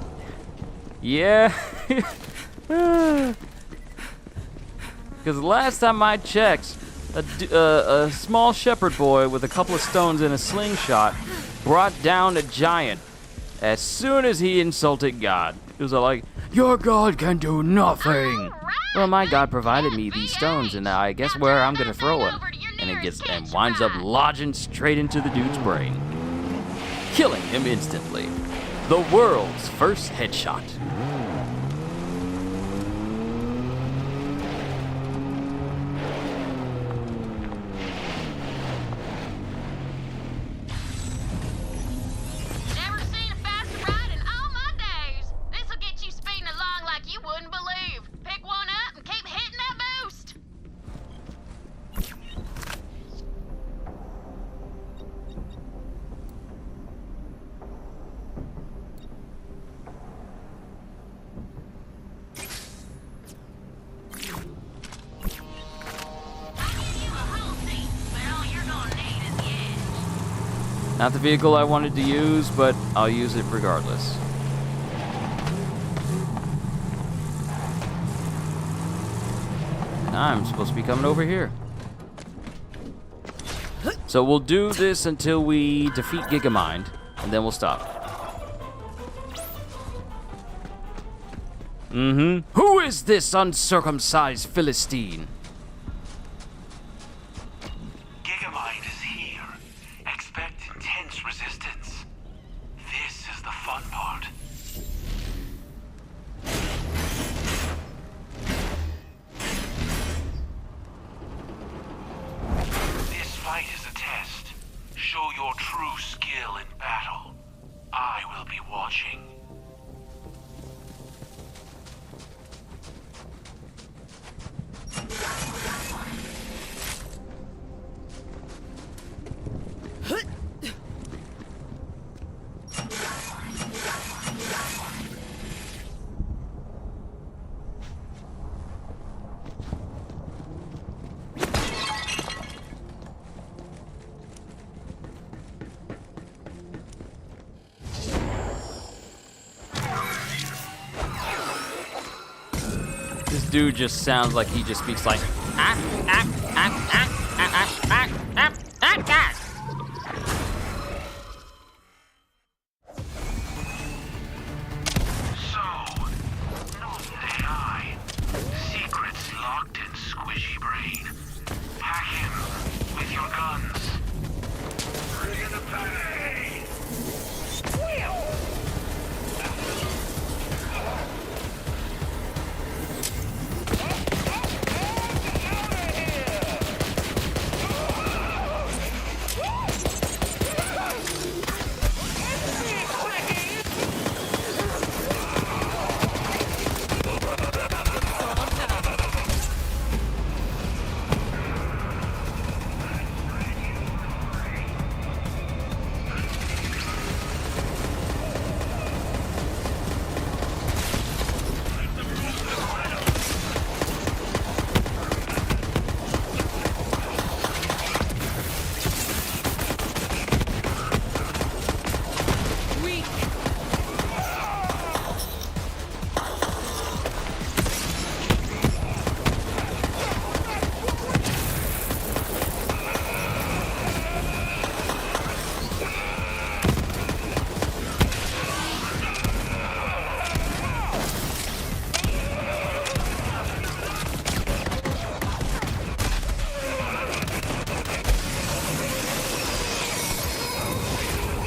Yeah. because last time I checked, a small shepherd boy with a couple of stones and a slingshot brought down a giant as soon as he insulted God. It was like, your God can do nothing. Well, my God provided me these stones, and I guess where I'm gonna throw them. And it winds up lodging straight into the dude's brain, killing him instantly. The world's first headshot. Never seen a faster ride in all my days. This'll get you speeding along like you wouldn't believe. Pick one up and keep hitting that boost. Not the vehicle I wanted to use, but I'll use it regardless. And I'm supposed to be coming over here. So we'll do this until we defeat Gigamind, and then we'll stop. Who is this uncircumcised Philistine? Gigamind is here. Expect intense resistance. This is the fun part. This fight is a test. Show your true skill in battle. I will be watching. This dude just sounds like he just speaks like AI. Secrets locked in squishy brain. Hack him with your guns. Bring the pain!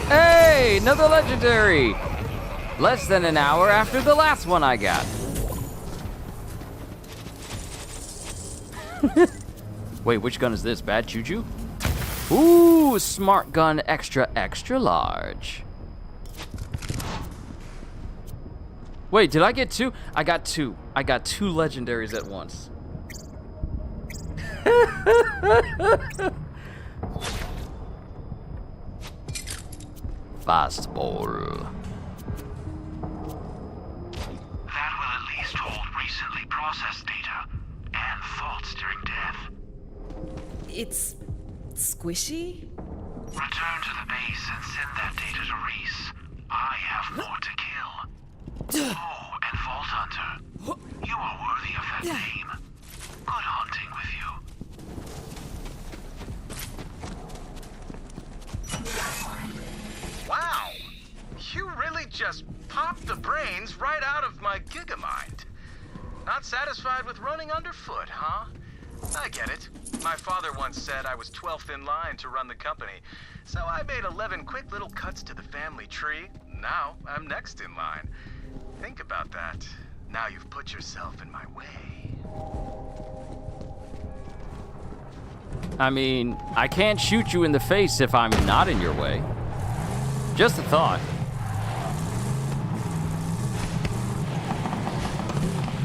Hey, another legendary! Less than an hour after the last one I got. Wait, which gun is this? Bad Juju? Ooh, smart gun extra large. Wait, did I get two? I got two. I got two legendaries at once. Fastball. That will at least hold recently processed data and thoughts during death. It's squishy? Return to the base and send that data to Reese. I have more to kill. Oh, and Vault Hunter. You are worthy of that name. Good hunting. just popped the brains right out of my Gigamind. Not satisfied with running underfoot, huh? I get it. My father once said I was 12th in line to run the company, so I made 11 quick little cuts to the family tree. Now I'm next in line. Think about that. Now you've put yourself in my way. I mean, I can't shoot you in the face if I'm not in your way. Just a thought.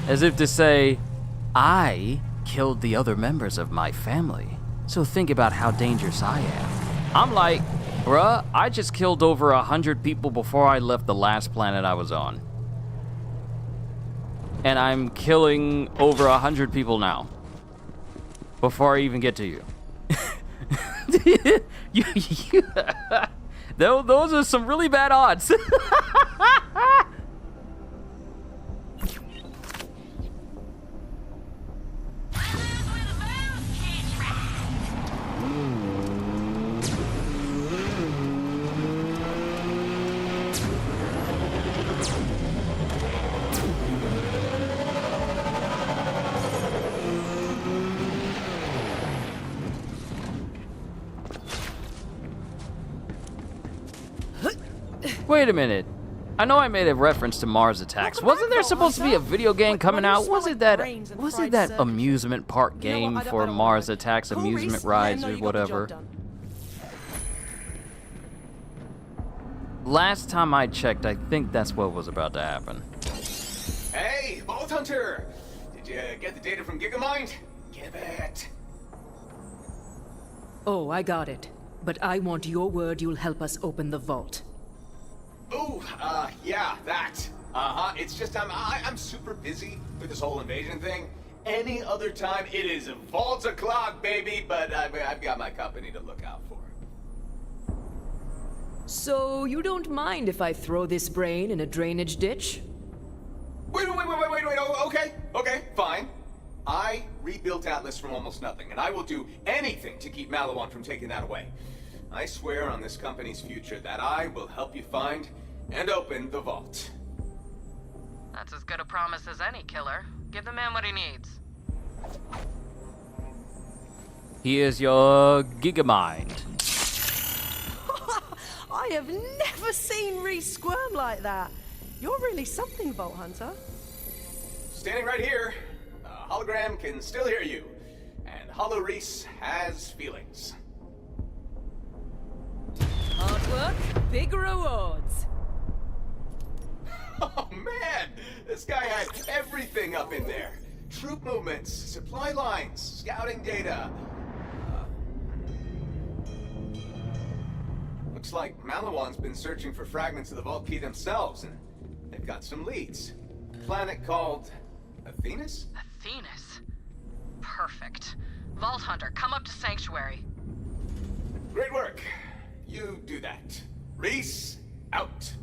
As if to say, I killed the other members of my family, so think about how dangerous I am. I'm like, bruh, I just killed over 100 people before I left the last planet I was on. And I'm killing over 100 people now. Before I even get to you. Those are some really bad odds. Wait a minute. I know I made a reference to Mars Attacks. Wasn't there supposed to be a video game coming out? Was it that amusement park game for Mars Attacks amusement rides or whatever? Last time I checked, I think that's what was about to happen. Hey, Vault Hunter! Did you get the data from Gigamind? Give it. Oh, I got it. But I want your word you'll help us open the vault. Ooh, yeah, that. It's just I'm super busy with this whole invasion thing. Any other time, it is vault o'clock, baby, but I've got my company to look out for. So you don't mind if I throw this brain in a drainage ditch? Wait, okay, fine. I rebuilt Atlas from almost nothing, and I will do anything to keep Maliwan from taking that away. I swear on this company's future that I will help you find and open the vault. That's as good a promise as any, killer. Give the man what he needs. Here's your Gigamind. I have never seen Reese squirm like that. You're really something, Vault Hunter. Standing right here, a hologram can still hear you, and Hollow Reese has feelings. Hard work, big rewards. Oh man, this guy had everything up in there. Troop movements, supply lines, scouting data. Looks like Maliwan's been searching for fragments of the vault key themselves, and they've got some leads. A planet called Athenas? Athenas? Perfect. Vault Hunter, come up to Sanctuary. Great work. You do that. Reese, out.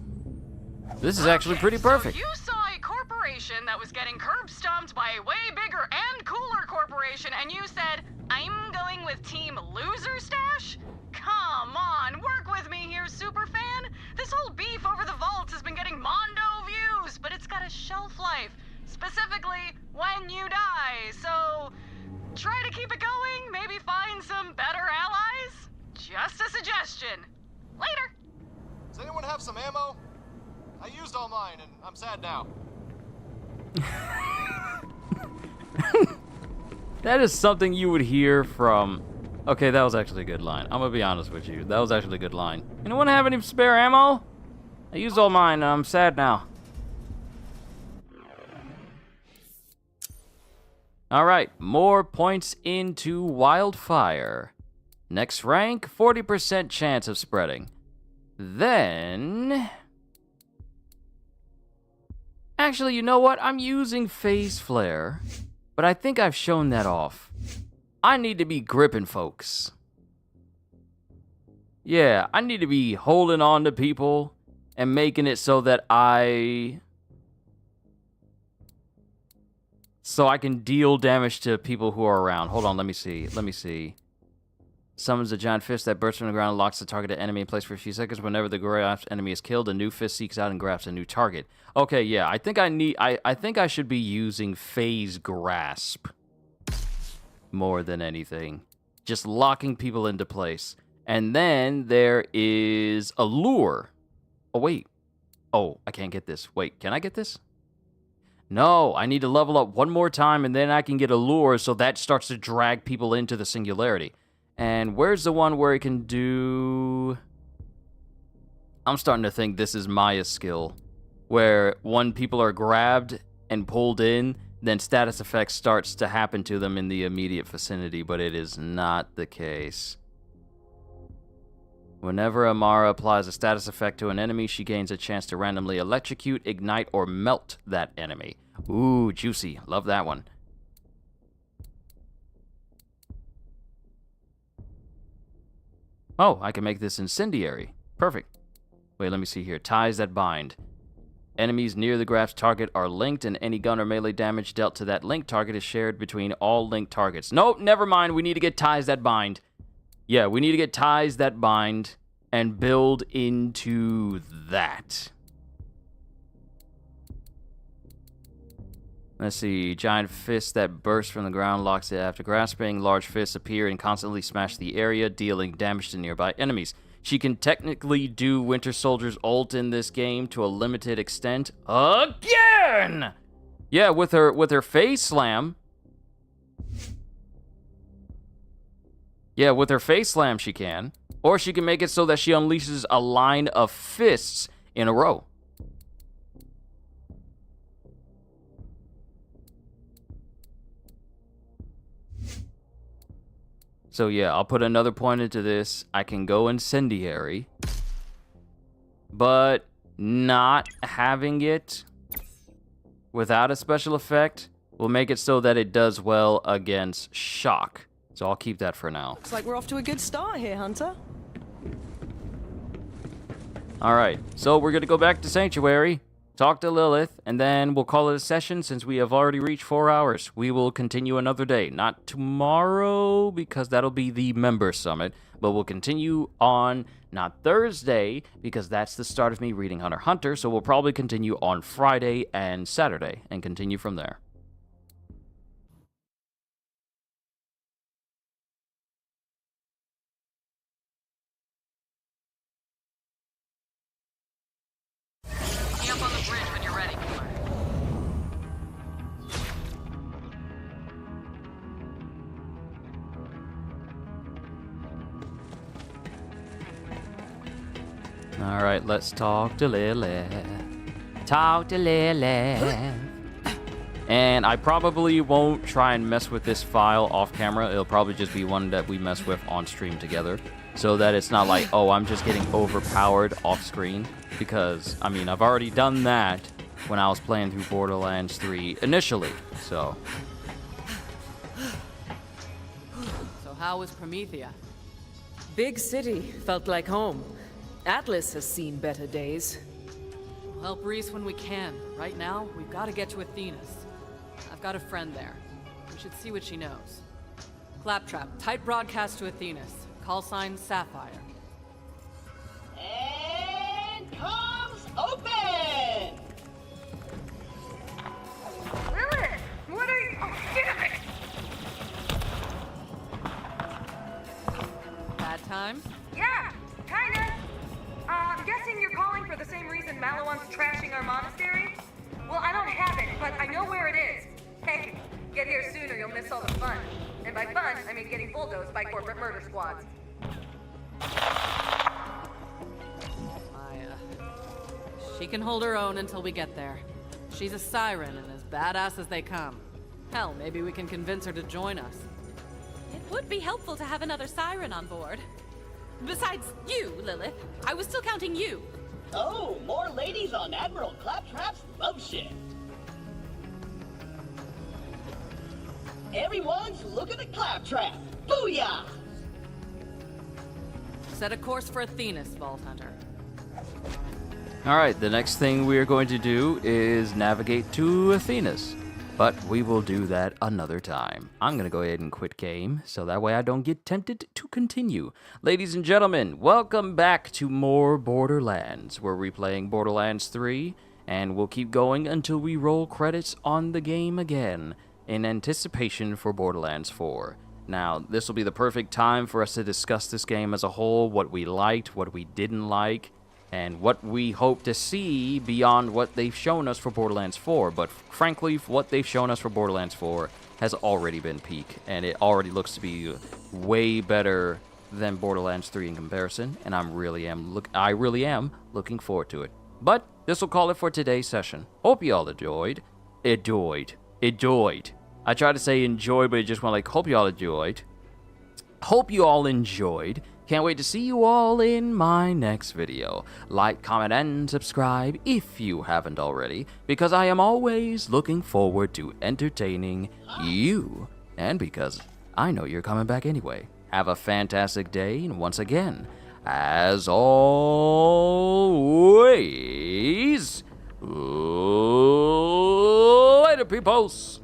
This is actually pretty perfect. So you saw a corporation that was getting curb stomped by a way bigger and cooler corporation, and you said, I'm going with Team Loser Stash? Come on, work with me here, superfan. This whole beef over the vault has been getting mondo views, but it's got a shelf life. Specifically, when you die. So, try to keep it going, maybe find some better allies? Just a suggestion. Later. Does anyone have some ammo? I used all mine, and I'm sad now. That is something you would hear from... Okay, that was actually a good line. I'm gonna be honest with you. That was actually a good line. Anyone have any spare ammo? I used all mine, and I'm sad now. Alright, more points into Wildfire. Next rank, 40% chance of spreading. Then... Actually, you know what? I'm using Phase Flare, but I think I've shown that off. I need to be gripping folks. Yeah, I need to be holding on to people and making it so that I can deal damage to people who are around. Hold on, let me see. Summons a giant fist that bursts from the ground and locks the targeted enemy in place for a few seconds. Whenever the grasped enemy is killed, a new fist seeks out and grabs a new target. Okay, yeah, I think I should be using phase grasp more than anything. Just locking people into place. And then there is a lure. Oh, wait. Oh, I can't get this. Wait, can I get this? No, I need to level up one more time, and then I can get a lure, so that starts to drag people into the singularity. And where's the one where I can do... I'm starting to think this is Maya's skill, where when people are grabbed and pulled in, then status effects starts to happen to them in the immediate vicinity, but it is not the case. Whenever Amara applies a status effect to an enemy, she gains a chance to randomly electrocute, ignite, or melt that enemy. Ooh, juicy. Love that one. Oh, I can make this incendiary. Perfect. Wait, let me see here. Ties that bind. Enemies near the grasped target are linked, and any gun or melee damage dealt to that linked target is shared between all linked targets. Nope, never mind. We need to get ties that bind. Yeah, we need to get ties that bind and build into that. Let's see. Giant fist that bursts from the ground locks it after grasping. Large fists appear and constantly smash the area, dealing damage to nearby enemies. She can technically do Winter Soldier's ult in this game to a limited extent. Again! Yeah, with her phase slam. Yeah, with her face slam she can. Or she can make it so that she unleashes a line of fists in a row. So yeah, I'll put another point into this. I can go incendiary. But not having it without a special effect will make it so that it does well against shock. So I'll keep that for now. Looks like we're off to a good start here, Hunter. Alright, so we're going to go back to Sanctuary, talk to Lilith, and then we'll call it a session since we have already reached 4 hours. We will continue another day. Not tomorrow, because that'll be the member summit, but we'll continue on, not Thursday, because that's the start of me reading Hunter x Hunter, so we'll probably continue on Friday and Saturday, and continue from there. Jump on the bridge when you're ready, killer. Alright, let's talk to Lilith. Talk to Lilith. And I probably won't try and mess with this file off camera. It'll probably just be one that we mess with on stream together. So that it's not like, oh, I'm just getting overpowered off screen. Because, I mean, I've already done that when I was playing through Borderlands 3 initially. So how was Promethea? Big city. Felt like home. Atlas has seen better days. We'll help Reese when we can. Right now, we've got to get to Athena's. I've got a friend there. We should see what she knows. Claptrap, tight broadcast to Athena's. Call sign Sapphire. And comms open! Lilith! What are you... Oh, damn it! Bad time? Yeah, kinda. I'm guessing you're calling for the same reason Malawan's trashing our monastery? Well, I don't have it, but I know where it is. Hey, get here soon or you'll miss all the fun. And by fun, I mean getting bulldozed by corporate murder squads. She can hold her own until we get there. She's a siren and as badass as they come. Hell, maybe we can convince her to join us. It would be helpful to have another siren on board. Besides you, Lilith. I was still counting you. Oh, more ladies on Admiral Claptrap's love ship. Everyone's looking at Claptrap. Booyah! Set a course for Athena's, Vault Hunter. Alright, the next thing we are going to do is navigate to Athena's. But we will do that another time. I'm going to go ahead and quit game, so that way I don't get tempted to continue. Ladies and gentlemen, welcome back to more Borderlands. We're replaying Borderlands 3, and we'll keep going until we roll credits on the game again, in anticipation for Borderlands 4. Now, this will be the perfect time for us to discuss this game as a whole, what we liked, what we didn't like, and what we hope to see beyond what they've shown us for Borderlands 4. But frankly, what they've shown us for Borderlands 4 has already been peak, and it already looks to be way better than Borderlands 3 in comparison, and I really am looking forward to it. But this will call it for today's session. Hope you all enjoyed. I tried to say enjoy, but it just went like, hope you all enjoyed. Hope you all enjoyed. Can't wait to see you all in my next video. Like, comment, and subscribe if you haven't already, because I am always looking forward to entertaining you, and because I know you're coming back anyway. Have a fantastic day, and once again, as always, later, peoples!